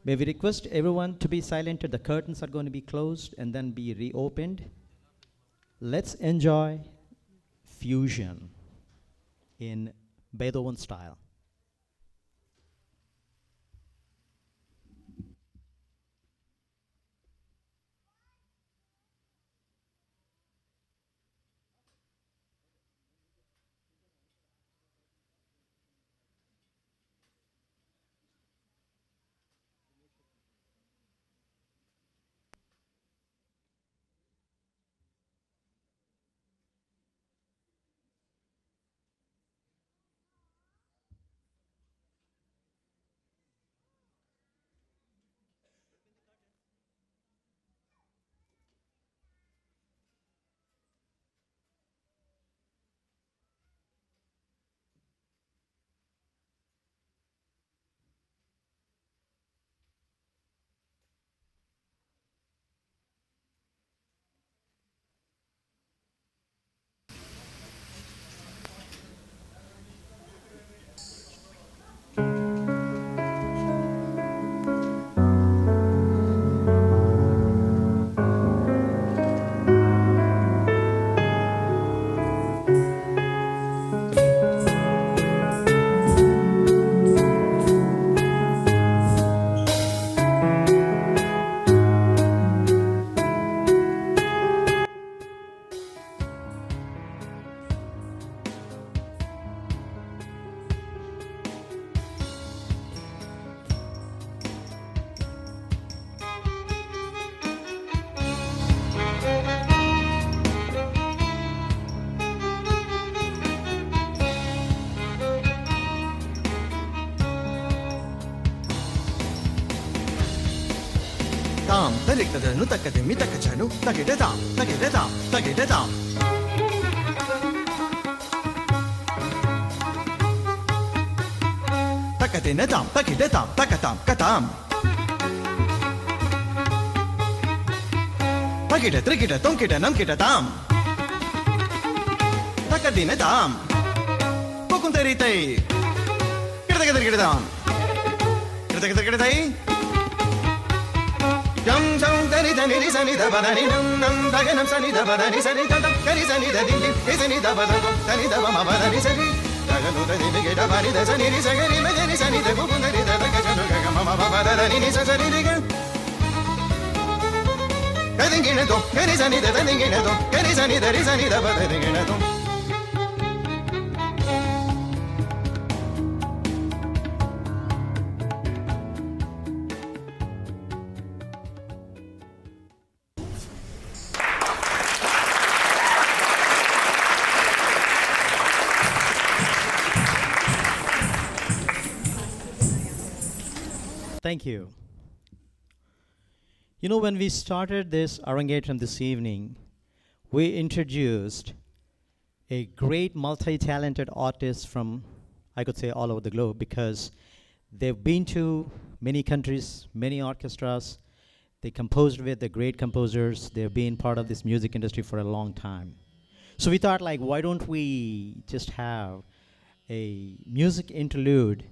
May we request everyone to be silent till the curtains are going to be closed and then be reopened. Let's enjoy fusion in Beethoven style. tam tarik tadanu takade mitaka chanu takide tam takide tam takide tam takade na tam takide tam takatam katam takide trikide tonkide namkide tam takade na tam pokunteritai kirtakide tam kirtakide tai Jam jam dani dani ni sani da badani nam nam daganam sani da badani sani da da kari sani da din din sani da badani sani da ma badani sani daganu da ni ge da bani da sani ni sagani me ni sani da bukun da da da kajanu ga ma ma badani ni sani ni ga kadin gine do kari sani da din gine do kari sani da ri sani da badani gine do Thank you. You know, when we started this Arangetram this evening, we introduced a great multi-talented artist from, I could say, all over the globe, because they've been to many countries, many orchestras. They composed with the great composers. They've been part of this music industry for a long time. So we thought, like, why don't we just have a music interlude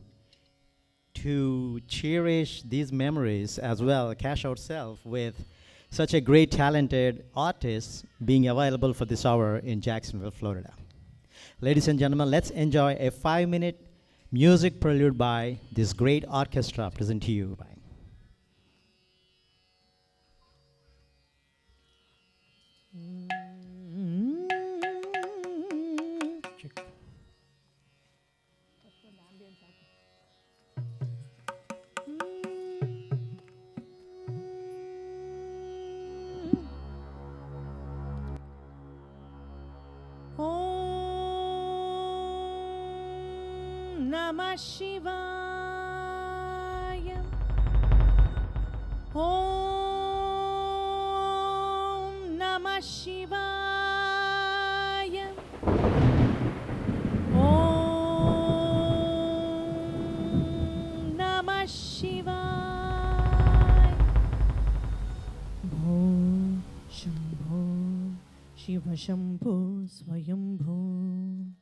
to cherish these memories as well, cash ourselves with such a great talented artist being available for this hour in Jacksonville, Florida. Ladies and gentlemen, let's enjoy a 5-minute music prelude by this great orchestra present to you by Namah Shivaya. Om Namah Shivaya. Om Namah Shivaya. Bho Shambho Shiva Shambho Swayambho.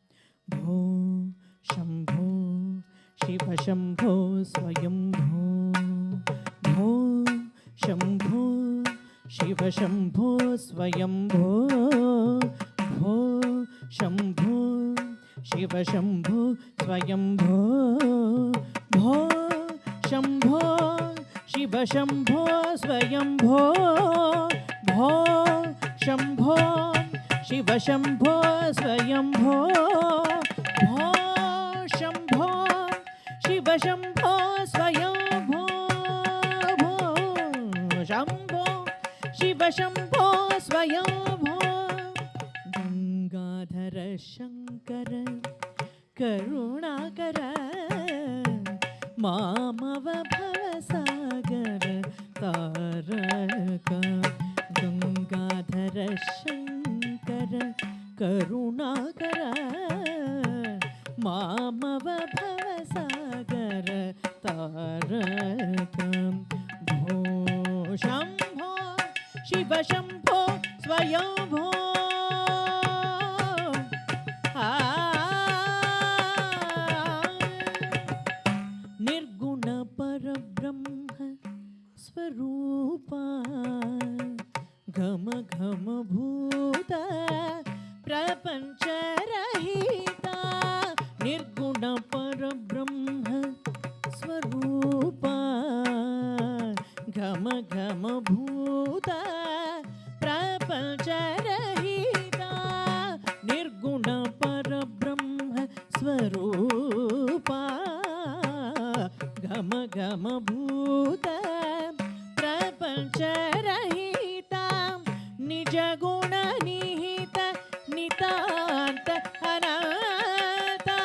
Bho Shambho Shiva Shambho Swayambho. Bho Shambho Shiva Shambho Swayambho. Bho Shambho Shiva Shambho Swayambho. Bho Shambho Shiva Shambho Swayambho. Bho Shambho Shiva Shambho Swayambho. Bho Shambho Shiva Shambho Swayambho. Bho Shambho Shiva Shambho Swayambho. Gangadhara Shankara Karunakara Mamava Bhavasagara Taraka. Gangadhara Shankara Karunakara Mamava Bhavasagara Tarakam. Bho Shambho Shiva Shambho Swayambho. Nirguna Parabrahma Swarupa Ghama Ghama Bhuta Prapancharahita. Nirguna Parabrahma Swarupa Ghama Ghama Bhuta Prapancharahita. Nirguna Parabrahma Swarupa Ghama Ghama Bhuta Prapancharahita. Nija Guna Nihita Nitanta Anata.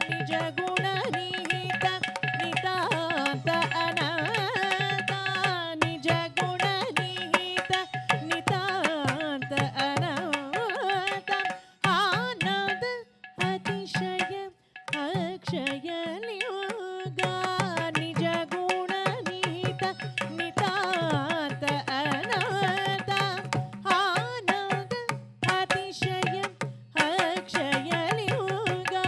Nija Guna Nihita Nitanta Anata. Nija Guna Nihita Nitanta Anata. Anand Atishaya Akshaya Yoga. Nija Guna Nihita Nitanta Anata. Anand Atishaya Akshaya Yoga.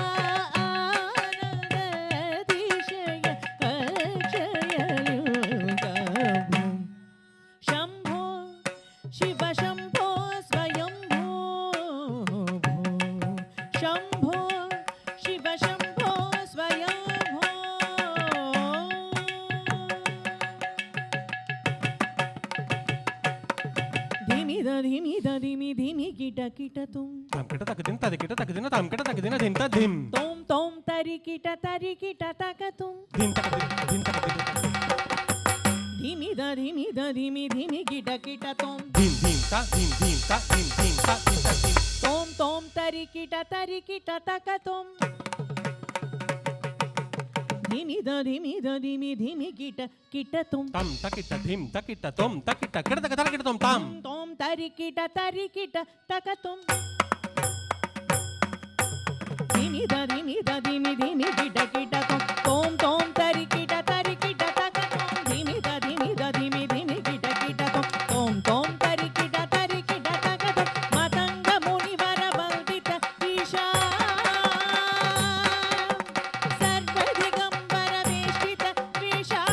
Anand Atishaya Akshaya Yoga. Shambho Shiva Shambho Swayambho. Shambho Shiva Shambho Swayambho. Dhimi da dhimi da dhimi dhimi kita kita tum. Tam kita tak din tadi kita tak din tam kita tak din din ta dim. Tom tom tari kita takatum. Din tak din. धिमि ध धिमि ध धिमि धिमि kit kit तोम धीम धीम ता धीम धीम ता धीम धीम ता धीम ता धीम तोम तोम तरि kit तक तोम धिमि ध धिमि धिमि kit तोम तम तकिट धीम तकिट तोम तकिट किट तक तकिट तोम ताम तोम तरि किट तक तोम धिमि ध धिमि किट तोम तोम तरि किट तक तोम धिमि ध धिमि किट तोम तोम तरि किट तक तोम मतंग मुनिवर बल्दित ईशा सर्वदिगंबर वेष्टित वेशा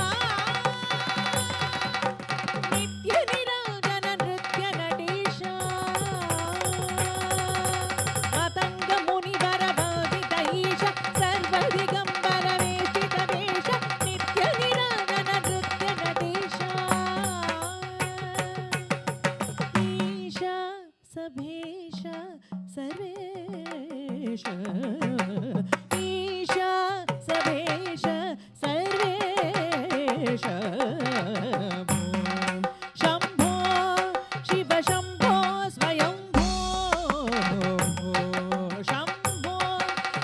नित्य निरंजन नृत्य नटेशा मतंग मुनिवर बल्दित ईशा सर्वदिगंबर वेष्टित वेशा नित्य निरंजन नृत्य नटेशा ईशा सभेश सर्वेश ईशा सभेश सर्वेश शंभो शिव शंभो स्वयंभो शंभो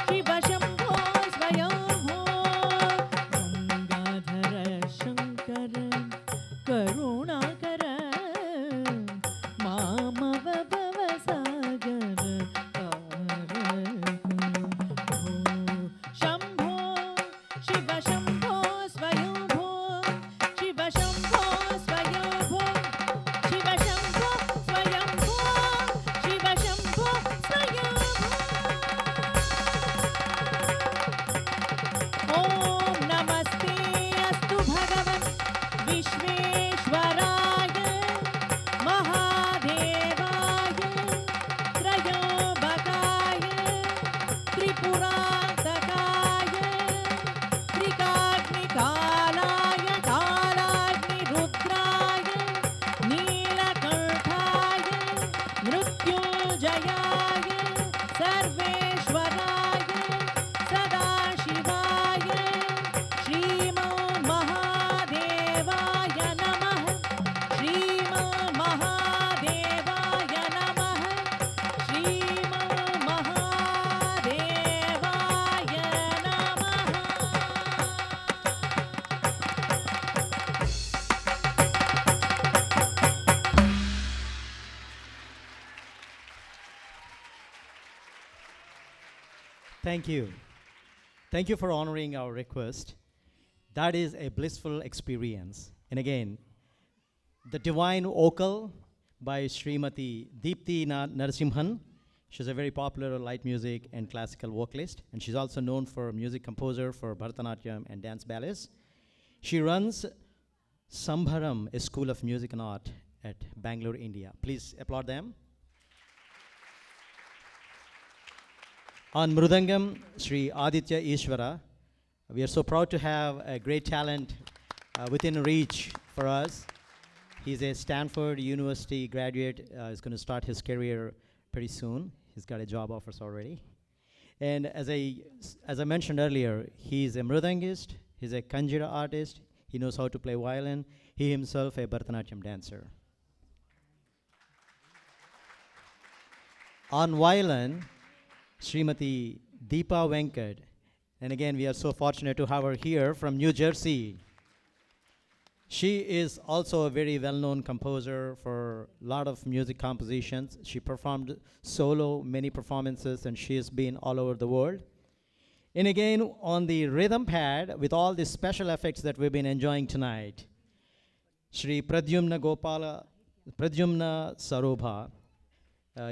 शिव शंभो स्वयंभो गंगाधर शंकर करुणाकर मामव भवसागर शंभो शिव शंभो स्वयंभो शिव शंभो स्वयंभो शिव शंभो स्वयंभो शिव शंभो स्वयंभो ॐ नमस्ते अस्तु भगवन् विश्वेश्वराय महादेवाय त्रयोबकाय त्रिपुरान्तकाय त्रिकाग्निकालाय कालाग्निरुद्राय नीलकण्ठाय मृत्युञ्जयाय सर्वेश्वराय सदाशिवाय श्रीमन्महादेवाय नमः श्रीमन्महादेवाय नमः श्रीमन्महादेवाय नमः Thank you. Thank you for honoring our request. That is a blissful experience. And again, the Divine Vocal by Srimati Deepthi Narasimhan. She's a very popular light music and classical vocalist, and she's also known for music composer for Bharathnatyam and dance ballets. She runs Sambharam, a school of music and art at Bangalore, India. Please applaud them. On Mrudangam, Sri Aditya Ishwara. We are so proud to have a great talent within reach for us. He's a Stanford University graduate. He's going to start his career pretty soon. He's got a job offers already. And as I mentioned earlier, he's a mrudangist, he's a kanjira artist, he knows how to play violin, he himself a Bharathnatyam dancer. On violin, Srimati Deepa Venkat. And again, we are so fortunate to have her here from New Jersey. She is also a very well-known composer for a lot of music compositions. She performed solo many performances, and she has been all over the world. And again, on the rhythm pad, with all the special effects that we've been enjoying tonight, Shri Pradyumna Sarobha.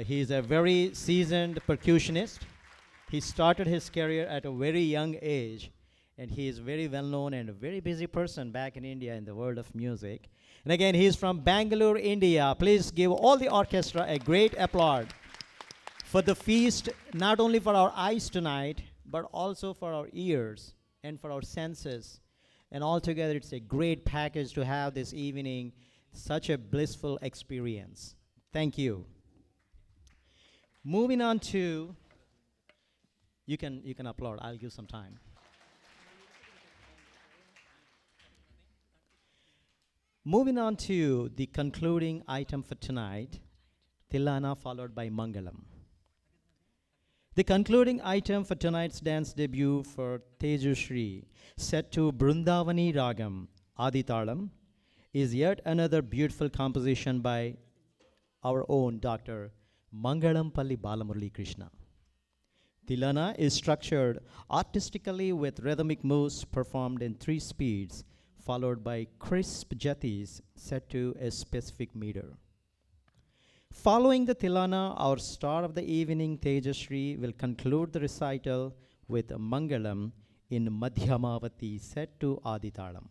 He is a very seasoned percussionist. He started his career at a very young age, and he is very well known and a very busy person back in India in the world of music. And again, he is from Bangalore, India. Please give all the orchestra a great applause for the feast, not only for our eyes tonight, but also for our ears and for our senses. And altogether, it's a great package to have this evening, such a blissful experience. Thank you. Moving on to, you can applaud, I'll give some time. Moving on to the concluding item for tonight, Tilana followed by Mangalam. The concluding item for tonight's dance debut for Tejashree, set to Brindavani Ragam, Aditalam, is yet another beautiful composition by our own Dr. Mangalampalli Balamurali Krishna. Tilana is structured artistically with rhythmic moves performed in 3 speeds, followed by crisp jatis set to a specific meter. Following the Tilana, our star of the evening, Tejashree, will conclude the recital with a Mangalam in Madhyamavati set to Aditalam.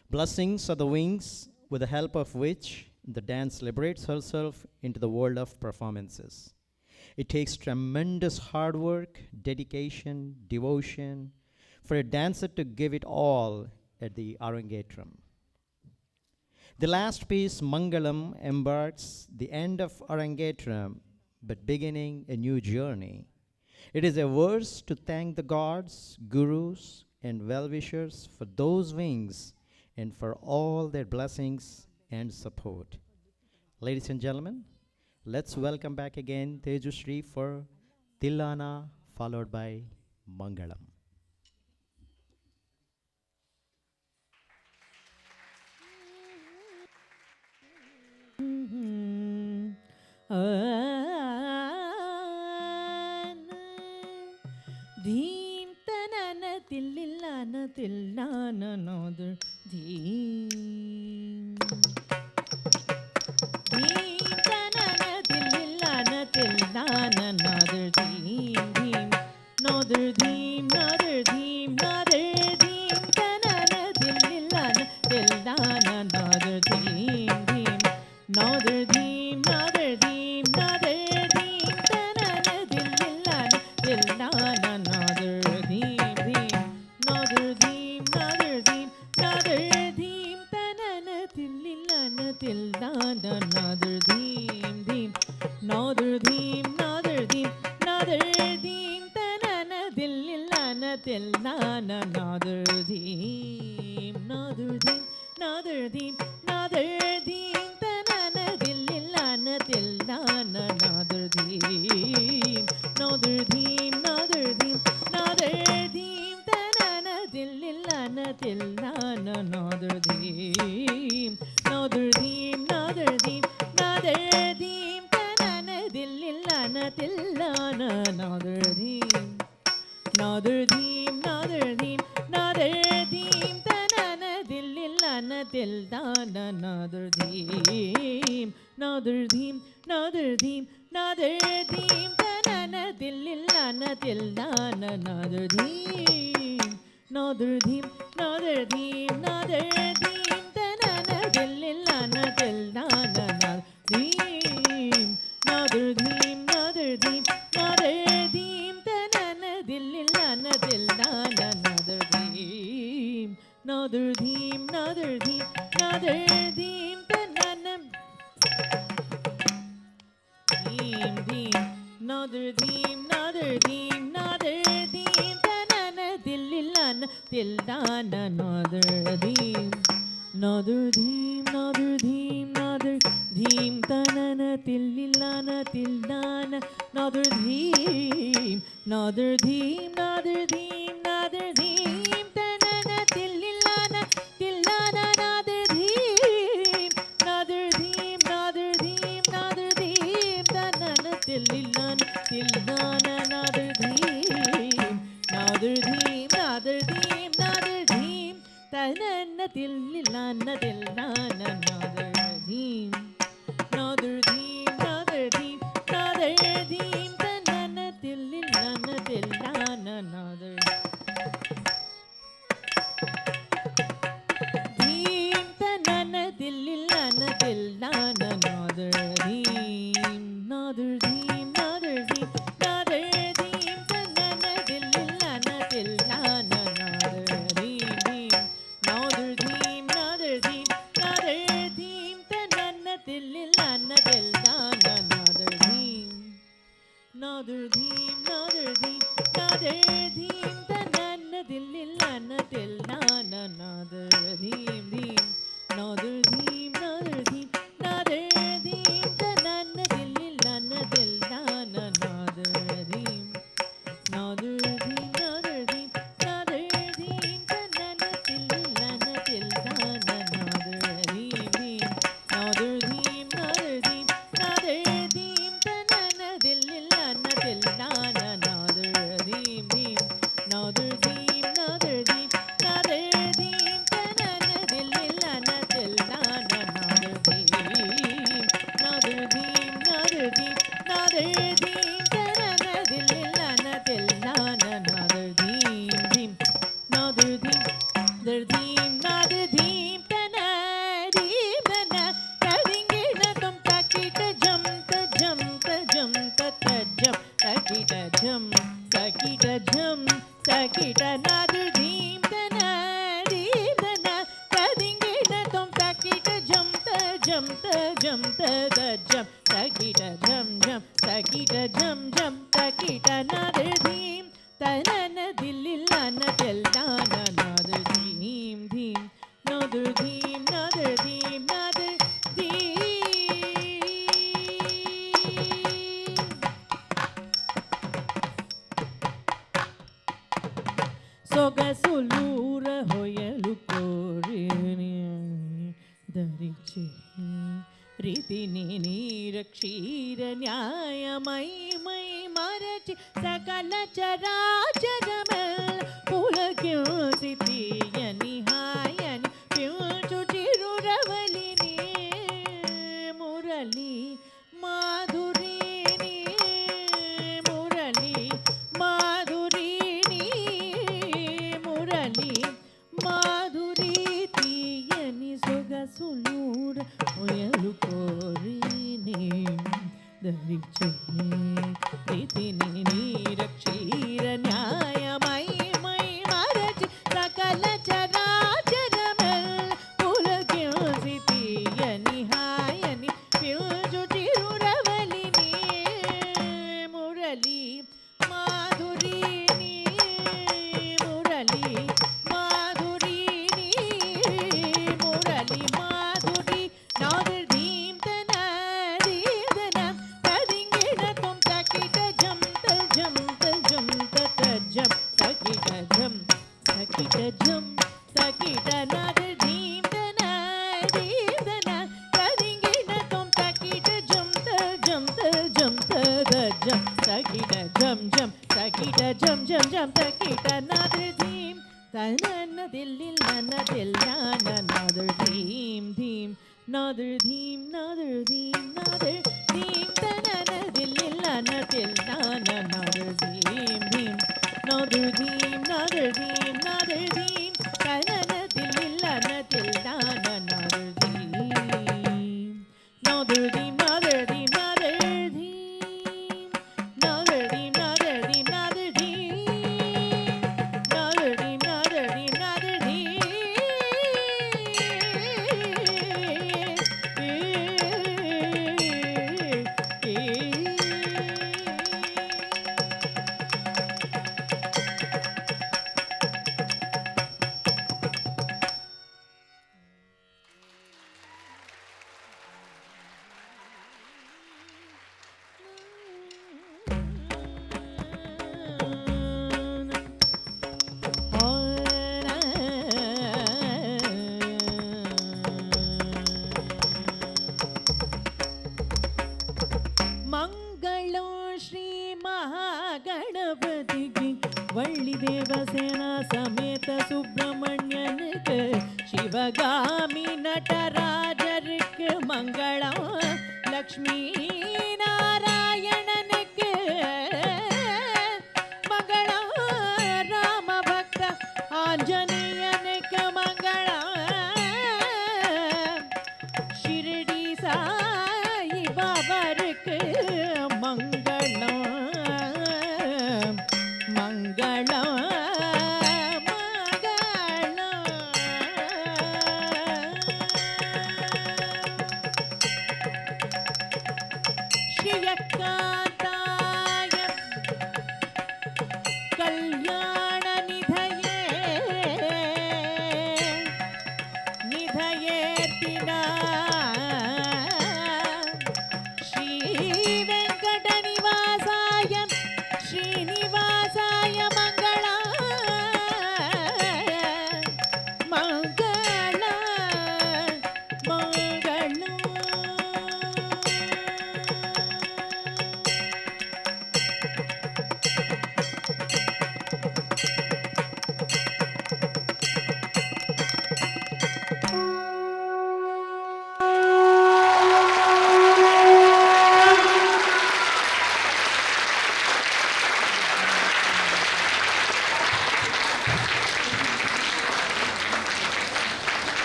Blessings are the wings with the help of which the dance liberates herself into the world of performances. It takes tremendous hard work, dedication, devotion for a dancer to give it all at the Arangetram. The last piece, Mangalam, embarks the end of Arangetram, but beginning a new journey. It is a verse to thank the gods, gurus, and well-wishers for those wings and for all their blessings and support. Ladies and gentlemen, let's welcome back again Tejashree for Tilana, followed by Mangalam. Deem tanana tillana tillana nodar deem. Deem tanana tillana tillana nodar deem deem. Nodar deem nodar deem nodar deem tanana tillana tillana nodar deem deem. Nodar deem nodar deem nodar deem tanana tillana tillana nodar deem deem. Nodar deem nodar deem nodar deem tanana tillana tillana nodar deem deem. Nodar deem nodar deem nodar deem tanana tillana tillana nodar deem. Nodar deem nodar deem nodar deem tanana tillana tillana nodar deem. Nodar deem nodar deem nodar deem tanana tillana tillana nodar deem. Nodar deem nodar deem nodar deem tanana tillana tillana nodar deem. Nodar deem nodar deem nodar deem tanana tillana tillana nodar deem. Nodar deem nodar deem nodar deem tanana tillana tillana nodar deem. Nodar deem nodar deem nodar deem tanana tillana tillana nodar deem. Nodar deem nodar deem nodar deem tanana tillana tillana nodar deem. Nodar deem nodar deem nodar deem tanana deem deem. Nodar deem nodar deem nodar deem tanana tillana tillana nodar deem. Nodar deem nodar deem nodar deem tanana tillana tillana nodar deem. Nodar deem nodar deem nodar deem tanana tillana tillana nodar deem. Nodar deem nodar deem nodar deem tanana tillana tillana nodar deem. Nodar deem nodar deem nodar deem tanana tillana tillana nodar deem. Nodar deem nodar deem nodar deem tanana tillana tillana nodar deem tanana tillana tillana nodar deem. Nodar deem nodar deem nodar deem tanana tillana tillana nodar deem deem. Nodar deem nodar deem nodar deem tanana jam tada jam takita jam jam takita jam jam takita another theme tanana dillilana tellana another theme theme another theme another theme another theme Sogasulura hoyalu korini dariche ritini nirakshira nyayamai mai marachi sakala characharamel pulakyo sitiyani hayani pyunchu chiruravali murali madhurini murali madhurini murali madhuri tiyani sogasulur oyalu korini dariche ritini nirakshira nyayamai mai marachi sakala characharamel pulakyo sitiyani hayani pyunju chiruravali murali madhurini murali madhurini murali madhuri nadir dheem tanadidana tadingina tum takita jam ta jam ta jam ta jam takita jam takita nadir dheem tanadidana tadingina tum takita jam ta jam ta jam ta jam takita jam jam takita jam jam jam takita nadir dheem tanana dillilana dillana nadir dheem dheem nadir dheem nadir dheem nadir dheem tanana dillilana dillana nadir dheem dheem nadir dheem nadir dheem nadir dheem tanana dillilana dillana nadir dheem nadir dheem nadir dheem nadir dheem nadir dheem nadir dheem nadir dheem nadir dheem nadir dheem nadir मंगलो श्री महागणपति की वल्ली देवसेना समेत सुब्रमण्यन के शिवगामी नटराजर्क मंगलम लक्ष्मी नारायणन के मंगलम राम भक्त आंजनेयन के मंगलम शिरडी साई बाबरक मंगलम मंगलम श्रियकांताय कल्याण निधये निधये तिना Shri वेंकटनिवासाय श्रीनिवासाय Mangla Mangla Mangla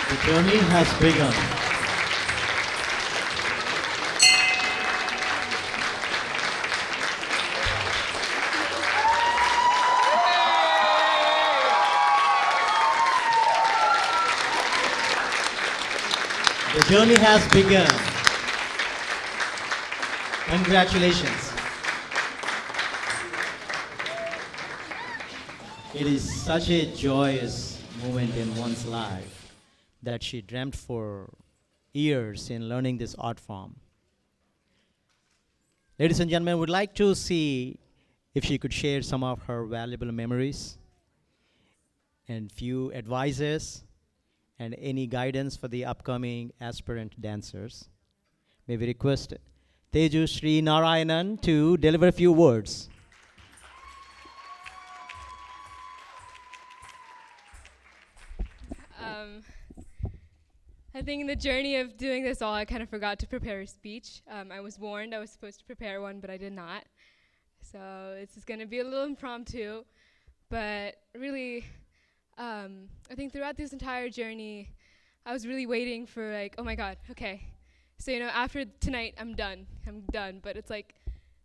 The journey has begun. The journey has begun. Congratulations. It is such a joyous moment in one's life that she dreamt for years in learning this art form. Ladies and gentlemen, would like to see if she could share some of her valuable memories and few advices and any guidance for the upcoming aspirant dancers. May we request Tejashree Narayanan to deliver a few words. I think in the journey of doing this all, I kind of forgot to prepare a speech. I was warned I was supposed to prepare one, but I did not. So it's just going to be a little impromptu. But really, I think throughout this entire journey, I was really waiting for like, oh my God, okay. So, after tonight, I'm done. But it's like,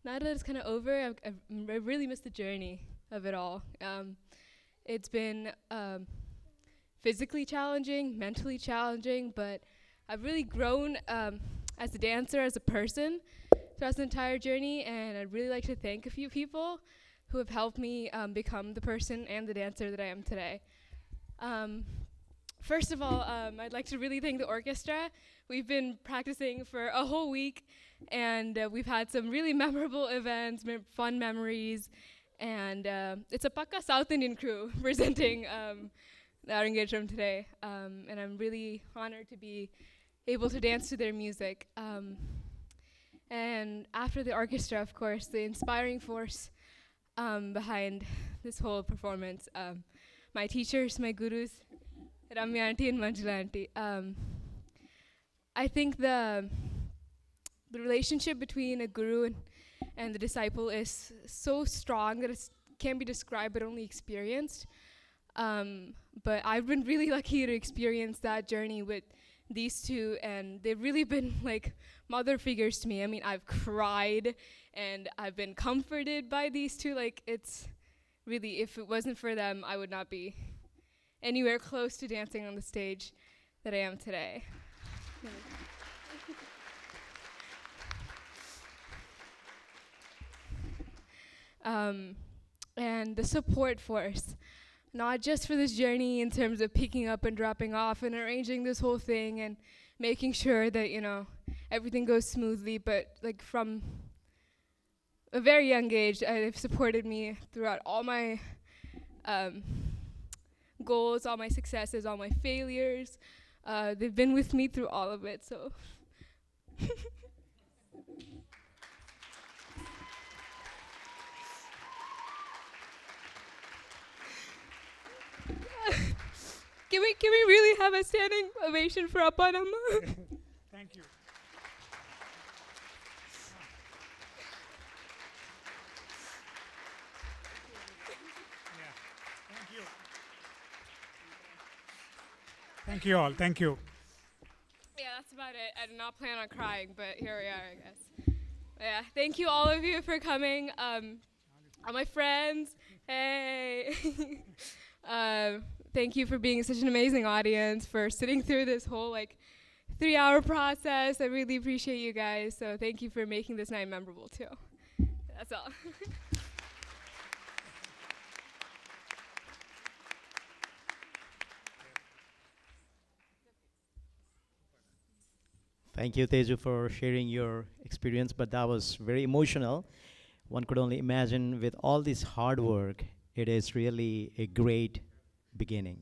now that it's kind of over, I really missed the journey of it all. It's been physically challenging, mentally challenging, but I've really grown as a dancer, as a person throughout the entire journey, and I'd really like to thank a few people who have helped me become the person and the dancer that I am today. First of all, I'd like to really thank the orchestra. We've been practicing for a whole week, and we've had some really memorable events, fun memories, and it's a Pakka South Indian crew presenting the Arangetram today, and I'm really honored to be able to dance to their music. And after the orchestra, of course, the inspiring force behind this whole performance, my teachers, my gurus, Ramya auntie and Manjula auntie. I think the relationship between a guru and the disciple is so strong that it can't be described but only experienced. But I've been really lucky to experience that journey with these two, and they've really been like mother figures to me. I mean, I've cried and I've been comforted by these two. Like, it's really, if it wasn't for them, I would not be anywhere close to dancing on the stage that I am today. And the support force, not just for this journey in terms of picking up and dropping off and arranging this whole thing and making sure that, everything goes smoothly, but like from a very young age, they've supported me throughout all my goals, all my successes, all my failures. They've been with me through all of it, so. Can we really have a standing ovation for Appa and Amma? Thank you. Thank you. Thank you all. Thank you. Yeah, that's about it. I did not plan on crying, but here we are, I guess. Yeah, thank you all of you for coming. All my friends, hey. Thank you for being such an amazing audience, for sitting through this whole 3-hour process. I really appreciate you guys. So thank you for making this night memorable too. That's all. Thank you, Teju, for sharing your experience, but that was very emotional. One could only imagine with all this hard work, it is really a great beginning.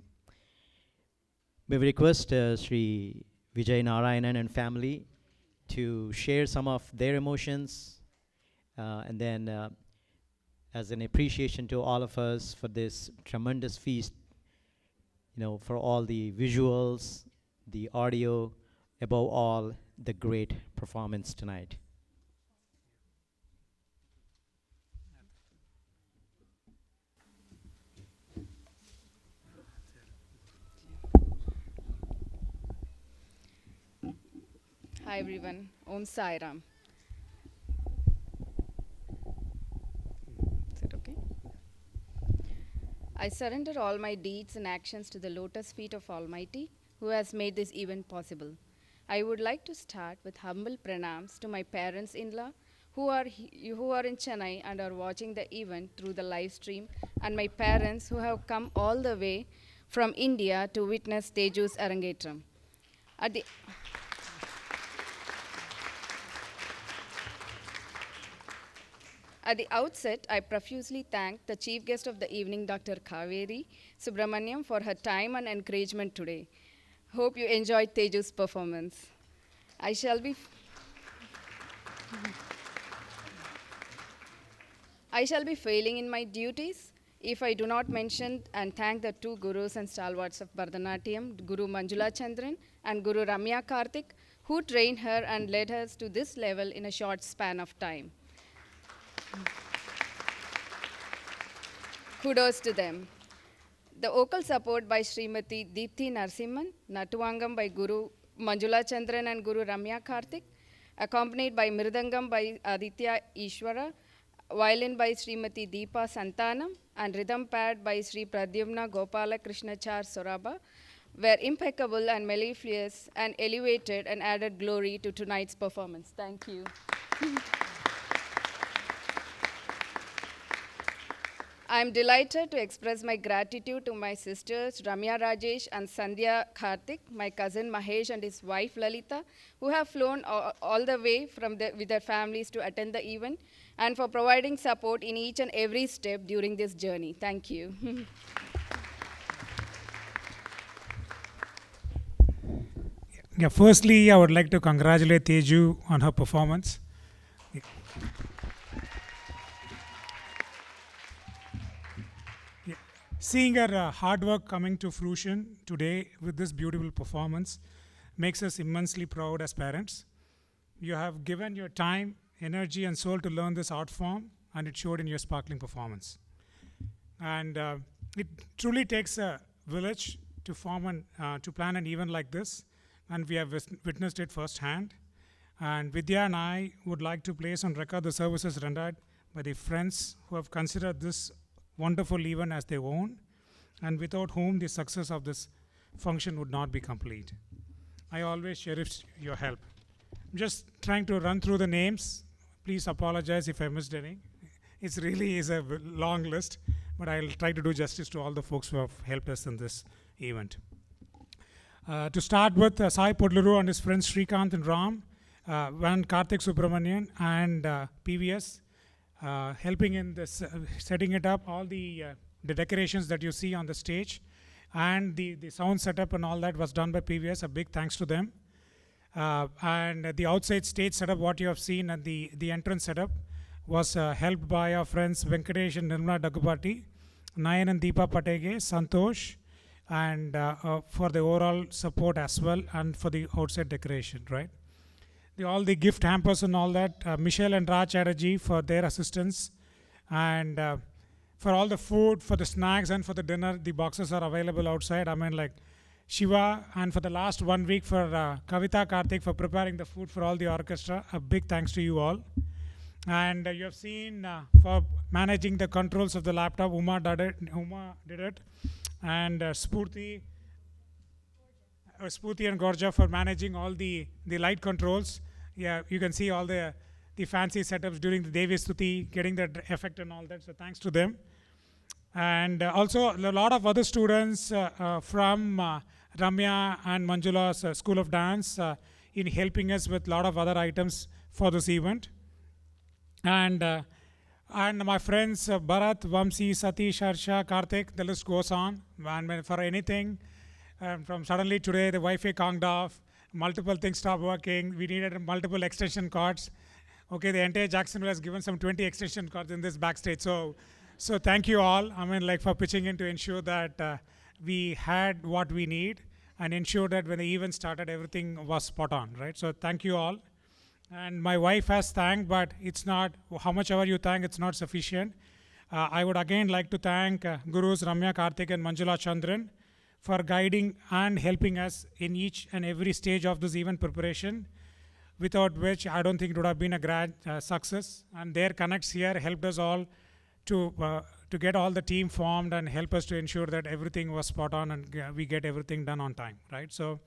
May we request Sri Vijay Narayanan and family to share some of their emotions, and then as an appreciation to all of us for this tremendous feast, for all the visuals, the audio, above all, the great performance tonight. Hi everyone, Om Sai Ram. Is it okay? I surrender all my deeds and actions to the lotus feet of Almighty, who has made this event possible. I would like to start with humble pranams to my parents-in-law, who are in Chennai and are watching the event through the live stream, and my parents who have come all the way from India to witness Teju's Arangetram. At the outset, I profusely thank the chief guest of the evening, Dr. Kaveri Subramaniam, for her time and encouragement today. Hope you enjoyed Teju's performance. I shall be failing in my duties if I do not mention and thank the two gurus and stalwarts of Bharathnatyam, Guru Manjula Chandran and Guru Ramya Karthik, who trained her and led us to this level in a short span of time. Kudos to them. The vocal support by Srimati Deepthi Narsimhan, Natuvangam by Guru Manjula Chandran and Guru Ramya Karthik, accompanied by Mirdangam by Aditya Ishwara, violin by Srimati Deepa Santanam, and rhythm pad by Sri Pradyumna Gopala Krishnachar Soraba, were impeccable and mellifluous and elevated and added glory to tonight's performance. Thank you. I am delighted to express my gratitude to my sisters Ramya Rajesh and Sandhya Karthik, my cousin Mahesh and his wife Lalita, who have flown all the way with their families to attend the event, and for providing support in each and every step during this journey. Thank you. Yeah, firstly, I would like to congratulate Teju on her performance. Seeing her hard work coming to fruition today with this beautiful performance makes us immensely proud as parents. You have given your time, energy, and soul to learn this art form, and it showed in your sparkling performance. And it truly takes a village to to plan an event like this, and we have witnessed it firsthand. And Vidhya and I would like to place on record the services rendered by the friends who have considered this wonderful event as their own, and without whom the success of this function would not be complete. I always cherish your help. I'm just trying to run through the names. Please apologize if I missed any. It really is a long list, but I'll try to do justice to all the folks who have helped us in this event. To start with, Sai Podluru and his friends Srikanth and Ram, Van Karthik Subramanian and PVS, helping in this, setting it up, all the decorations that you see on the stage, and the sound setup and all that was done by PVS. A big thanks to them. And the outside stage setup, what you have seen, and the entrance setup was helped by our friends Venkatesh and Nirmala Dagupati, Nayan and Deepa Patege, Santosh, and for the overall support as well, and for the outside decoration, right? All the gift hampers and all that, Michelle and Raj Chatterjee for their assistance, and for all the food, for the snacks and for the dinner, the boxes are available outside. I mean, like Shiva, and for the last 1 week for Kavita Karthik for preparing the food for all the orchestra. A big thanks to you all. And you have seen for managing the controls of the laptop, Uma did it, and Spurti and Gorja for managing all the light controls. Yeah, you can see all the fancy setups during the Devi Stuti, getting the effect and all that. So thanks to them. And also a lot of other students from Ramya and Manjula's School of Dance in helping us with a lot of other items for this event. And my friends Bharat, Vamsi, Satish, Harsha, Karthik, the list goes on. And for anything, from suddenly today the Wi-Fi conked off, multiple things stopped working, we needed multiple extension cords. Okay, the entire Jacksonville has given some 20 extension cords in this backstage. So thank you all. I mean, like, for pitching in to ensure that we had what we need and ensure that when the event started, everything was spot on, right? So thank you all. And my wife has thanked, but it's not, how much ever you thank, it's not sufficient. I would again like to thank Gurus Ramya Karthik and Manjula Chandran for guiding and helping us in each and every stage of this event preparation, without which I don't think it would have been a grand success. And their connects here helped us all to get all the team formed and help us to ensure that everything was spot on and we get everything done on time, right? So,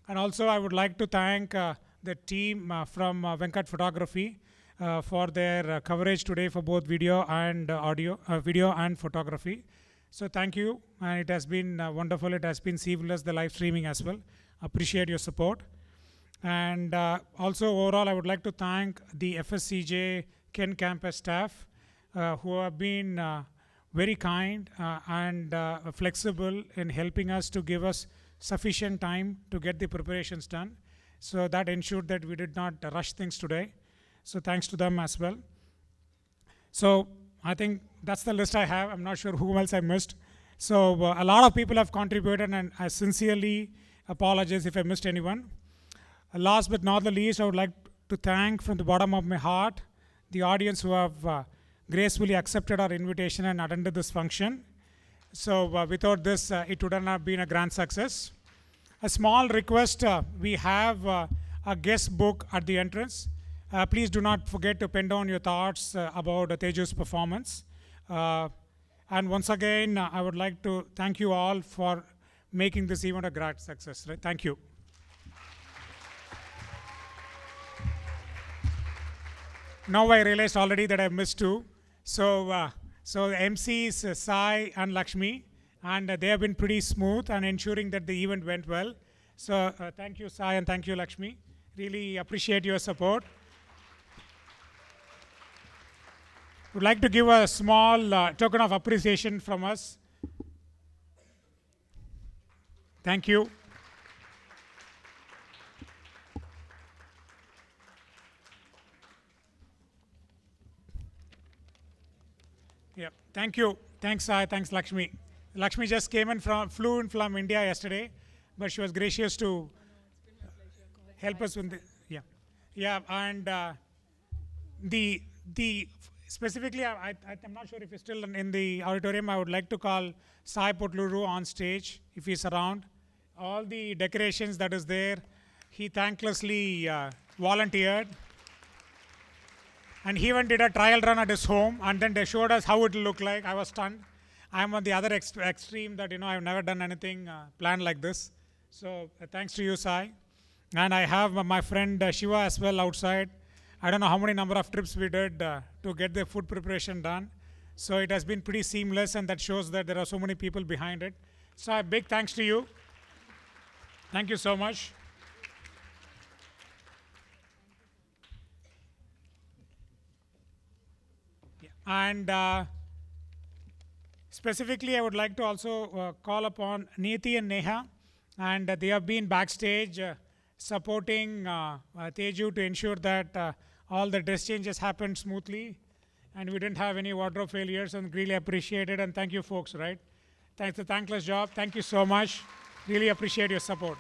and also I would like to thank the team from Venkat Photography. for their coverage today for both video and video and photography. So thank you, and it has been wonderful. It has been seamless, the live streaming as well. Appreciate your support. And also overall, I would like to thank the FSCJ Ken campus staff who have been very kind and flexible in helping us to give us sufficient time to get the preparations done. So that ensured that we did not rush things today. So thanks to them as well. So I think that's the list I have. I'm not sure who else I missed. So a lot of people have contributed, and I sincerely apologize if I missed anyone. Last but not the least, I would like to thank from the bottom of my heart the audience who have gracefully accepted our invitation and attended this function. So without this, it wouldn't have been a grand success. A small request, we have a guest book at the entrance. Please do not forget to pen down your thoughts about Teju's performance. And once again, I would like to thank you all for making this event a great success. Right? Thank you. Now I realized already that I missed two. So the MCs, Sai and Lakshmi, and they have been pretty smooth and ensuring that the event went well. So thank you, Sai, and thank you, Lakshmi. Really appreciate your support. Would like to give a small token of appreciation from us. Thank you. Yeah, thank you. Thanks, Sai. Thanks, Lakshmi. Lakshmi just flew in from India yesterday, but she was gracious to help us with the, and the specifically, I'm not sure if he's still in the auditorium. I would like to call Sai Potluru on stage if he's around. All the decorations that is there, he thanklessly volunteered. And he even did a trial run at his home, and then they showed us how it will look like. I was stunned. I'm on the other extreme that, I've never done anything planned like this. So thanks to you, Sai. And I have my friend Shiva as well outside. I don't know how many number of trips we did to get the food preparation done. So it has been pretty seamless, and that shows that there are so many people behind it. So a big thanks to you. Thank you so much. And specifically, I would like to also call upon Neeti and Neha, and they have been backstage supporting Teju to ensure that all the dress changes happened smoothly, and we didn't have any wardrobe failures, and really appreciate it. And thank you, folks. Right? Thanks, a thankless job. Thank you so much. Really appreciate your support.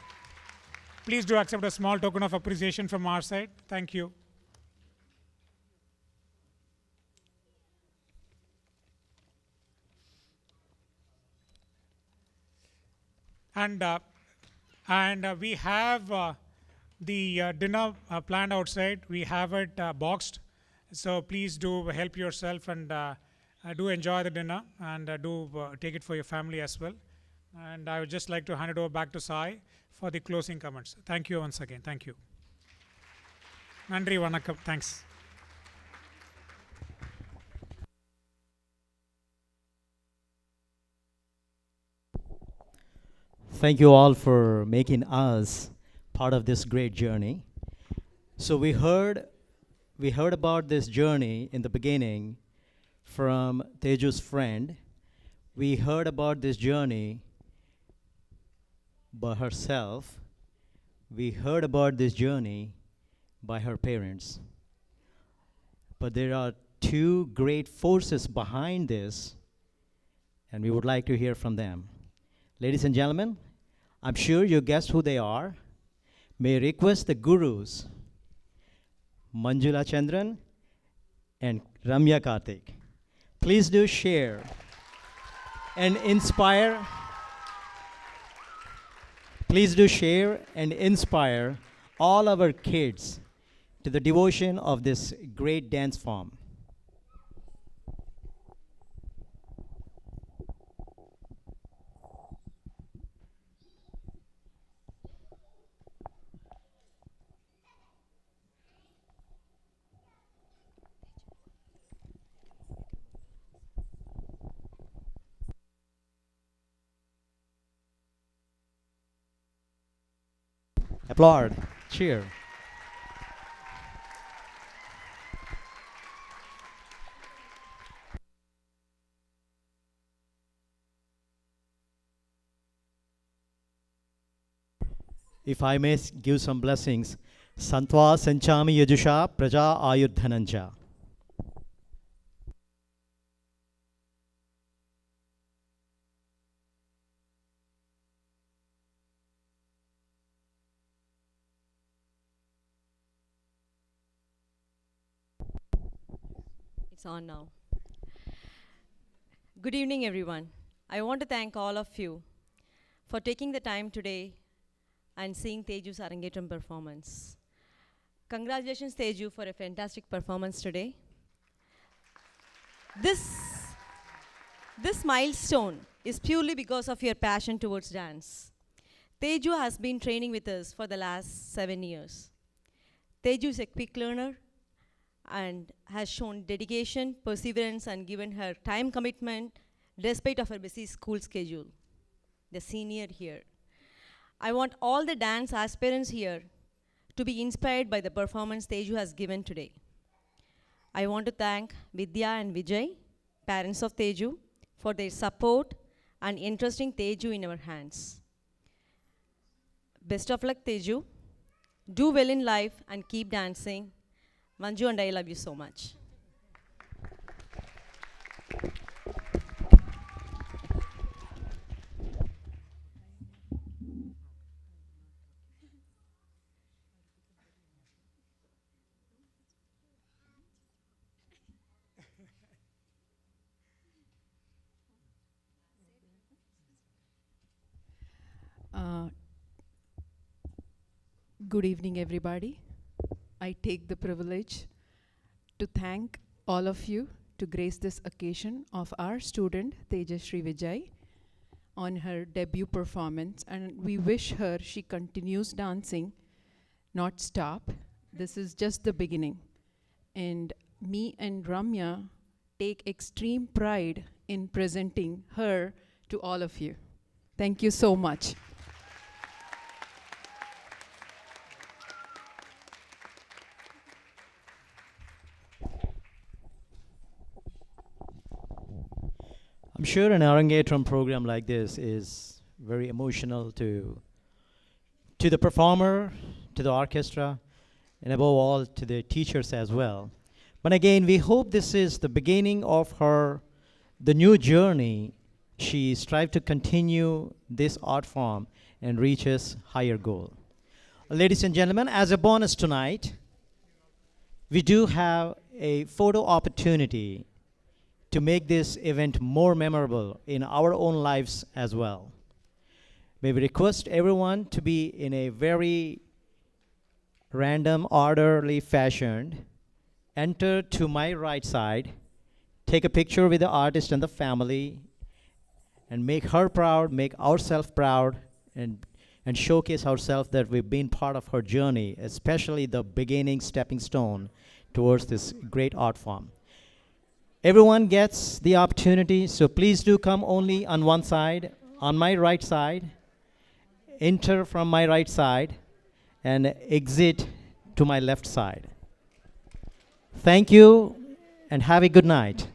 Please do accept a small token of appreciation from our side. Thank you. And we have the dinner planned outside. We have it boxed. So please do help yourself and do enjoy the dinner, and do take it for your family as well. And I would just like to hand it over back to Sai for the closing comments. Thank you once again. Thank you. Nandri Vanakkam. Thanks. Thank you all for making us part of this great journey. So we heard about this journey in the beginning from Teju's friend. We heard about this journey by herself. We heard about this journey by her parents. But there are two great forces behind this, and we would like to hear from them. Ladies and gentlemen, I'm sure you guessed who they are. May I request the gurus, Manjula Chandran and Ramya Karthik. Please do share and inspire. Please do share and inspire all our kids to the devotion of this great dance form. Applaud. Cheer. If I may give some blessings. Santva sanchami yajusha praja ayurdhananja. It's on now. Good evening, everyone. I want to thank all of you for taking the time today and seeing Teju's Arangetram performance. Congratulations, Teju, for a fantastic performance today. This milestone is purely because of your passion towards dance. Teju has been training with us for the last 7 years. Teju is a quick learner and has shown dedication, perseverance, and given her time commitment despite of her busy school schedule. The senior here. I want all the dance aspirants here to be inspired by the performance Teju has given today. I want to thank Vidhya and Vijay, parents of Teju, for their support and entrusting Teju in our hands. Best of luck, Teju. Do well in life and keep dancing. Manju and I love you so much. Good evening, everybody. I take the privilege to thank all of you to grace this occasion of our student Tejashree Vijay on her debut performance, and we wish her she continues dancing, not stop. This is just the beginning. And me and Ramya take extreme pride in presenting her to all of you. Thank you so much. I'm sure an Arangetram program like this is very emotional to the performer, to the orchestra, and above all to the teachers as well. But again, we hope this is the beginning of the new journey. She strives to continue this art form and reaches higher goal. Ladies and gentlemen, as a bonus tonight, we do have a photo opportunity to make this event more memorable in our own lives as well. May we request everyone to be in a very random, orderly fashion. Enter to my right side, take a picture with the artist and the family, and make her proud, make ourselves proud, and showcase ourselves that we've been part of her journey, especially the beginning stepping stone towards this great art form. Everyone gets the opportunity, so please do come only on one side, on my right side, enter from my right side, and exit to my left side. Thank you, and have a good night.